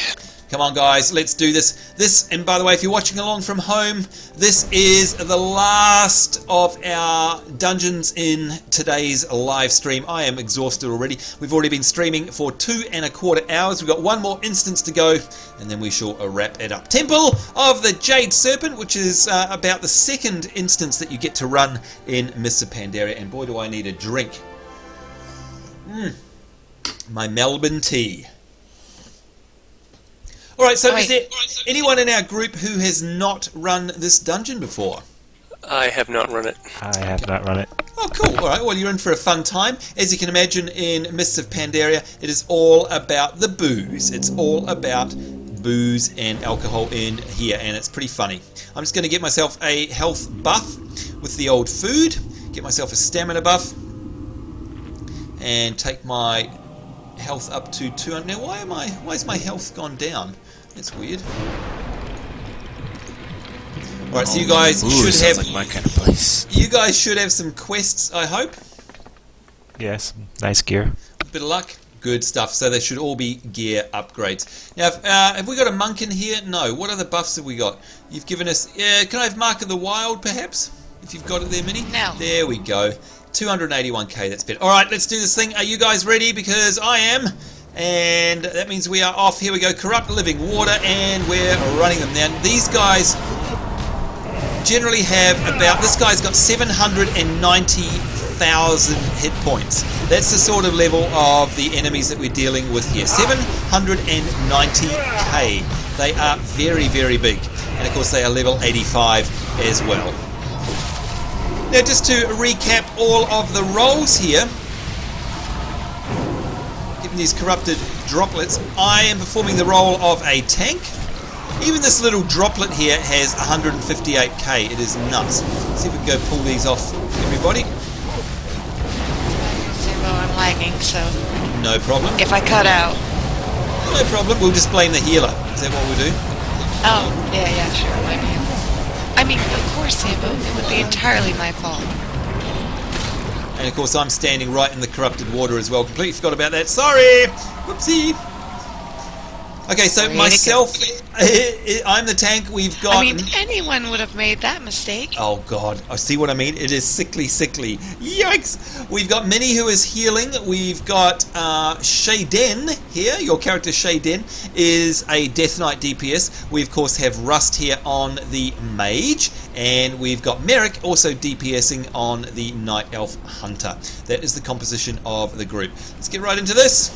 Come on, guys, let's do this. And by the way, if you're watching along from home, this is the last of our dungeons in today's live stream. I am exhausted already. We've already been streaming for 2¼ hours. We've got one more instance to go, and then we shall wrap it up. Temple of the Jade Serpent, which is about the second instance that you get to run in Mists of Pandaria. And boy, do I need a drink. My Melbourne tea. Alright, so is there anyone in our group who has not run this dungeon before? I have not run it. I have not run it. Oh, cool. Alright, well, you're in for a fun time. As you can imagine, in Mists of Pandaria, it is all about the booze. It's all about booze and alcohol in here, and it's pretty funny. I'm just going to get myself a health buff with the old food, get myself a stamina buff, and take my health up to 200. Now, why is my health gone down? That's weird. Alright, so you guys should have like my kind of place. You guys should have some quests, I hope. Yes, nice gear. Bit of luck. Good stuff. So they should all be gear upgrades. Now, have we got a monk in here? No. What other buffs have we got? You've given us... can I have Mark of the Wild, perhaps? If you've got it there, Minnie? No. There we go. 281k, that's better. Alright, let's do this thing. Are you guys ready? Because I am. And that means we are off. Here we go. Corrupt Living Water, and we're running them. Now, these guys generally have about... This guy's got 790,000 hit points. That's the sort of level of the enemies that we're dealing with here. 790k. They are very, very big. And, of course, they are level 85 as well. Now, just to recap all of the roles here, given these corrupted droplets, I am performing the role of a tank. Even this little droplet here has 158k. It is nuts. Let's see if we can go pull these off, everybody. Sambo, I'm lagging, so... No problem. If I cut out... No problem. We'll just blame the healer. Is that what we'll do? Oh, yeah, sure. Blame him. I mean, of course, Sambo. It would be entirely my fault. And of course I'm standing right in the corrupted water as well. Completely forgot about that. Sorry! Whoopsie! Okay, so myself, I'm the tank. We've got... I mean, anyone would have made that mistake. Oh god, I see what I mean. It is sickly. Yikes! We've got Minnie who is healing. We've got Shayden here. Your character Shayden is a Death Knight DPS. We of course have Rust here on the Mage. And we've got Merrick also DPSing on the Night Elf Hunter. That is the composition of the group. Let's get right into this.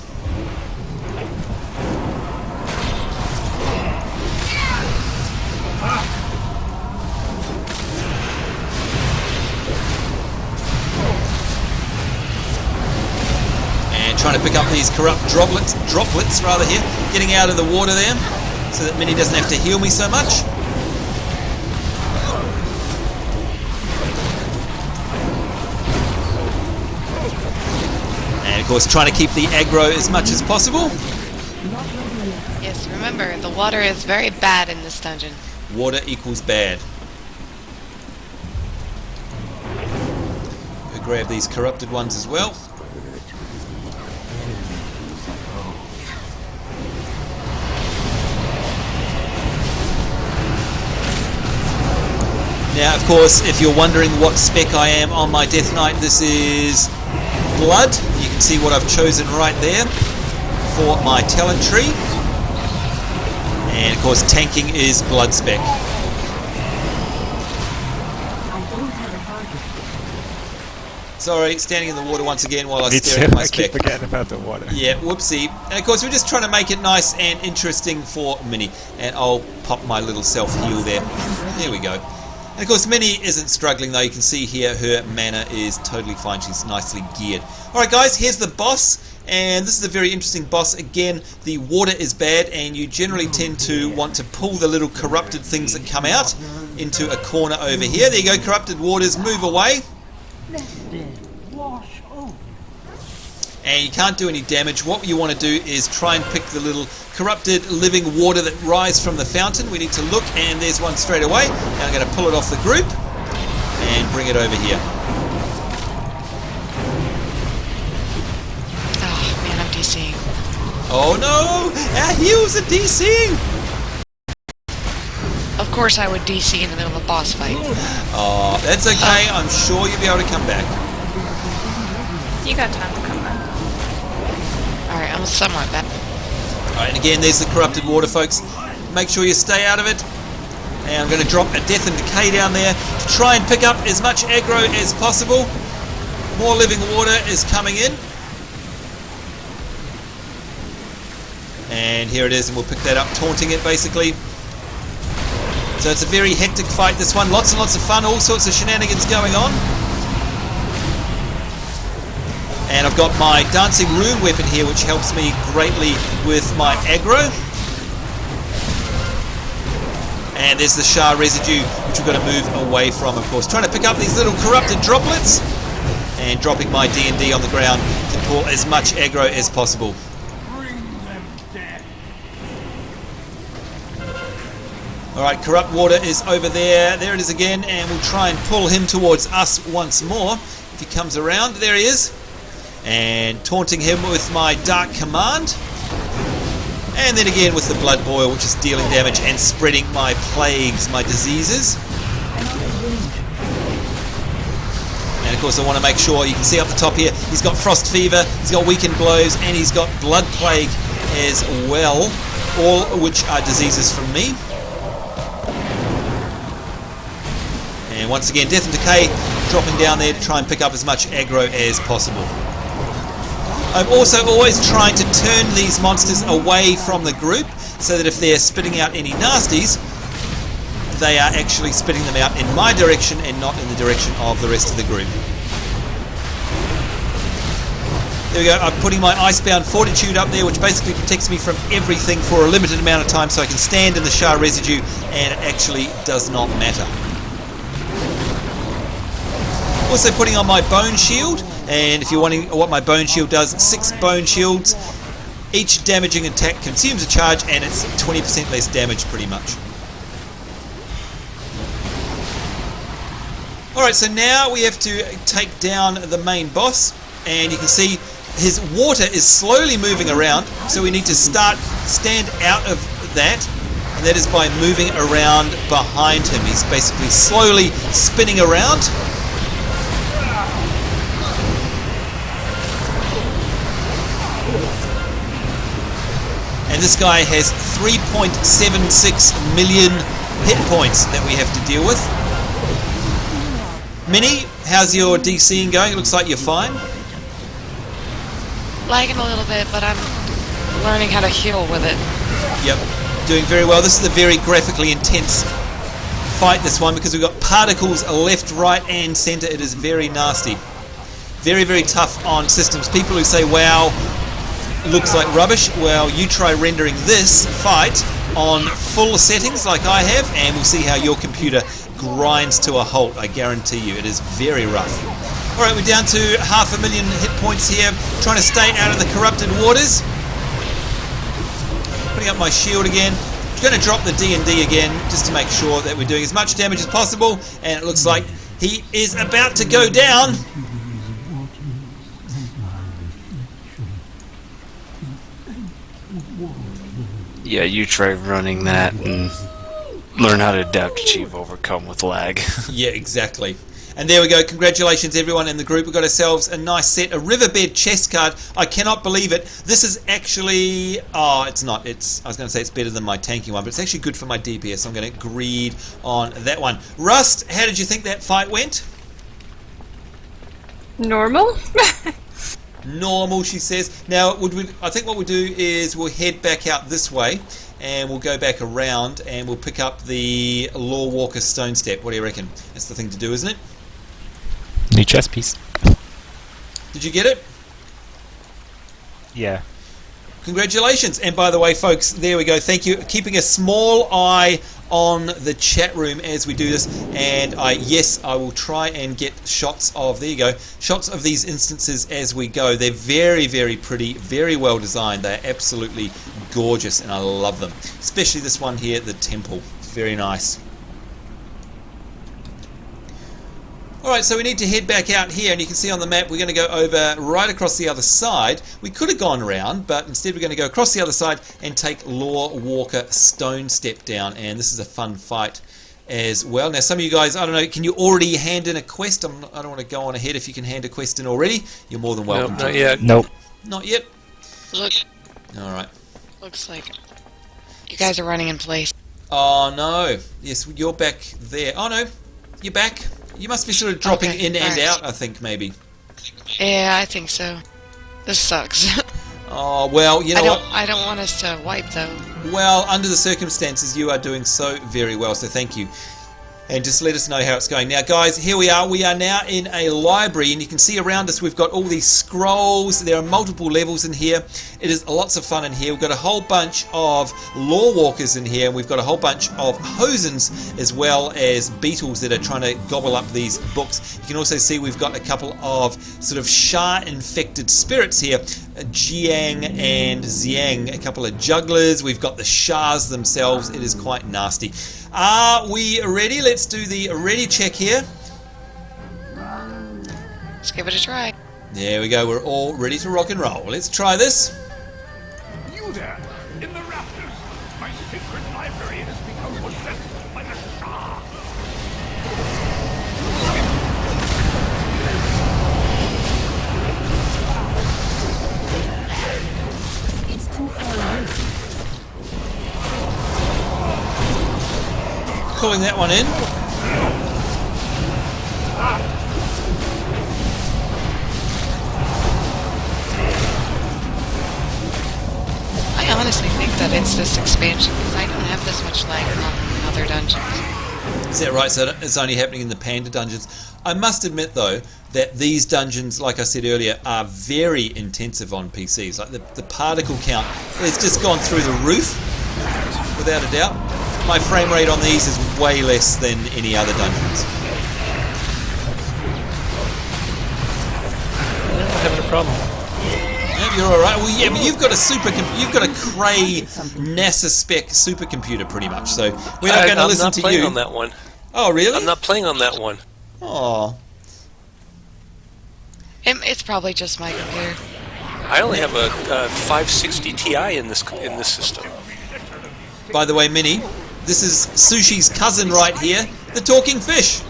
And trying to pick up these corrupt droplets rather here, getting out of the water there, so that Minnie doesn't have to heal me so much. of course trying to keep the aggro as much as possible. Yes, remember, the water is very bad in this dungeon. Water equals bad. We'll grab these corrupted ones as well. Now, of course, if you're wondering what spec I am on my Death Knight, this is Blood. You can see what I've chosen right there for my talent tree. And, of course, tanking is Blood spec. Sorry, standing in the water once again while I stare at my spec. I keep forgetting about the water. Yeah, whoopsie. And, of course, we're just trying to make it nice and interesting for Minnie. And I'll pop my little self-heal there. There we go. And of course, Minnie isn't struggling though. You can see here her mana is totally fine. She's nicely geared. Alright guys, here's the boss. And this is a very interesting boss. Again, the water is bad and you generally tend to want to pull the little corrupted things that come out into a corner over here. There you go, corrupted waters, move away. And you can't do any damage. What you want to do is try and pick the little corrupted living water that rise from the fountain. We need to look, and there's one straight away. Now I'm going to pull it off the group and bring it over here. Oh man, I'm DCing. Oh no! Our heals are DCing! Of course I would DC in the middle of a boss fight. Oh, that's okay. I'm sure you'll be able to come back. You got time to come back. Alright, I'm somewhat back. Alright, and again, there's the corrupted water, folks. Make sure you stay out of it. And I'm going to drop a Death and Decay down there to try and pick up as much aggro as possible. More living water is coming in. And here it is, and we'll pick that up, taunting it basically. So it's a very hectic fight, this one. Lots and lots of fun, all sorts of shenanigans going on. And I've got my Dancing Rune weapon here, which helps me greatly with my aggro. And there's the Shah residue, which we've got to move away from, of course. Trying to pick up these little corrupted droplets. And dropping my D&D on the ground to pull as much aggro as possible. Alright, corrupt water is over there. There it is again, and we'll try and pull him towards us once more. If he comes around, there he is. And taunting him with my Dark Command. And then again with the Blood Boil, which is dealing damage and spreading my plagues, my diseases. And of course I want to make sure, you can see up the top here, he's got Frost Fever, he's got Weakened Blows, and he's got Blood Plague as well. All of which are diseases from me. And once again, Death and Decay dropping down there to try and pick up as much aggro as possible. I'm also always trying to turn these monsters away from the group so that if they're spitting out any nasties, they are actually spitting them out in my direction and not in the direction of the rest of the group. There we go, I'm putting my Icebound Fortitude up there, which basically protects me from everything for a limited amount of time, so I can stand in the Shah residue and it actually does not matter. Also putting on my Bone Shield, and if you're wondering what my Bone Shield does, 6 Bone Shields. Each damaging attack consumes a charge and it's 20% less damage pretty much. Alright, so now we have to take down the main boss, and you can see his water is slowly moving around, so we need to stand out of that, and that is by moving around behind him. He's basically slowly spinning around. And this guy has 3.76 million hit points that we have to deal with. Minnie, how's your DCing going? It looks like you're fine. Lagging a little bit, but I'm learning how to heal with it. Yep, doing very well. This is a very graphically intense fight, this one, because we've got particles left, right, and center. It is very nasty. Very, very tough on systems. People who say, wow, looks like rubbish, well, you try rendering this fight on full settings like I have, and we'll see how your computer grinds to a halt. I guarantee you, it is very rough. Alright, we're down to 500,000 hit points here, trying to stay out of the corrupted waters. Putting up my shield again. I'm going to drop the D&D again, just to make sure that we're doing as much damage as possible, and it looks like he is about to go down. Yeah, you try running that and learn how to adapt, achieve, overcome with lag. Yeah, exactly. And there we go. Congratulations, everyone in the group. We've got ourselves a nice set, a Riverbed chest card. I cannot believe it. This is actually... Oh, it's not. I was going to say it's better than my tanking one, but it's actually good for my DPS. So I'm going to greed on that one. Rust, how did you think that fight went? Normal? Normal, she says. Now, I think what we'll do is we'll head back out this way, and we'll go back around, and we'll pick up the Law Walker Stone Step. What do you reckon? That's the thing to do, isn't it? New chess piece. Did you get it? Yeah. Congratulations. And by the way, folks, there we go. Thank you. Keeping a small eye on the chat room as we do this, and yes, I will try and get shots of, there you go, shots of these instances as we go. They're very, very pretty, very well designed. They're absolutely gorgeous, and I love them, especially this one here, the temple. It's very nice. Alright, so we need to head back out here, and you can see on the map we're going to go over right across the other side. We could have gone around, but instead we're going to go across the other side and take Law Walker Stone Step down, and this is a fun fight as well. Now, some of you guys, I don't know, can you already hand in a quest? I don't want to go on ahead if you can hand a quest in already. You're more than welcome to. Not yet. Nope. Not yet? Look. Alright. Looks like you guys are running in place. Oh, no. Yes, you're back there. Oh, no. You're back. You must be sort of dropping in and out, I think, maybe. Yeah, I think so. This sucks. Oh, well, you know what? I don't want us to wipe, though. Well, under the circumstances, you are doing so very well, so thank you. And just let us know how it's going. Now, guys, here we are. We are now in a library, and you can see around us we've got all these scrolls. There are multiple levels in here. It is lots of fun in here. We've got a whole bunch of law walkers in here, and we've got a whole bunch of hosens as well as beetles that are trying to gobble up these books. You can also see we've got a couple of sort of Shah-infected spirits here, Jiang and Xiang, a couple of jugglers. We've got the Shahs themselves. It is quite nasty. Are we ready? Let's do the ready check here. Let's give it a try. There we go. We're all ready to rock and roll. Let's try this. You there, in the rafters! My secret library has become possessed by the Shah! It's too far away. Pulling that one in. I honestly think that it's this expansion because I don't have this much lag on other dungeons. Is that right? So it's only happening in the Panda dungeons. I must admit, though, that these dungeons, like I said earlier, are very intensive on PCs. Like the particle count has just gone through the roof, without a doubt. My frame rate on these is way less than any other dungeons. I'm not having a problem. Yeah, you're all right. Well, yeah, but you've got a Cray NASA spec supercomputer, pretty much. So we're not going to listen to you. I'm not playing on that one. Oh, really? I'm not playing on that one. Oh. It's probably just my computer. I only have a 560 Ti in this system. By the way, Minnie, this is Sushi's cousin right here, the talking fish.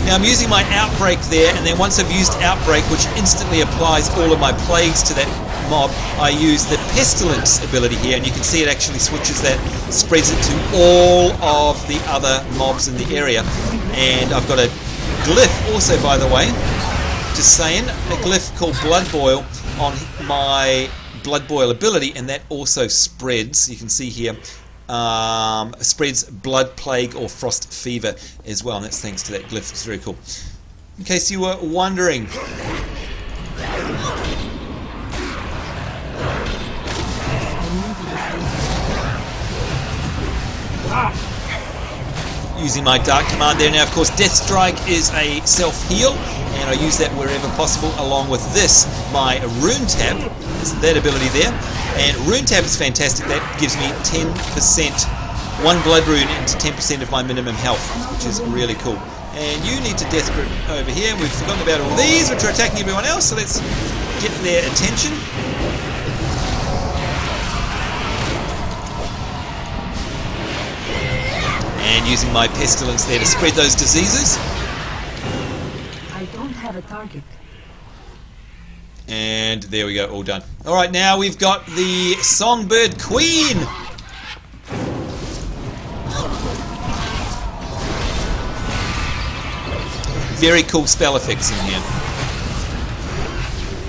Now I'm using my outbreak there, and then once I've used outbreak, which instantly applies all of my plagues to that mob, I use the pestilence ability here, and you can see it actually switches that, spreads it to all of the other mobs in the area. And I've got a glyph also, by the way, just saying, a glyph called Blood Boil on my Blood Boil ability, and that also spreads, you can see here, spreads blood plague or frost fever as well, and that's thanks to that glyph. It's very cool. In case you were wondering. Using my Dark Command there. Now, of course, Death Strike is a self-heal, and I use that wherever possible, along with this, my Rune Tab. There's that ability there. And Rune Tab is fantastic. That gives me 10%, one Blood Rune into 10% of my minimum health, which is really cool. And you need to Death Grip over here. We've forgotten about all these, which are attacking everyone else, so let's get their attention. And using my Pestilence there to spread those diseases. I don't have a target. And there we go, all done. Alright, now we've got the Songbird Queen. Very cool spell effects in here.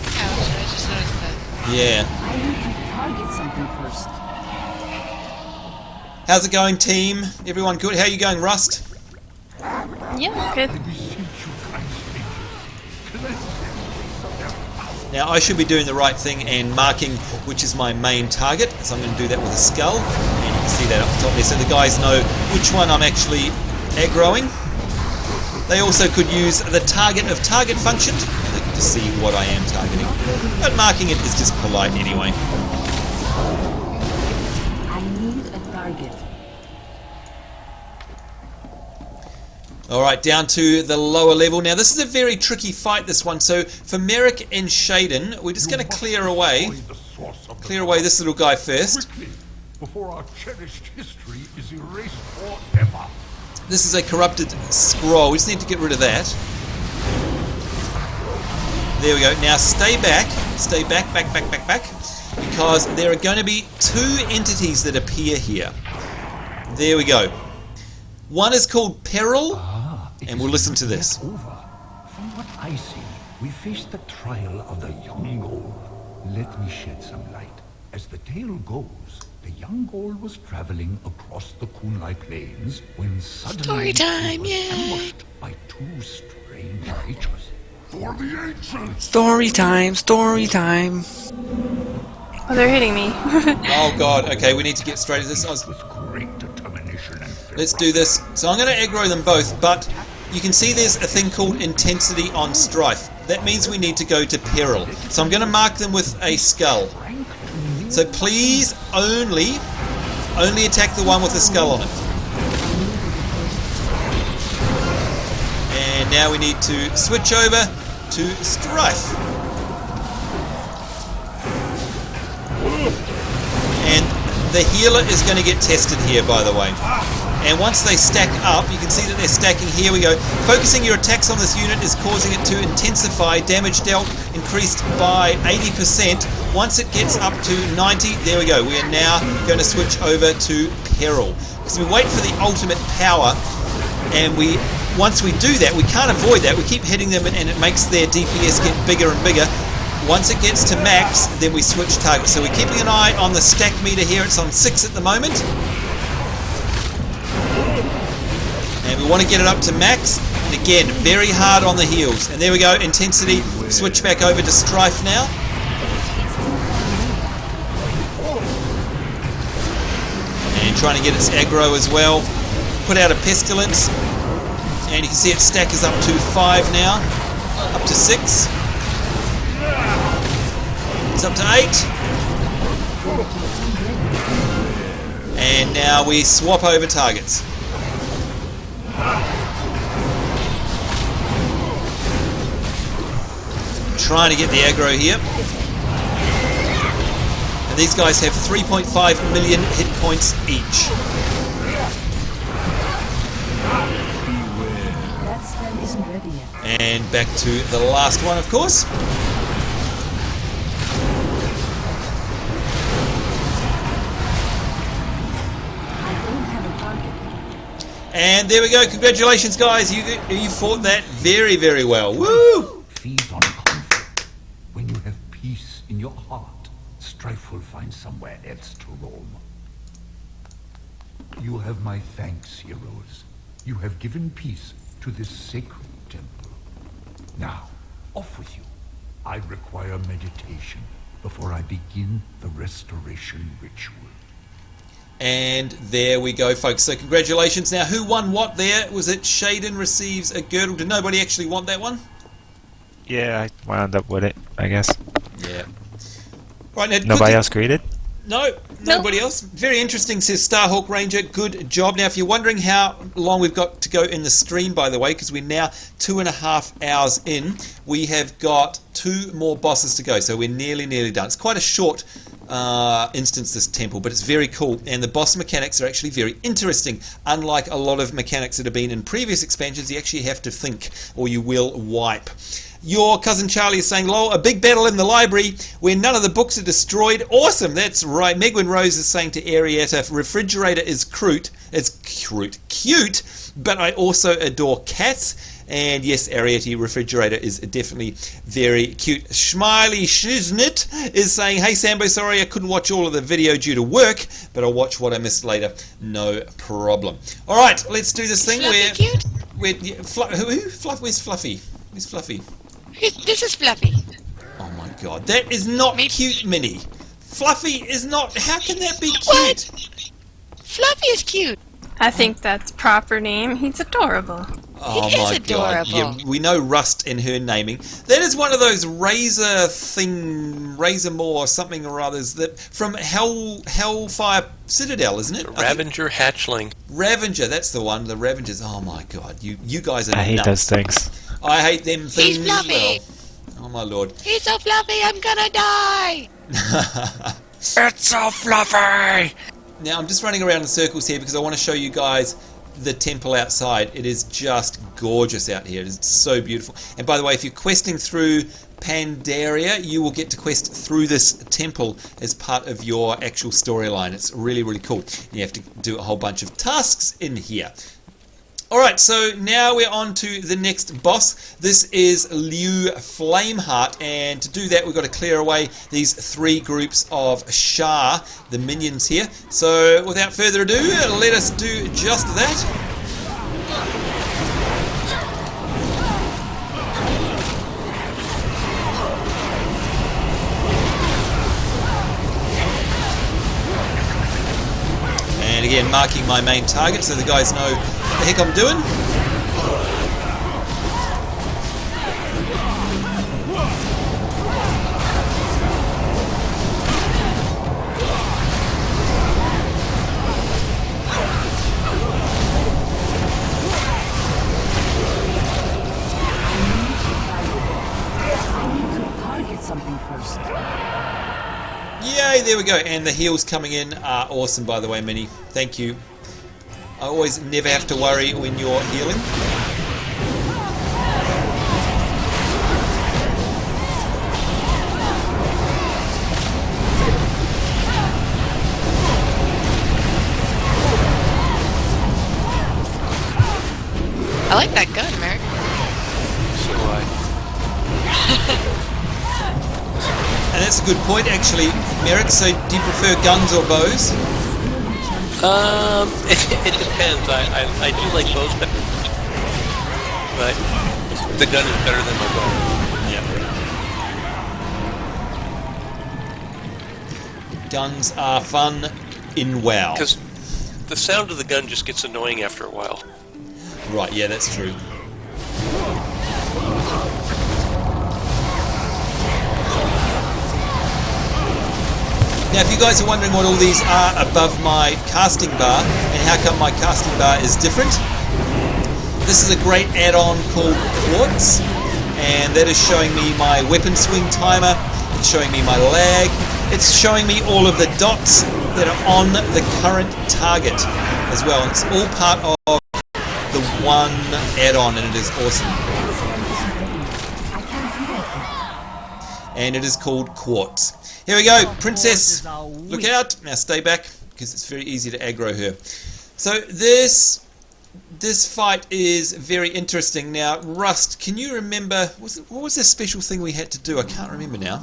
I just noticed that. Yeah. I need to target something first. How's it going, team? Everyone good? How are you going, Rust? Yeah, good. Now, I should be doing the right thing and marking which is my main target, so I'm going to do that with a skull. And you can see that up the top there, so the guys know which one I'm actually aggroing. They also could use the target of target function. They can just see what I am targeting. But marking it is just polite anyway. I need a target. Alright, down to the lower level. Now, this is a very tricky fight, this one. So, for Merrick and Shaden, we're just going to clear away this little guy first. Before our cherished history is erased forever. This is a corrupted scroll. We just need to get rid of that. There we go. Now, stay back. Stay back, back, because there are going to be two entities that appear here. There we go. One is called Peril, and we'll listen to this. From what I see, we face the trial of the young Gaul. Let me shed some light. As the tale goes, the young Gaul was traveling across the Kunlai plains when suddenly Story time, he was yay! ambushed by two strange creatures. For the ancients! Story time, story time. Oh, they're hitting me. Oh god, okay, we need to get straight to this. Let's do this. So I'm going to aggro them both, but you can see there's a thing called Intensity on Strife. That means we need to go to Peril. So I'm going to mark them with a skull. So please only attack the one with the skull on it. And now we need to switch over to Strife. And the healer is going to get tested here, by the way. And once they stack up, you can see that they're stacking. Here we go. Focusing your attacks on this unit is causing it to intensify. Damage dealt increased by 80%. Once it gets up to 90, there we go. We are now going to switch over to Peril. Because we wait for the ultimate power, and once we do that, we can't avoid that. We keep hitting them, and it makes their DPS get bigger and bigger. Once it gets to max, then we switch targets. So we're keeping an eye on the stack meter here. It's on 6 at the moment. And we want to get it up to max. And again, very hard on the heels. And there we go, intensity. Switch back over to Strife now. And trying to get its aggro as well. Put out a Pestilence. And you can see its stack is up to 5 now. Up to 6. It's up to 8. And now we swap over targets. Trying to get the aggro here. And these guys have 3.5 million hit points each. And back to the last one, of course. And there we go. Congratulations, guys. You fought that very, very well. Woo! Feed on conflict. When you have peace in your heart, strife will find somewhere else to roam. You have my thanks, heroes. You have given peace to this sacred temple. Now, off with you. I require meditation before I begin the restoration ritual. And there we go, folks. So congratulations. Now, who won what there? Was it Shaden receives a girdle? Did nobody actually want that one? Yeah, I wound up with it, I guess. Yeah. Right, now, Nobody else greeted? No, nobody else. Very interesting, says Starhawk Ranger. Good job. Now, if you're wondering how long we've got to go in the stream, by the way, because we're now 2.5 hours in, we have got 2 more bosses to go. So we're nearly done. It's quite a short instance, this temple, but it's very cool. And the boss mechanics are actually very interesting. Unlike a lot of mechanics that have been in previous expansions, you actually have to think or you will wipe. Your cousin Charlie is saying, lol, a big battle in the library where none of the books are destroyed. Awesome, that's right. Megwin Rose is saying to Arietta, refrigerator is cute, but I also adore cats. And yes, Arietta, refrigerator is definitely very cute. Smiley Shiznit is saying, hey Sambo, sorry I couldn't watch all of the video due to work, but I'll watch what I missed later. No problem. All right, let's do this thing where's Fluffy? Where's Fluffy? This is Fluffy. Oh my god, that is not cute, Minnie. Fluffy is not. How can that be cute? What? Fluffy is cute. I think that's proper name. He's adorable. Oh my god. Yeah, we know Rust in her naming. That is one of those Razormore or something or others that from Hellfire Citadel, isn't it? Ravenger Hatchling. Ravenger, that's the one. The Ravengers. Oh my god, you guys are I hate nuts. those things. I hate them things. He's fluffy. Oh my lord. He's so fluffy, I'm gonna die. It's so fluffy. Now I'm just running around in circles here because I want to show you guys the temple outside. It is just gorgeous out here. It is so beautiful. And by the way, if you're questing through Pandaria, you will get to quest through this temple as part of your actual storyline. It's really, really cool. You have to do a whole bunch of tasks in here. Alright, so now we're on to the next boss. This is Liu Flameheart, and to do that we've got to clear away these 3 groups of Shah, the minions here. So without further ado, let us do just that. And again, marking my main target so the guys know what the heck I'm doing. Yay, there we go. And the heals coming in are awesome, by the way, Minnie. Thank you. I always never have to worry when you're healing. I like that gun, Merrick. So do I. And that's a good point, actually, Merrick. So, do you prefer guns or bows? It depends. I do like bows better, but the gun is better than my bow. Yeah. Guns are fun in WoW. Because the sound of the gun just gets annoying after a while. Right, yeah, that's true. Now, if you guys are wondering what all these are above my casting bar and how come my casting bar is different, this is a great add-on called Quartz, and that is showing me my weapon swing timer, it's showing me my lag, it's showing me all of the dots that are on the current target as well. It's all part of the one add-on, and it is awesome. And it is called Quartz. Here we go, Princess, look out. Now stay back, because it's very easy to aggro her. So this fight is very interesting. Now, Rust, can you remember, what was the special thing we had to do? I can't remember now.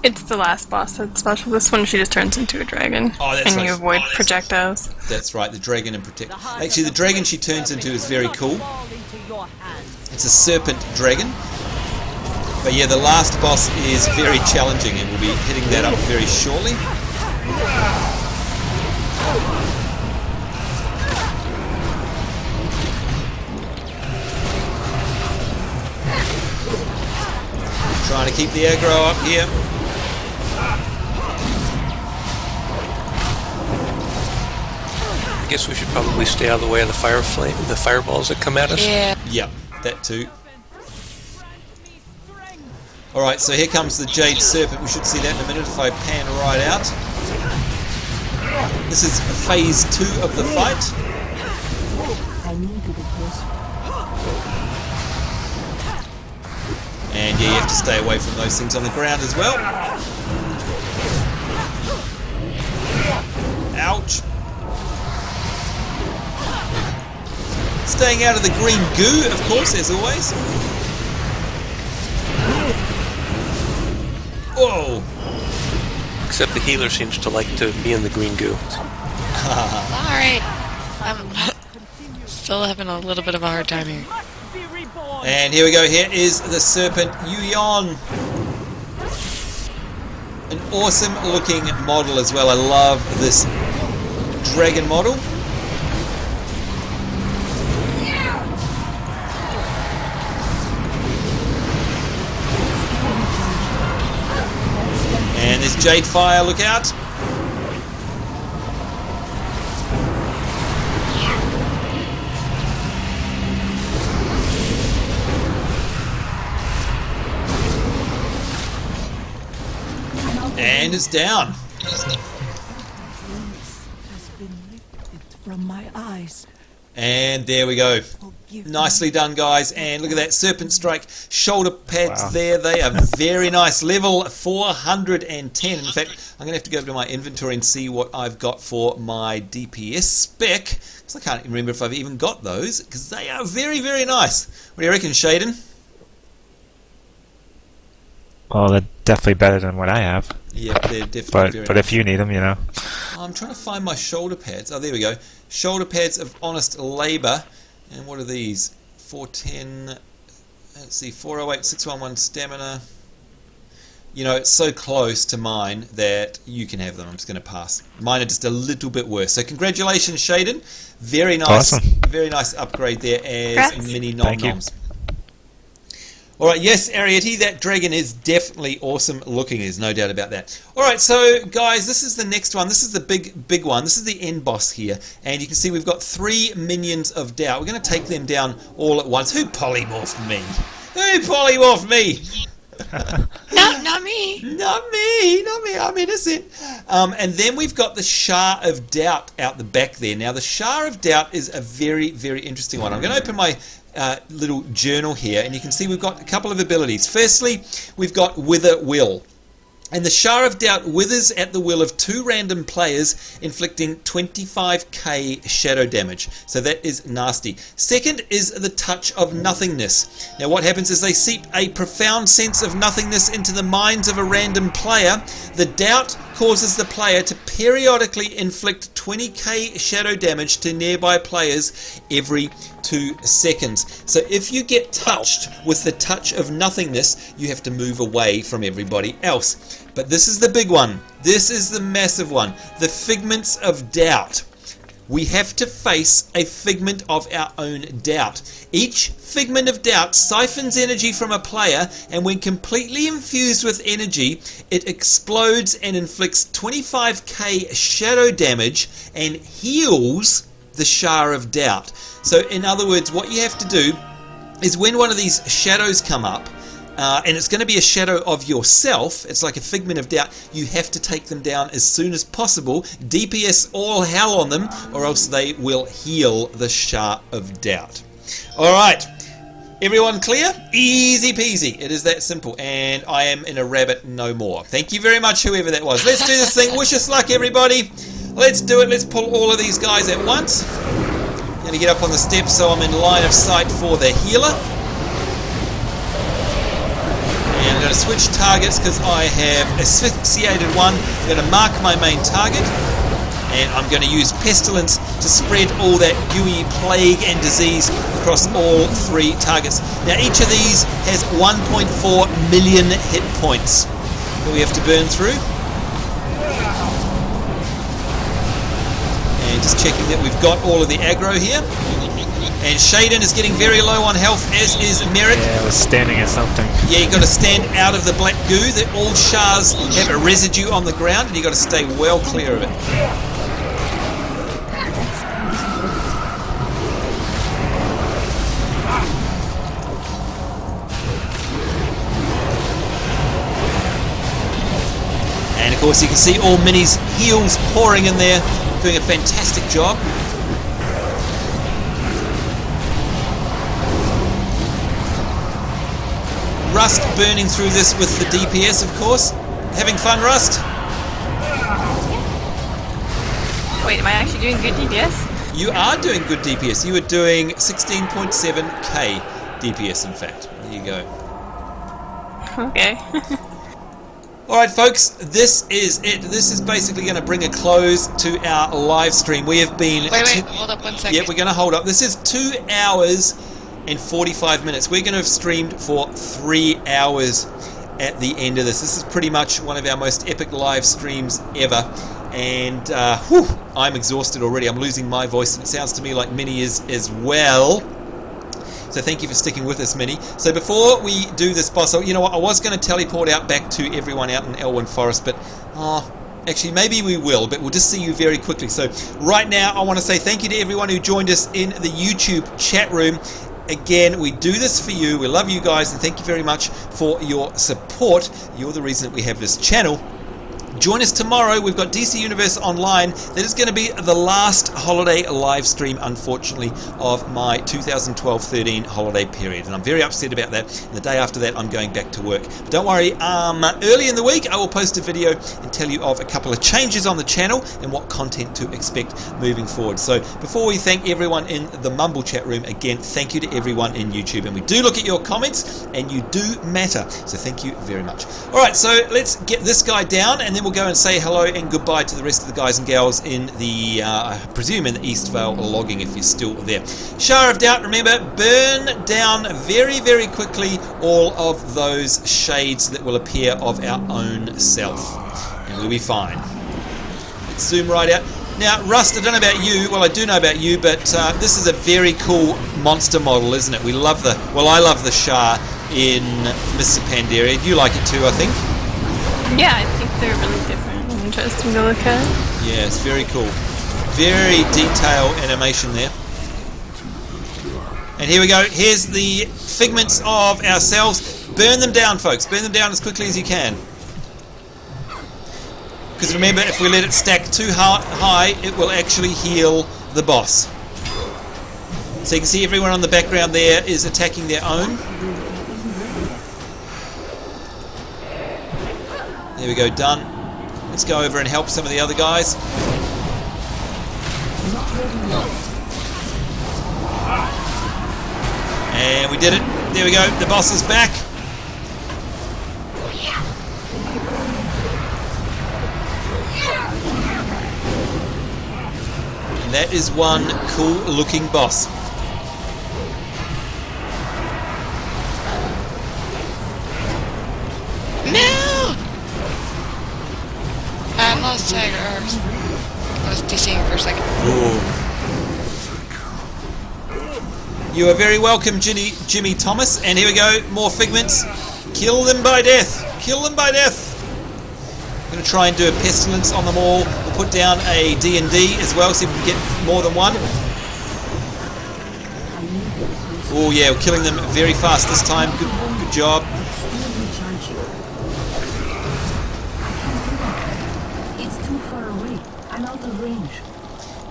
It's the last boss that's special. This one she just turns into a dragon. Oh, that's and right. you avoid projectiles. That's right, the dragon and protect. Actually, the dragon she turns into is very cool. It's a serpent dragon. But yeah, the last boss is very challenging, and we'll be hitting that up very shortly. Trying to keep the aggro up here. I guess we should probably stay out of the way of the the fireballs that come at us. Yeah. Yep, that too. Alright, so here comes the Jade Serpent. We should see that in a minute if I pan right out. This is phase 2 of the fight. I need to get closer. And yeah, you have to stay away from those things on the ground as well. Ouch. Staying out of the green goo, of course, as always. Whoa! Except the healer seems to like to be in the green goo. Alright. I'm still having a little bit of a hard time here. And here we go, here is the Serpent Yuyon. An awesome looking model as well. I love this dragon model. And there's Jade Fire, look out. And it's down. From my eyes. And there we go. Nicely done, guys. And look at that Serpent Strike shoulder pads there. They are very nice. Level 410. In fact, I'm going to have to go over to my inventory and see what I've got for my DPS spec. Because I can't remember if I've even got those. Because they are very, very nice. What do you reckon, Shaden? Well, they're definitely better than what I have. Yeah, they're definitely But if you need them, you know. I'm trying to find my shoulder pads. Oh, there we go. Shoulder pads of honest labour. And what are these? 410. Let's see, 408, 611 stamina. You know, it's so close to mine that you can have them. I'm just going to pass. Mine are just a little bit worse. So congratulations, Shaden. Very nice. Awesome. Very nice upgrade there as Congrats. mini Thank you. nom-noms. Alright, yes, Ariete, that dragon is definitely awesome looking, there's no doubt about that. Alright, so guys, this is the next one. This is the big one. This is the end boss here. And you can see we've got 3 minions of doubt. We're going to take them down all at once. Who polymorphed me? Who polymorphed me? Not me. Not me. I'm innocent. And then we've got the Shah of Doubt out the back there. Now, the Shah of Doubt is a very, very interesting one. I'm going to open my little journal here, and you can see we've got a couple of abilities. Firstly, we've got Wither Will. And the Shah of Doubt withers at the will of 2 random players, inflicting 25k shadow damage. So that is nasty. Second is the Touch of Nothingness. Now what happens is they seep a profound sense of nothingness into the minds of a random player. The doubt causes the player to periodically inflict 20k shadow damage to nearby players every 2 seconds. So if you get touched with the Touch of Nothingness, you have to move away from everybody else. But this is the big one. This is the massive one. The Figments of Doubt. We have to face a figment of our own doubt. Each figment of doubt siphons energy from a player, and when completely infused with energy, it explodes and inflicts 25k shadow damage and heals the Shah of Doubt. So in other words, what you have to do is when one of these shadows come up, and it's going to be a shadow of yourself, it's like a figment of doubt, you have to take them down as soon as possible, DPS all hell on them, or else they will heal the Shah of Doubt. Alright, everyone clear? Easy peasy, it is that simple, and I am in a rabbit no more. Thank you very much, whoever that was. Let's do this thing, wish us luck everybody. Let's do it, let's pull all of these guys at once. I'm going to get up on the steps so I'm in line of sight for the healer. And I'm going to switch targets because I have asphyxiated one. I'm going to mark my main target, and I'm going to use Pestilence to spread all that gooey plague and disease across all 3 targets. Now each of these has 1.4 million hit points that we have to burn through. Just checking that we've got all of the aggro here. And Shaden is getting very low on health, as is Merrick. Yeah, I was standing at something. Yeah, you've got to stand out of the black goo. That all shards have a residue on the ground, and you've got to stay well clear of it. And of course, you can see all Minnie's heals pouring in there, doing a fantastic job. Rust burning through this with the DPS, of course. Having fun, Rust? Wait, am I actually doing good DPS? You are doing good DPS. You are doing 16.7k DPS, in fact. There you go. Okay. Alright folks, this is it. This is basically going to bring a close to our live stream. We have been... Wait, hold up 1 second. Yeah, we're going to hold up. This is 2 hours and 45 minutes. We're going to have streamed for 3 hours at the end of this. This is pretty much one of our most epic live streams ever. And whew, I'm exhausted already. I'm losing my voice, and it sounds to me like Minnie is as well. So thank you for sticking with us, Minnie. So before we do this boss, you know what, I was going to teleport out back to everyone out in Elwyn Forest, but actually maybe we will, but we'll just see you very quickly. So right now I want to say thank you to everyone who joined us in the YouTube chat room. Again, we do this for you. We love you guys, and thank you very much for your support. You're the reason that we have this channel. Join us tomorrow. We've got DC Universe Online. That is going to be the last holiday live stream, unfortunately, of my 2012-13 holiday period. And I'm very upset about that. And the day after that, I'm going back to work. But don't worry, early in the week, I will post a video and tell you of a couple of changes on the channel and what content to expect moving forward. So before we thank everyone in the Mumble chat room, again, thank you to everyone in YouTube. And we do look at your comments, and you do matter. So thank you very much. All right, so let's get this guy down, and then we'll go and say hello and goodbye to the rest of the guys and gals in the, I presume in the East Vale logging, if you're still there. Shower of Doubt, remember, burn down very, very quickly all of those shades that will appear of our own self, and we'll be fine. Let's zoom right out. Now, Rust, I don't know about you, well I do know about you, but this is a very cool monster model, isn't it? We love the, well I love the Shah in Mr. Pandaria. You like it too, I think? Yeah, I think they're really different and interesting to look at. Yeah, it's very cool. Very detailed animation there. And here we go. Here's the figments of ourselves. Burn them down, folks. Burn them down as quickly as you can. Because remember, if we let it stack too high, it will actually heal the boss. So you can see everyone on the background there is attacking their own. There we go, done. Let's go over and help some of the other guys. And we did it. There we go, the boss is back. And that is one cool looking boss. I lost sight, I was DCing for a second. Ooh. You are very welcome, Jimmy Thomas. And here we go, more figments. Kill them by death. Kill them by death. I'm going to try and do a pestilence on them all. We'll put down a D&D as well, see if we can get more than one. Oh yeah, we're killing them very fast this time. Good job.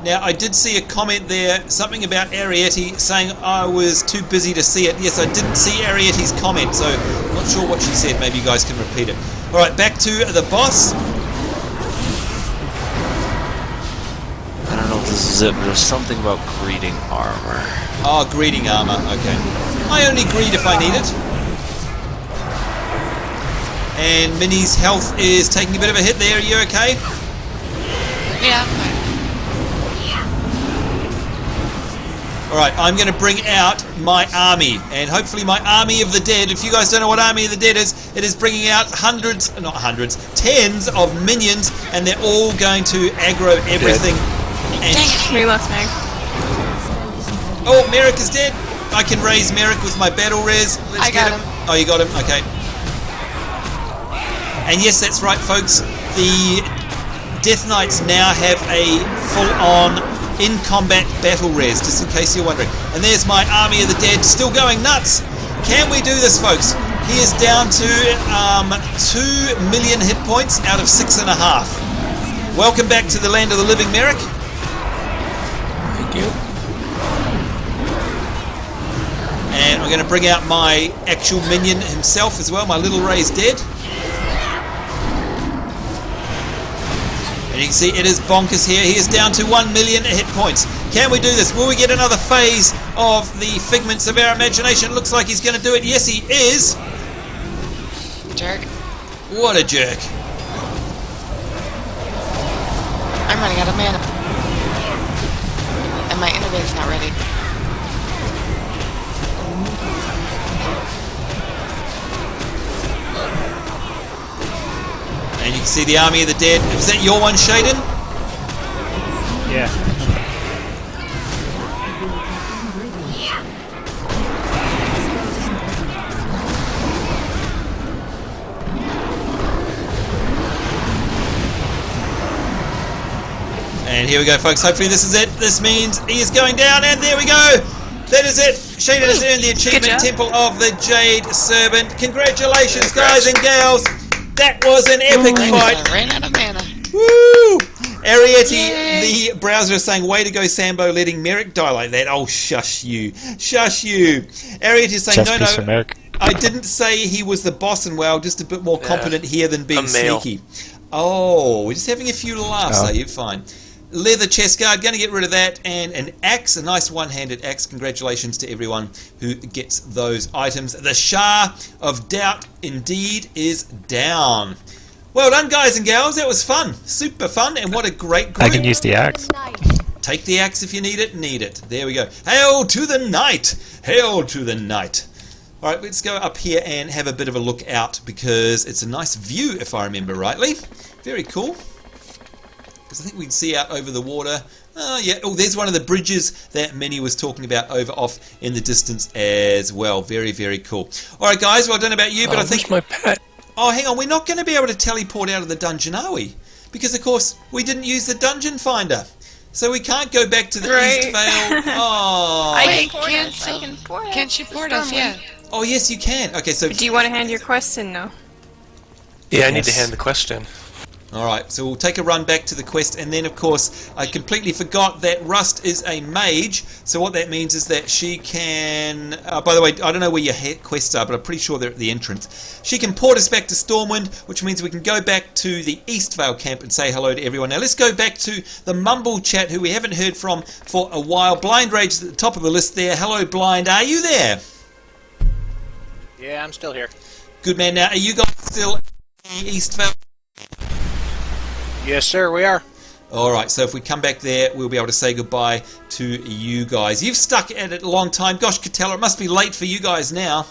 Now, I did see a comment there, something about Arietti, saying I was too busy to see it. Yes, I didn't see Arietti's comment, so I'm not sure what she said. Maybe you guys can repeat it. Alright, back to the boss. I don't know if this is it, but there's something about greeting armor. Oh, greeting armor, okay. I only greed if I need it. And Minnie's health is taking a bit of a hit there. Are you okay? Yeah, I'm fine. Alright, I'm going to bring out my army, and hopefully my army of the dead. If you guys don't know what army of the dead is, it is bringing out tens of minions, and they're all going to aggro everything We lost Meg. Oh, Merrick is dead. I can raise Merrick with my battle res. Let's get him. Oh, you got him? Okay. And yes, that's right, folks. The Death Knights now have a full-on in-combat battle res, just in case you're wondering. And there's my Army of the Dead, still going nuts. Can we do this, folks? He is down to 2 million hit points out of 6.5. Welcome back to the land of the living, Merrick. Thank you. And I'm going to bring out my actual minion himself as well, my little Ray's dead. And you can see it is bonkers here. He is down to 1 million hit points. Can we do this? Will we get another phase of the figments of our imagination? Looks like he's going to do it. Yes, he is. Jerk. What a jerk. I'm running out of mana. And my innovate's not ready. And you can see the Army of the Dead. Is that your one, Shaden? Yeah. And here we go, folks. Hopefully this is it. This means he is going down, and there we go. That is it. Shaden has earned the Achievement Temple of the Jade Servant. Congratulations, guys and gals. That was an epic fight. I ran out of mana. Woo! Arietti, the browser is saying, way to go, Sambo, letting Merrick die like that. Oh, shush you. Shush you. Arietti is saying, no, I didn't say he was the boss in WoW, just a bit more competent here than being sneaky. Oh, we're just having a few laughs, are you? Fine. Leather chest guard, going to get rid of that, and an axe, a nice one-handed axe. Congratulations to everyone who gets those items. The Shah of Doubt indeed is down. Well done, guys and gals. That was fun. Super fun, and what a great group. I can use the axe. Take the axe if you need it. Need it. There we go. Hail to the knight. Hail to the knight. All right, let's go up here and have a bit of a look out, because it's a nice view, if I remember rightly. Very cool. I think we can see out over the water. Oh, yeah. Oh, there's one of the bridges that Minnie was talking about over off in the distance as well. Very, very cool. All right, guys. Well, I don't know about you, but I think... my pet? Oh, hang on. We're not going to be able to teleport out of the dungeon, are we? Because, of course, we didn't use the dungeon finder. So we can't go back to the East Vale. Oh. I can port us. Can't you port us? Yeah. Oh, yes, you can. Okay, so... Do you want to hand your quest in now? Yeah, I need to hand the quest in. Alright, so we'll take a run back to the quest, and then of course I completely forgot that Rust is a mage, so what that means is that she can, by the way, I don't know where your quests are, but I'm pretty sure they're at the entrance. She can port us back to Stormwind, which means we can go back to the East Vale camp and say hello to everyone. Now let's go back to the Mumble chat, who we haven't heard from for a while. Blind Rage is at the top of the list there. Hello Blind, are you there? Yeah, I'm still here. Good man. Now, are you guys still in the East Vale? Yes, sir, we are. Alright, so if we come back there, we'll be able to say goodbye to you guys. You've stuck at it a long time. Gosh, Catella, it must be late for you guys now.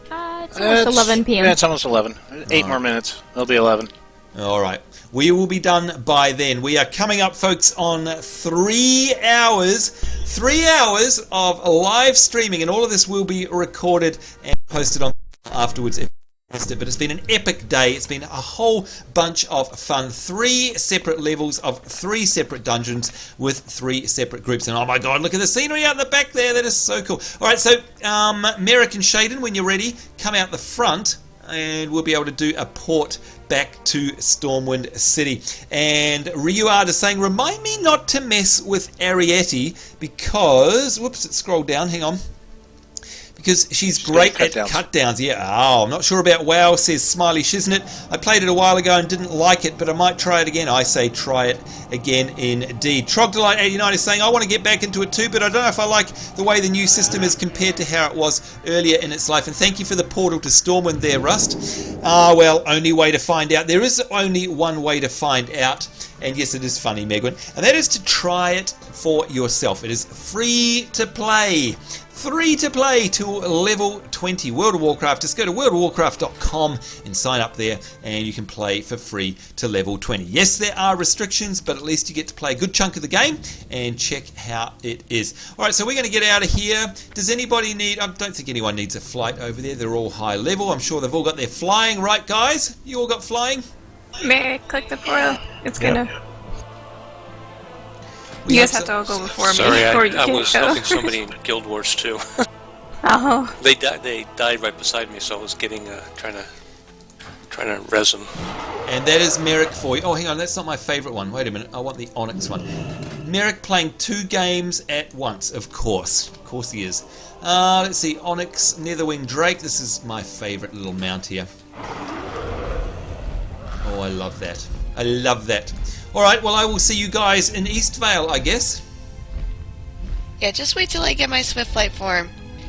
It's almost 11 p.m. Yeah, it's almost 11. 8 more minutes. It'll be 11. Alright, we will be done by then. We are coming up, folks, on 3 hours. 3 hours of live streaming, and all of this will be recorded and posted on afterwards. But it's been an epic day. It's been a whole bunch of fun. 3 separate levels of 3 separate dungeons with 3 separate groups. And oh my god, look at the scenery out in the back there. That is so cool. Alright, so Merrick and Shaden, when you're ready, come out the front and we'll be able to do a port back to Stormwind City. And Ryuard is saying, remind me not to mess with Arietti because... Whoops, it scrolled down. Hang on. Because she's great at cut-downs. Yeah, oh, I'm not sure about WoW, says Smiley Shiznit. I played it a while ago and didn't like it, but I might try it again. I say try it again indeed. Trogdelight89 is saying, I want to get back into it too, but I don't know if I like the way the new system is compared to how it was earlier in its life. And thank you for the portal to Stormwind there, Rust. Well, only way to find out. There is only one way to find out, And yes, it is funny, Megwin. And that is to try it for yourself. It is free to play. Free to play to level 20 World of Warcraft. Just go to worldofwarcraft.com and sign up there, and you can play for free to level 20. Yes, there are restrictions, but at least you get to play a good chunk of the game and check how it is. Alright, so we're going to get out of here. Does anybody need... I don't think anyone needs a flight over there. They're all high level. I'm sure they've all got their flying, right, guys? You all got flying? May I click the portal? It's gonna... You guys have to all go before me. Sorry, before you I can was go. helping somebody in Guild Wars too. Oh. They died right beside me, so I was getting trying to res them. And that is Merrick for you. Oh, hang on, that's not my favourite one. Wait a minute, I want the Onyx one. Merrick playing 2 games at once, of course. Of course he is. Let's see, Onyx, Netherwing Drake. This is my favourite little mount here. Oh, I love that. I love that. Alright, well I will see you guys in Eastvale, I guess. Yeah, just wait till I get my Swiftlight form.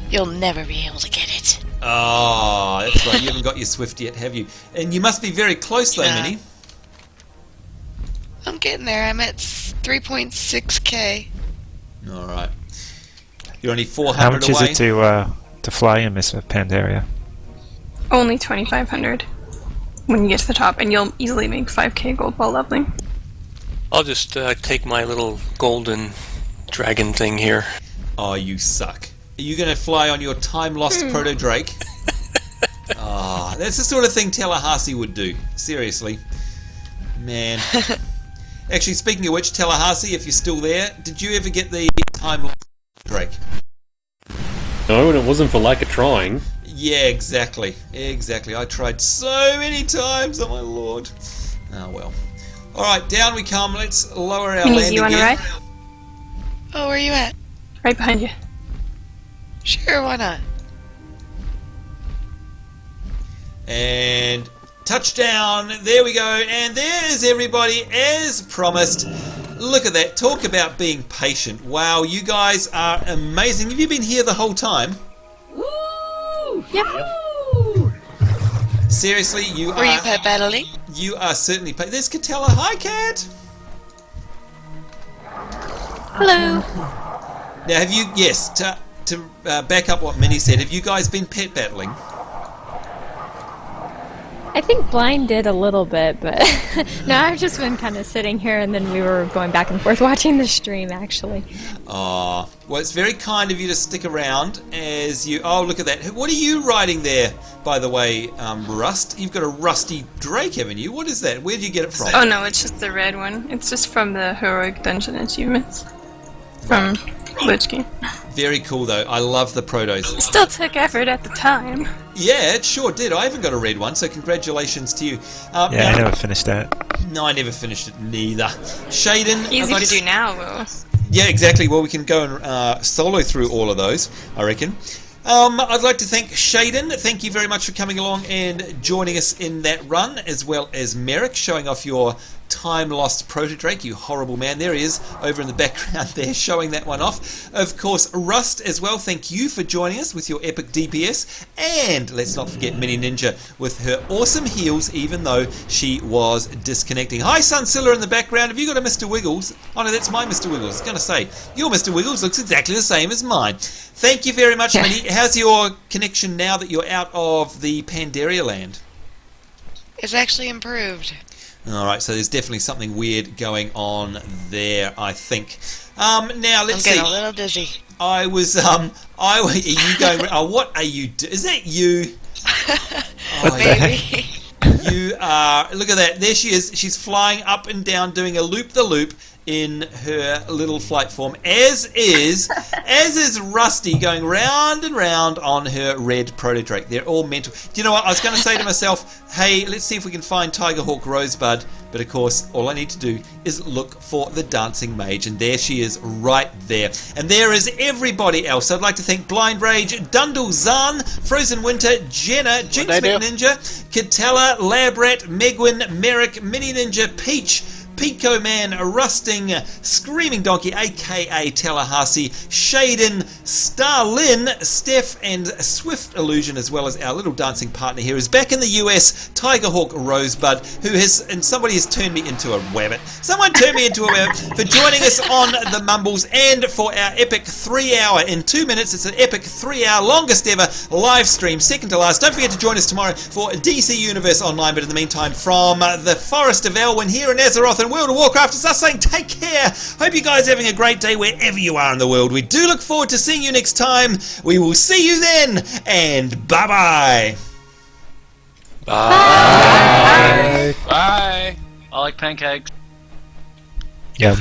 You'll never be able to get it. Oh, that's right, you haven't got your Swift yet, have you? And you must be very close though, Minnie. I'm getting there. I'm at 3.6k. Alright. You're only 400 How much away. is it to fly in this Pandaria? Only 2,500 when you get to the top, and you'll easily make 5k gold ball leveling. I'll just take my little golden dragon thing here. Oh, you suck. Are you going to fly on your time-lost Proto Drake? Oh, that's the sort of thing Tallahassee would do. Seriously. Man. Actually, speaking of which, Tallahassee, if you're still there, did you ever get the time-lost Drake? No, and it wasn't for lack of trying. Yeah, exactly. Exactly. I tried so many times, oh my lord. Oh well. Alright, down we come. Let's lower our Minnie, landing you wanna gear. ride? Oh, where are you at? Right behind you. Sure, why not? And touchdown. There we go. And there's everybody as promised. Look at that. Talk about being patient. Wow, you guys are amazing. Have you been here the whole time? Woo! Yep. Seriously, you are... Were you pet battling? You are certainly... There's Catella. Hi, Cat. Hello. Now, have you... Yes, to back up what Minnie said, have you guys been pet battling? I think Blind did a little bit, but no, I've just been kind of sitting here, and then we were going back and forth watching the stream, actually. Oh, well, it's very kind of you to stick around as you... Oh, look at that. What are you riding there, by the way, Rust? You've got a rusty Drake, haven't you? What is that? Where did you get it from? Oh no, it's just the red one. It's just from the Heroic Dungeon Achievements. From Lich King. Very cool, though. I love the Protos. Still took effort at the time. Yeah, it sure did. I haven't got a red one, so congratulations to you. Yeah, I never finished that. No, I never finished it neither. Shaden... Easy to do now, though. Yeah, exactly. Well, we can go and solo through all of those, I reckon. I'd like to thank Shaden. Thank you very much for coming along and joining us in that run, as well as Merrick, showing off your time-lost Proto-Drake, you horrible man. There he is, over in the background there, showing that one off. Of course, Rust as well, thank you for joining us with your epic DPS. And let's not forget Mini Ninja with her awesome heals, even though she was disconnecting. Hi, Sunsilla in the background. Have you got a Mr. Wiggles? Oh, no, that's my Mr. Wiggles. I was going to say, your Mr. Wiggles looks exactly the same as mine. Thank you very much, Minnie. How's your connection now that you're out of the Pandaria land? It's actually improved. Alright, so there's definitely something weird going on there, I think. Now, let's see. I'm getting a little dizzy. I was, are you going, oh, what are you doing? Is that you? Oh, Maybe. You are, look at that, there she is. She's flying up and down, doing a loop-the-loop in her little flight form, as is Rusty going round and round on her red Proto-Drake. They're all mental. Do you know what? I was going to say to myself, hey, let's see if we can find Tigerhawk Rosebud, but of course, all I need to do is look for the Dancing Mage, and there she is right there. And there is everybody else. I'd like to thank Blind Rage, Dundle Zan, Frozen Winter, Jenna, Jinx McNinja, Catella, Labrat, Megwin, Merrick, Mini Ninja, Peach, Pico Man, Rusting, Screaming Donkey, aka Tallahassee, Shaden, Starlin, Steph, and Swift Illusion, as well as our little dancing partner here, is back in the US, Tigerhawk Rosebud, who has, and somebody has turned me into a wabbit. Someone turned me into a wabbit for joining us on the Mumbles and for our epic 3-hour, in 2 minutes, it's an epic 3-hour, longest ever live stream, second to last. Don't forget to join us tomorrow for DC Universe Online, but in the meantime, from the Forest of Elwyn here in Azeroth and World of Warcraft, it's us saying take care. Hope you guys are having a great day wherever you are in the world. We do look forward to seeing you next time. We will see you then, and bye-bye. Bye. Bye. I like pancakes. Yeah.